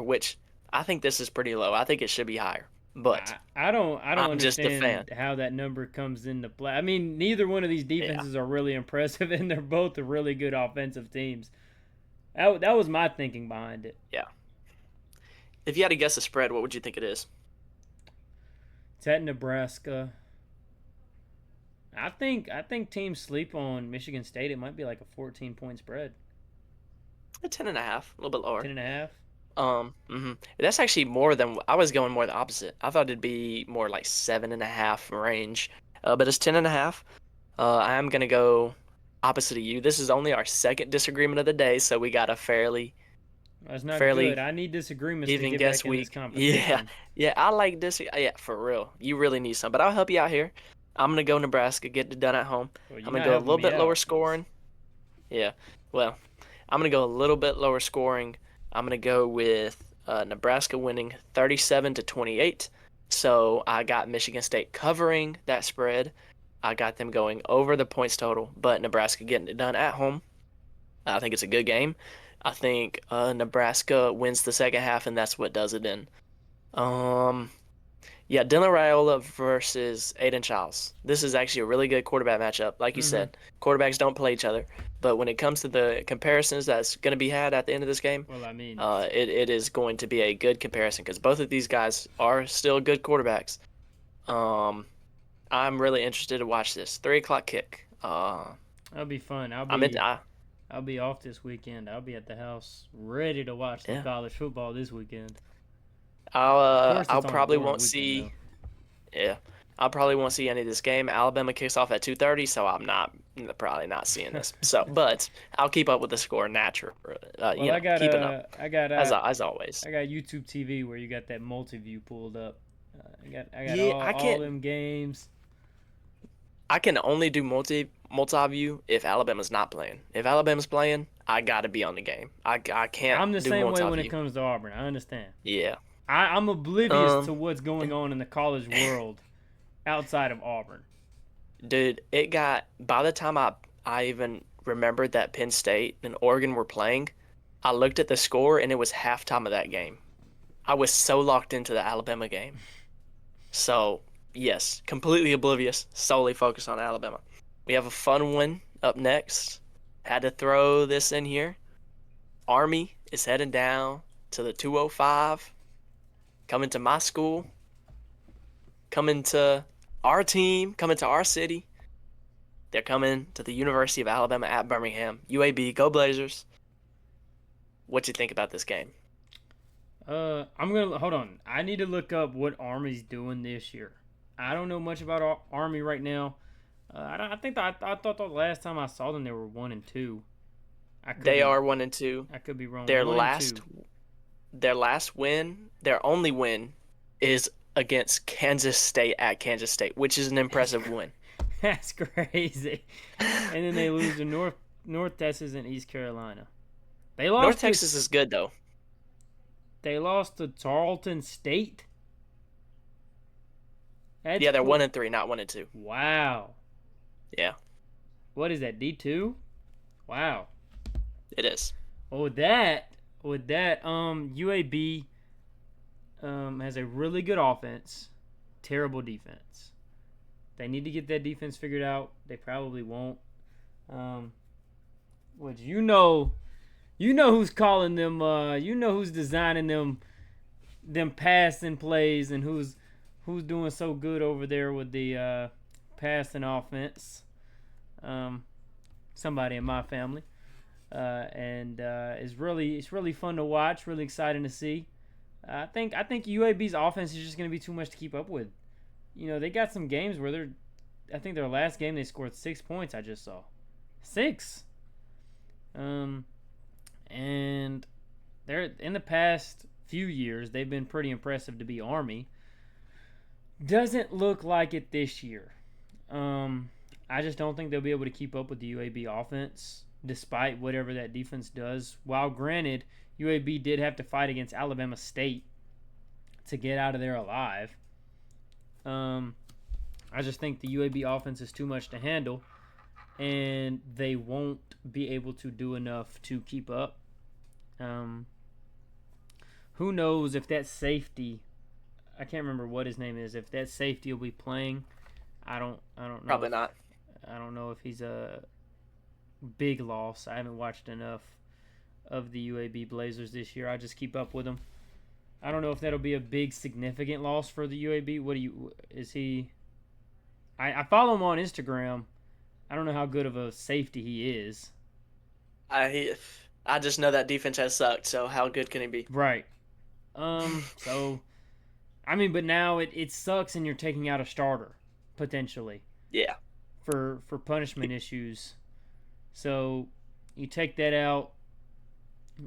which I think this is pretty low. I think it should be higher. But I don't I'm just a fan. understand how that number comes into play. I mean, neither one of these Yeah. defenses are really impressive, and they're both really good offensive teams. That was my thinking behind it. Yeah. If you had to guess the spread, what would you think it is? It's at Nebraska. I think teams sleep on Michigan State. It might be like a 14-point spread. A 10 and a half, a little bit lower. 10.5. That's actually more than I was going more the opposite. I thought it'd be more like 7.5 range, but it's 10 and a half. I am gonna go opposite of you. This is only our second disagreement of the day, so we got a That's not fairly good. I need disagreements to even get guess back in this week. Yeah, competition. yeah, I like this. Yeah, for real. You really need some, but I'll help you out here. I'm gonna go Nebraska, get it done at home. Well, you're I'm gonna not go a helping little me bit lower out. scoring. Yeah, well, I'm gonna go a little bit lower scoring. I'm gonna go with Nebraska winning 37-28. So I got Michigan State covering that spread. I got them going over the points total, but Nebraska getting it done at home. I think it's a good game. I think Nebraska wins the second half, and that's what does it in. Um, Yeah, Dylan Raiola versus Aiden Childs. This is actually a really good quarterback matchup. Like you Mm-hmm. said, quarterbacks don't play each other. But when it comes to the comparisons that's going to be had at the end of this game, Well, I mean, it is going to be a good comparison because both of these guys are still good quarterbacks. Um, I'm really interested to watch this 3 o'clock kick. that'll be fun. I'm in. I'll be off this weekend. I'll be at the house ready to watch some Yeah, college football this weekend. Of I'll course, I'll it's on a probably boring won't weekend see. though. Yeah, I'll probably won't see any of this game. Alabama kicks off at 2:30, so I'm not probably not seeing this. So, but I'll keep up with the score natural. Well, Keeping up as always. I got YouTube TV where you got that multi-view pulled up. I got Yeah, all them games. I can only do multi-view if Alabama's not playing. If Alabama's playing, I gotta be on the game. I can't I'm the do same way when it multi-view. comes to Auburn. I understand. Yeah. I'm oblivious to Um. what's going on in the college world outside of Auburn. Dude, it got by the time I even remembered that Penn State and Oregon were playing, I looked at the score and it was halftime of that game. I was so locked into the Alabama game. So, yes, completely oblivious, solely focused on Alabama. We have a fun one up next. Had to throw this in here. Army is heading down to the 205, coming to my school, coming to our team, coming to our city. They're coming to the University of Alabama at Birmingham. UAB, go Blazers. What you think about this game? I'm gonna hold on. I need to look up what Army's doing this year. I don't know much about Army right now. I thought the last time I saw them they were 1-2. They are 1-2. I could be wrong. Their 1-2. last their last win, their only win is against Kansas State at Kansas State, which is an impressive win. That's crazy. And then they lose to North Texas and East Carolina. North Texas is good though. They lost to Tarleton State. Yeah, they're 1-3, not 1-2. Wow. Yeah, What is that? D2? Wow. it is. Well, with that, UAB has a really good offense, terrible defense. They need to get that defense figured out. They probably won't. Which you know who's calling them. You know who's designing them passing plays and who's doing so good over there with the passing offense. Somebody in my family. And it's really fun to watch. Really exciting to see. I think UAB's offense is just going to be too much to keep up with. You know, they got some games where I think their last game they scored 6 points. I just saw 6. And they're in the past few years they've been pretty impressive to be Army. Doesn't look like it this year. I just don't think they'll be able to keep up with the UAB offense, despite whatever that defense does. While granted, UAB did have to fight against Alabama State to get out of there alive. I just think the UAB offense is too much to handle, and they won't be able to do enough to keep up. Who knows if that safety, I can't remember what his name is, if that safety will be playing. I don't know. Probably not. I don't know if he's a big loss. I haven't watched enough of the UAB Blazers this year. I just keep up with them. I don't know if that'll be a big significant loss for the UAB. Is he? I follow him on Instagram. I don't know how good of a safety he is. I just know that defense has sucked. So how good can he be? Right. So, I mean, but now it sucks, and you're taking out a starter potentially. Yeah. For punishment issues. So you take that out,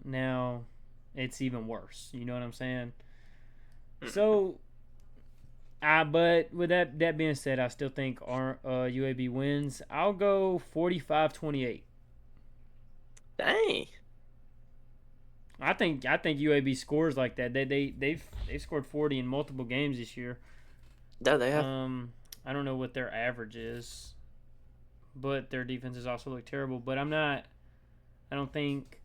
now it's even worse. You know what I'm saying? So, but with that being said, I still think our UAB wins. I'll go 45-28. Dang. I think UAB scores like that. They've scored 40 in multiple games this year. Yeah, they have. I don't know what their average is, but their defenses also look terrible. But I don't think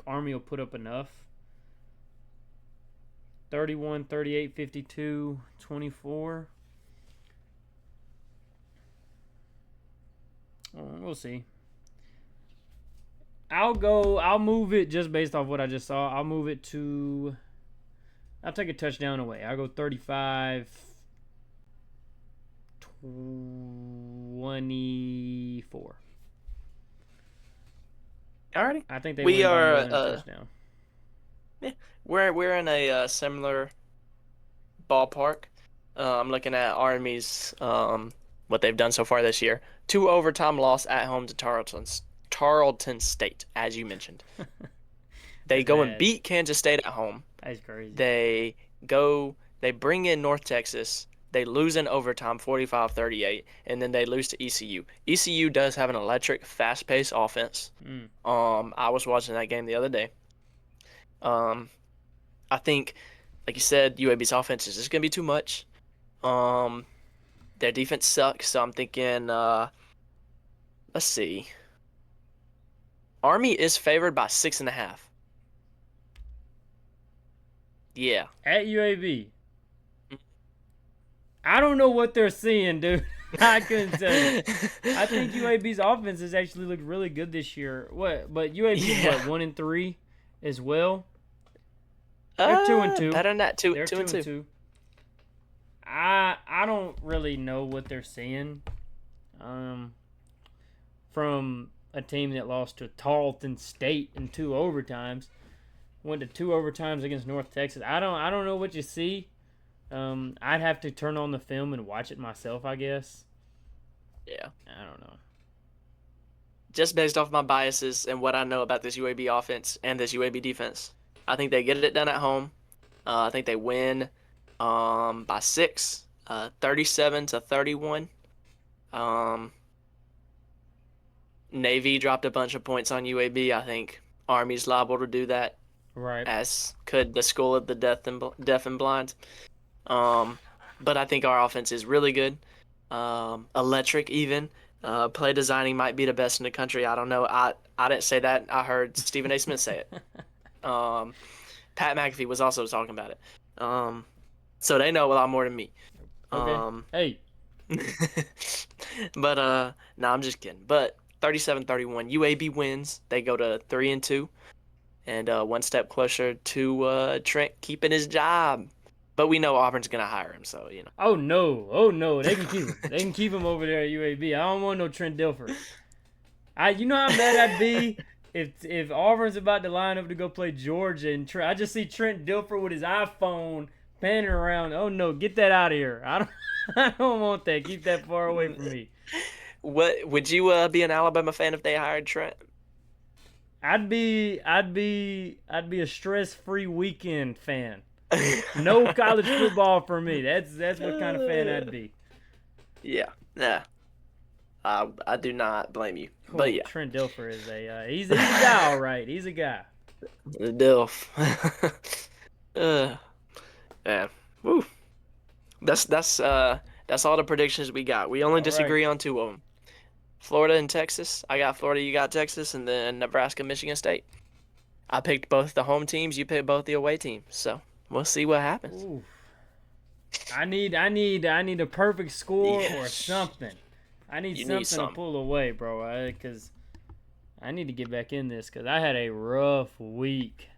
Army will put up enough. 31, 38, 52, 24. We'll see. I'll move it just based off what I just saw. I'll move it to, I'll take a touchdown away. I'll go 35, 24. Alrighty. I think they We win by are more than a touchdown. yeah, we're in a similar ballpark. I'm looking at Army's what they've done so far this year. 2 overtime loss at home to Tarleton State, as you mentioned. They go and beat Kansas State at home. That's crazy. They bring in North Texas. They lose in overtime 45-38, and then they lose to ECU. ECU does have an electric, fast-paced offense. I was watching that game the other day. I think, like you said, UAB's offense is just going to be too much. Their defense sucks, so I'm thinking, let's see. Army is favored by 6.5. Yeah. At UAB. I don't know what they're seeing, dude. I couldn't tell you. I think UAB's offense has actually looked really good this year. But UAB's 1-3 as well. They're 2-2. Better than that. They're 2-2. I don't really know what they're seeing. From a team that lost to Tarleton State in 2 overtimes, went to 2 overtimes against North Texas. I don't know what you see. I'd have to turn on the film and watch it myself, I guess. Yeah. I don't know. Just based off my biases and what I know about this UAB offense and this UAB defense, I think they get it done at home. I think they win by 6, 37-31. Navy dropped a bunch of points on UAB. I think Army's liable to do that. Right. As could the School of the Deaf and Blind. But I think our offense is really good. Electric even. Play designing might be the best in the country. I don't know. I didn't say that. I heard Stephen A. Smith say it. Pat McAfee was also talking about it. So they know a lot more than me. Okay. Hey. But no, I'm just kidding. But 37-31, UAB wins. They go to 3-2, and one step closer to Trent keeping his job. But we know Auburn's gonna hire him, so you know. Oh no, they can keep him. They can keep him over there at UAB. I don't want no Trent Dilfer. You know how mad I'd be if Auburn's about to line up to go play Georgia, and I just see Trent Dilfer with his iPhone panning around. Oh no, get that out of here! I don't want that. Keep that far away from me. What would you be an Alabama fan if they hired Trent? I'd be a stress-free weekend fan. No college football for me. That's what kind of fan I'd be. Yeah. I do not blame you. But yeah. Trent Dilfer is he's a guy, all right. He's a guy. The Dilf. Yeah. Woo. That's all the predictions we got. We only disagree on 2 of them. Florida and Texas. I got Florida, you got Texas, and then Nebraska, Michigan State. I picked both the home teams, you picked both the away teams. So we'll see what happens. Ooh. I need a perfect score or something. I need something to pull away, bro. Because I need to get back in this because I had a rough week.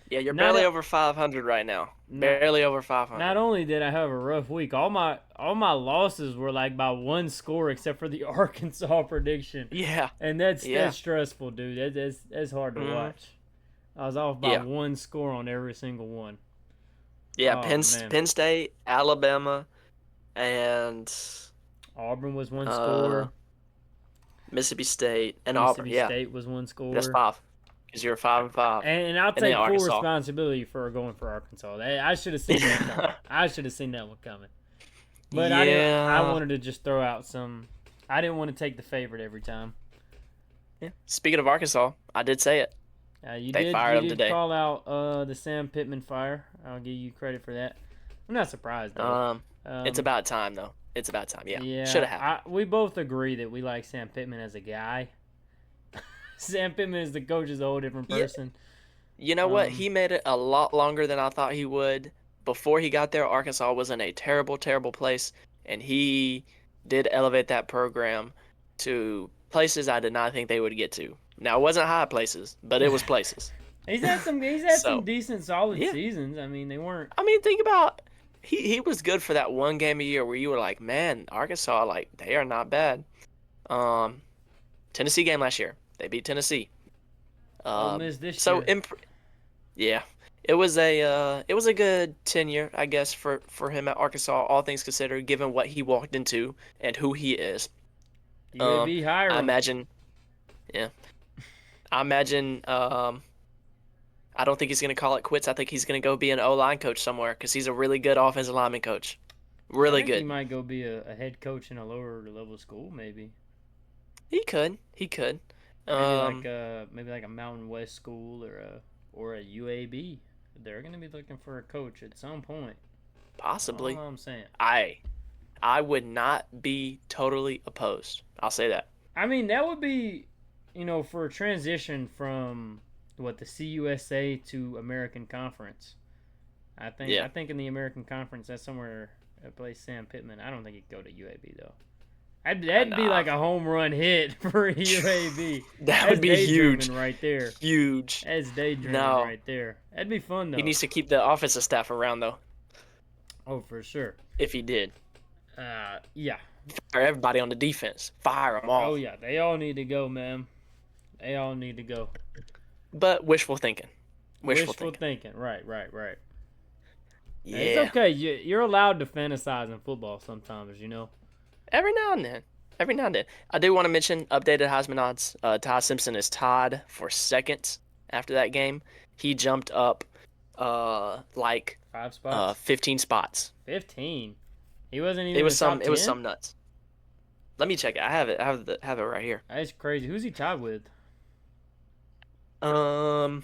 Yeah, you're barely over 500 right now. Barely over 500. Not only did I have a rough week, all my losses were like by 1 score except for the Arkansas prediction. Yeah. And that's stressful, dude. That's hard to watch. I was off by 1 score on every single one. Yeah, Penn State, Alabama, and Auburn was 1 score. Mississippi State and Auburn. Mississippi State was 1 score. That's 5. Because you're 5-5. And I'll take full responsibility for going for Arkansas. I should have seen that coming. I should have seen that one coming. But I wanted to just throw out some. I didn't want to take the favorite every time. Yeah. Speaking of Arkansas, I did say it. You did call out the Sam Pittman fire. I'll give you credit for that. I'm not surprised though. It's about time though. It's about time. Yeah. Should have happened. We both agree that we like Sam Pittman as a guy. Sam Pittman as the coach is a whole different person. You know what? Um, He made it a lot longer than I thought he would. Before he got there, Arkansas was in a terrible, terrible place, and he did elevate that program to places I did not think they would get to. Now, it wasn't high places, but it was places. he's had some So, decent, solid yeah. seasons. I mean, they weren't. I mean, think about he was good for that one game a year where you were like, man, Arkansas, like they are not bad. Um, Tennessee game last year, they beat Tennessee. Ole Miss this So year. yeah, it was a good tenure, I guess, for him at Arkansas, all things considered, given what he walked into and who he is. Um, UAB I Hiram. imagine, yeah, I imagine. I don't think he's gonna call it quits. I think he's gonna go be an O-line coach somewhere because he's a really good offensive lineman coach, I really think he good. might go be a head coach in a lower level school, maybe. He could. Maybe Um, maybe like a Mountain West school or a UAB. They're gonna be looking for a coach at some point. That's all Possibly. I'm saying. I I would not be totally opposed. I'll say that. I mean, that would be, for a transition from what the CUSA to American Conference. I think Yeah. I think in the American Conference that's somewhere a place Sam Pittman. I don't think he'd go to UAB though. That'd be Nah. like a home run hit for UAB. That That's would be huge. daydreaming right there. Huge. That's daydreaming No. right there. That'd be fun He though. needs to keep the offensive staff around though, Oh, for sure. if he did. Yeah. Fire everybody on the defense. Fire them Oh all. yeah. They all need to go, man. They all need to go. But wishful thinking. Wishful Wishful thinking. thinking. Right. Right. Right. Hey, it's Yeah. okay. You're allowed to fantasize in football sometimes. Every now and then. Every now and then. I do want to mention updated Heisman odds. Ty Simpson is tied for second after that game. He jumped up like 5 spots. 15 spots. 15. He wasn't even It in the was top some it was 10. some nuts. Let me check it. I have it. I have it right here. That's crazy. Who's he tied with? Um,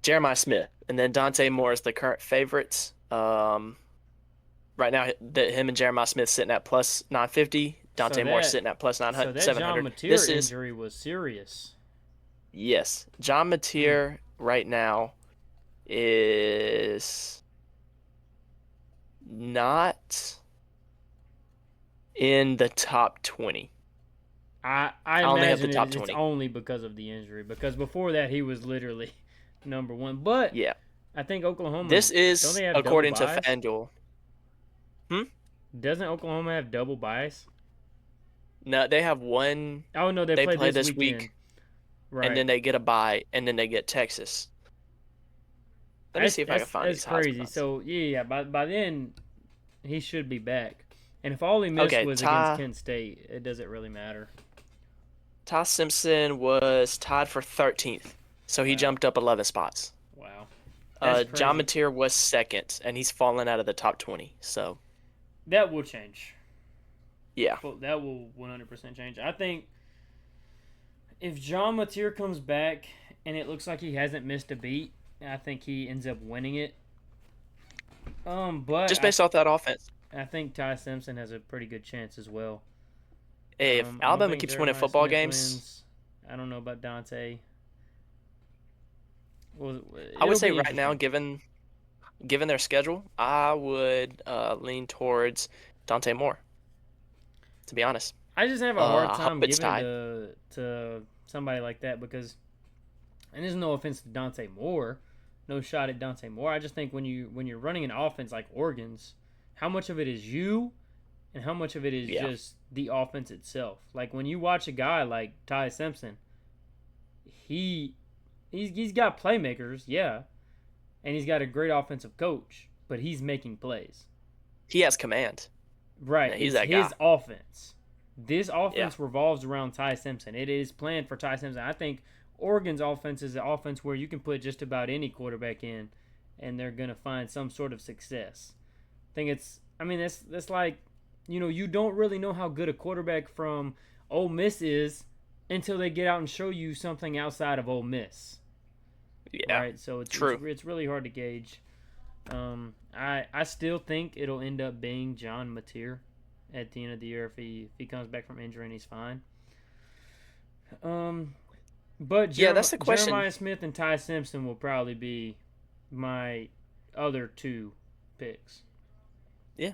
Jeremiah Smith, and then Dante Moore is the current favorites. Right now, him and Jeremiah Smith sitting at plus 950. So Dante Moore that sitting at plus so 900, that John 700. Mateer This is injury was serious. yes, John Mm. Mateer right now is not in the top 20. I I only have the imagine top it's 20. only because of the injury. Because before that, he was literally number one. But Yeah, I think Oklahoma, this don't is they have double according to buys? FanDuel. Hmm? Doesn't Oklahoma have double buys? No, they have one. Oh no, they They play play this this weekend. week, and Right. then they get a bye, and then they get Texas. Let me That's see if I can that's find that's these Heisman crazy. odds. So yeah, by then he should be back. And if all he missed Okay, was against Kent State, it doesn't really matter. Ty Simpson was tied for 13th, so he Wow, jumped up 11 spots. wow, that's John crazy. Mateer was second, and he's fallen out of the top 20. So That will change. yeah, Well, that will 100% change. I think if John Mateer comes back and it looks like he hasn't missed a beat, I think he ends up winning it. But just based off that offense. I think Ty Simpson has a pretty good chance as well. Hey, if I don't Alabama think keeps winning Jeremiah football Smith games, wins. I don't know about Dante. Well, I would it'll say be right now, interesting. given their schedule, I would lean towards Dante Moore. To be honest, I just have a hard I hope time it's giving it tied. to somebody like that because, and there's no offense to Dante Moore, no shot at Dante Moore. I just think when you're running an offense like Oregon's, how much of it is you, and how much of it is Yeah, just the offense itself. Like when you watch a guy like Ty Simpson, he he's got playmakers, yeah, and he's got a great offensive coach, but he's making plays. he has command. Right, Yeah, he's it's that his guy. offense. This Yeah, offense revolves around Ty Simpson. It is planned for Ty Simpson. I think Oregon's offense is an offense where you can put just about any quarterback in, and they're gonna find some sort of success. I think it's. I mean, that's like, you don't really know how good a quarterback from Ole Miss is until they get out and show you something outside of Ole Miss, yeah, right? So true. it's really hard to gauge. I still think it'll end up being John Mateer at the end of the year if he comes back from injury and he's fine. Um, But Yeah, that's the question. Jeremiah Smith and Ty Simpson will probably be my other two picks. Yeah,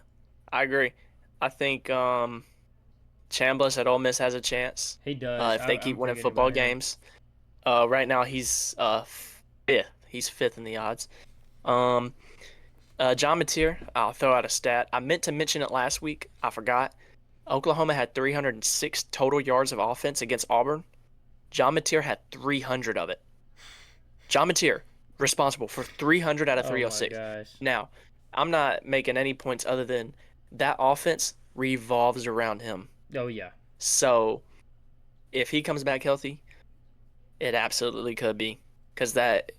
I agree. I think Chambliss at Ole Miss has a chance He does. if they keep I'm winning forgetting football about him. games. Right now he's fifth. He's fifth in the odds. Um, John Mateer, I'll throw out a stat. I meant to mention it last week. I forgot. Oklahoma had 306 total yards of offense against Auburn. John Mateer had 300 of it. John Mateer, responsible for 300 out of Oh my 306. gosh. Now, I'm not making any points other than that offense revolves around him. Oh yeah. So if he comes back healthy, it absolutely could be because that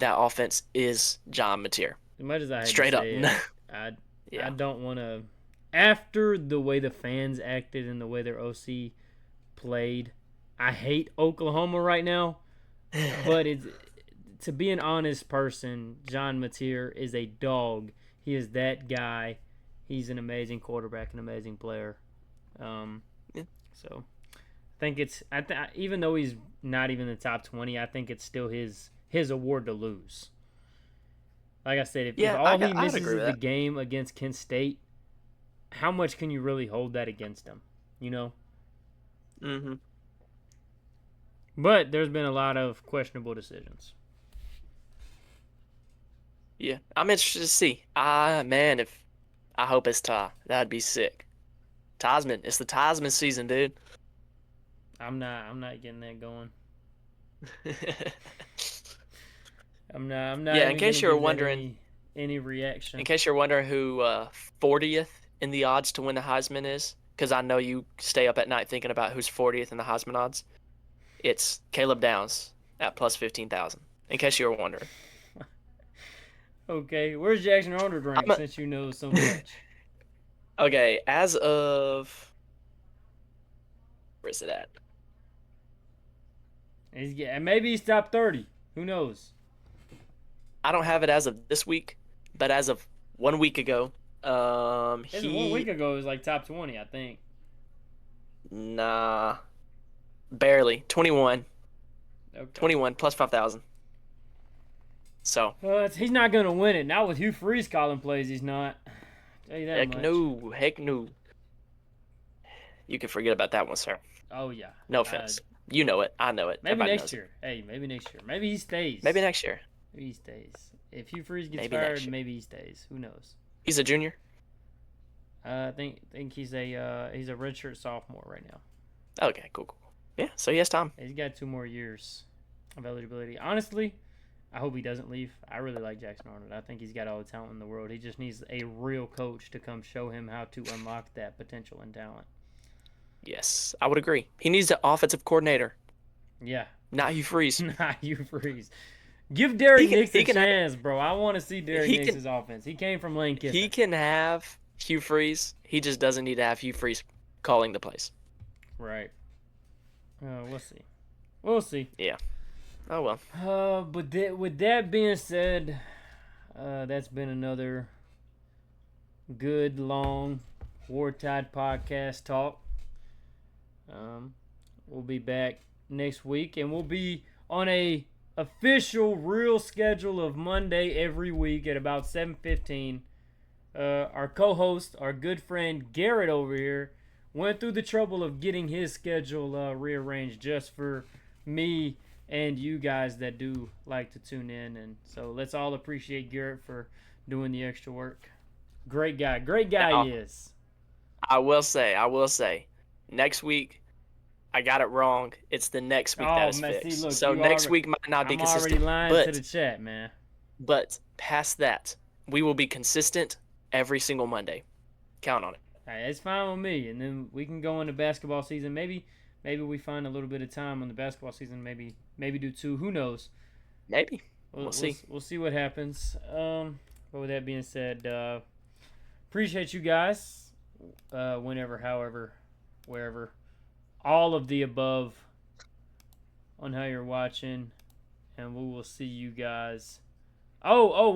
offense is John Mateer. As much as I hate Straight to up. say it, I Yeah. don't want to. After the way the fans acted and the way their OC played, I hate Oklahoma right now. But it's to be an honest person, John Mateer is a dog. He is that guy. He's an amazing quarterback, an amazing player. Yeah. So I think it's even though he's not even in the top 20, I think it's still his award to lose. Like I said, if Yeah, all he I'd misses agree is with the that. game against Kent State, how much can you really hold that against him? You know. Hmm. But there's been a lot of questionable decisions. Yeah, I'm interested to see. Ah, man, if I hope it's Ty. That'd be sick. Tasman, it's the Tasman season, dude. I'm not getting that going. I'm not Yeah, in even gonna case you're give that wondering, any reaction. in case you're wondering who 40th in the odds to win the Heisman is, because I know you stay up at night thinking about who's 40th in the Heisman odds. It's Caleb Downs at plus 15,000. In case you were wondering. Okay, where's Jackson Arnold rank I'm a, since you know so much? okay, as of where's it at? Maybe he's top 30. Who knows? I don't have it as of this week, but as of 1 week ago, This is 1 week he ago. It was like top 20, I think. nah, barely 21, Okay. 21 plus 5,000. So He's not gonna win it. Not with Hugh Freeze calling plays. He's not. I'll tell you that heck much. no, heck no. You can forget about that one, sir. Oh yeah. No Uh, offense. You know it. I know it. maybe Everybody next knows it. year. Hey, maybe next year. Maybe he stays. Maybe next year. Maybe he stays. If Hugh Freeze gets Maybe next fired, year. maybe he stays. Who knows? He's a junior. I think he's a redshirt sophomore right now. Okay, cool, cool. Yeah, so he has time. He's got 2 more years of eligibility. Honestly, I hope he doesn't leave. I really like Jackson Arnold. I think he's got all the talent in the world. He just needs a real coach to come show him how to unlock that potential and talent. Yes, I would agree. He needs an offensive coordinator, Yeah, not Hugh Freeze. not Hugh Freeze. Give Derek Nix He a can have chance, bro. I want to see Derek he Nix's can offense. He came from Lane Kiffin. he can have Hugh Freeze. He just doesn't need to have Hugh Freeze calling the plays. Right. We'll see. We'll see. Yeah. Oh well. But with that being said, that's been another good long War Tide podcast talk. We'll be back next week, and we'll be on a official real schedule of Monday every week at about 7:15. Our co-host, our good friend Garrett over here, went through the trouble of getting his schedule rearranged just for me and you guys that do like to tune in. And so let's all appreciate Garrett for doing the extra work. Great guy Now, he is. I will say, next week I got it wrong. It's the next week that Oh is man, see, fixed. look, So next week might not be I'm already consistent, lying to the chat, man. but past that, we will be consistent every single Monday. Count on it. Hey, it's fine with me. And then we can go into basketball season. Maybe we find a little bit of time on the basketball season. Maybe do 2. Who knows? Maybe. We'll see. We'll see what happens. But with that being said, appreciate you guys. Whenever, however, wherever, all of the above on how you're watching, and we will see you guys. Oh, wait.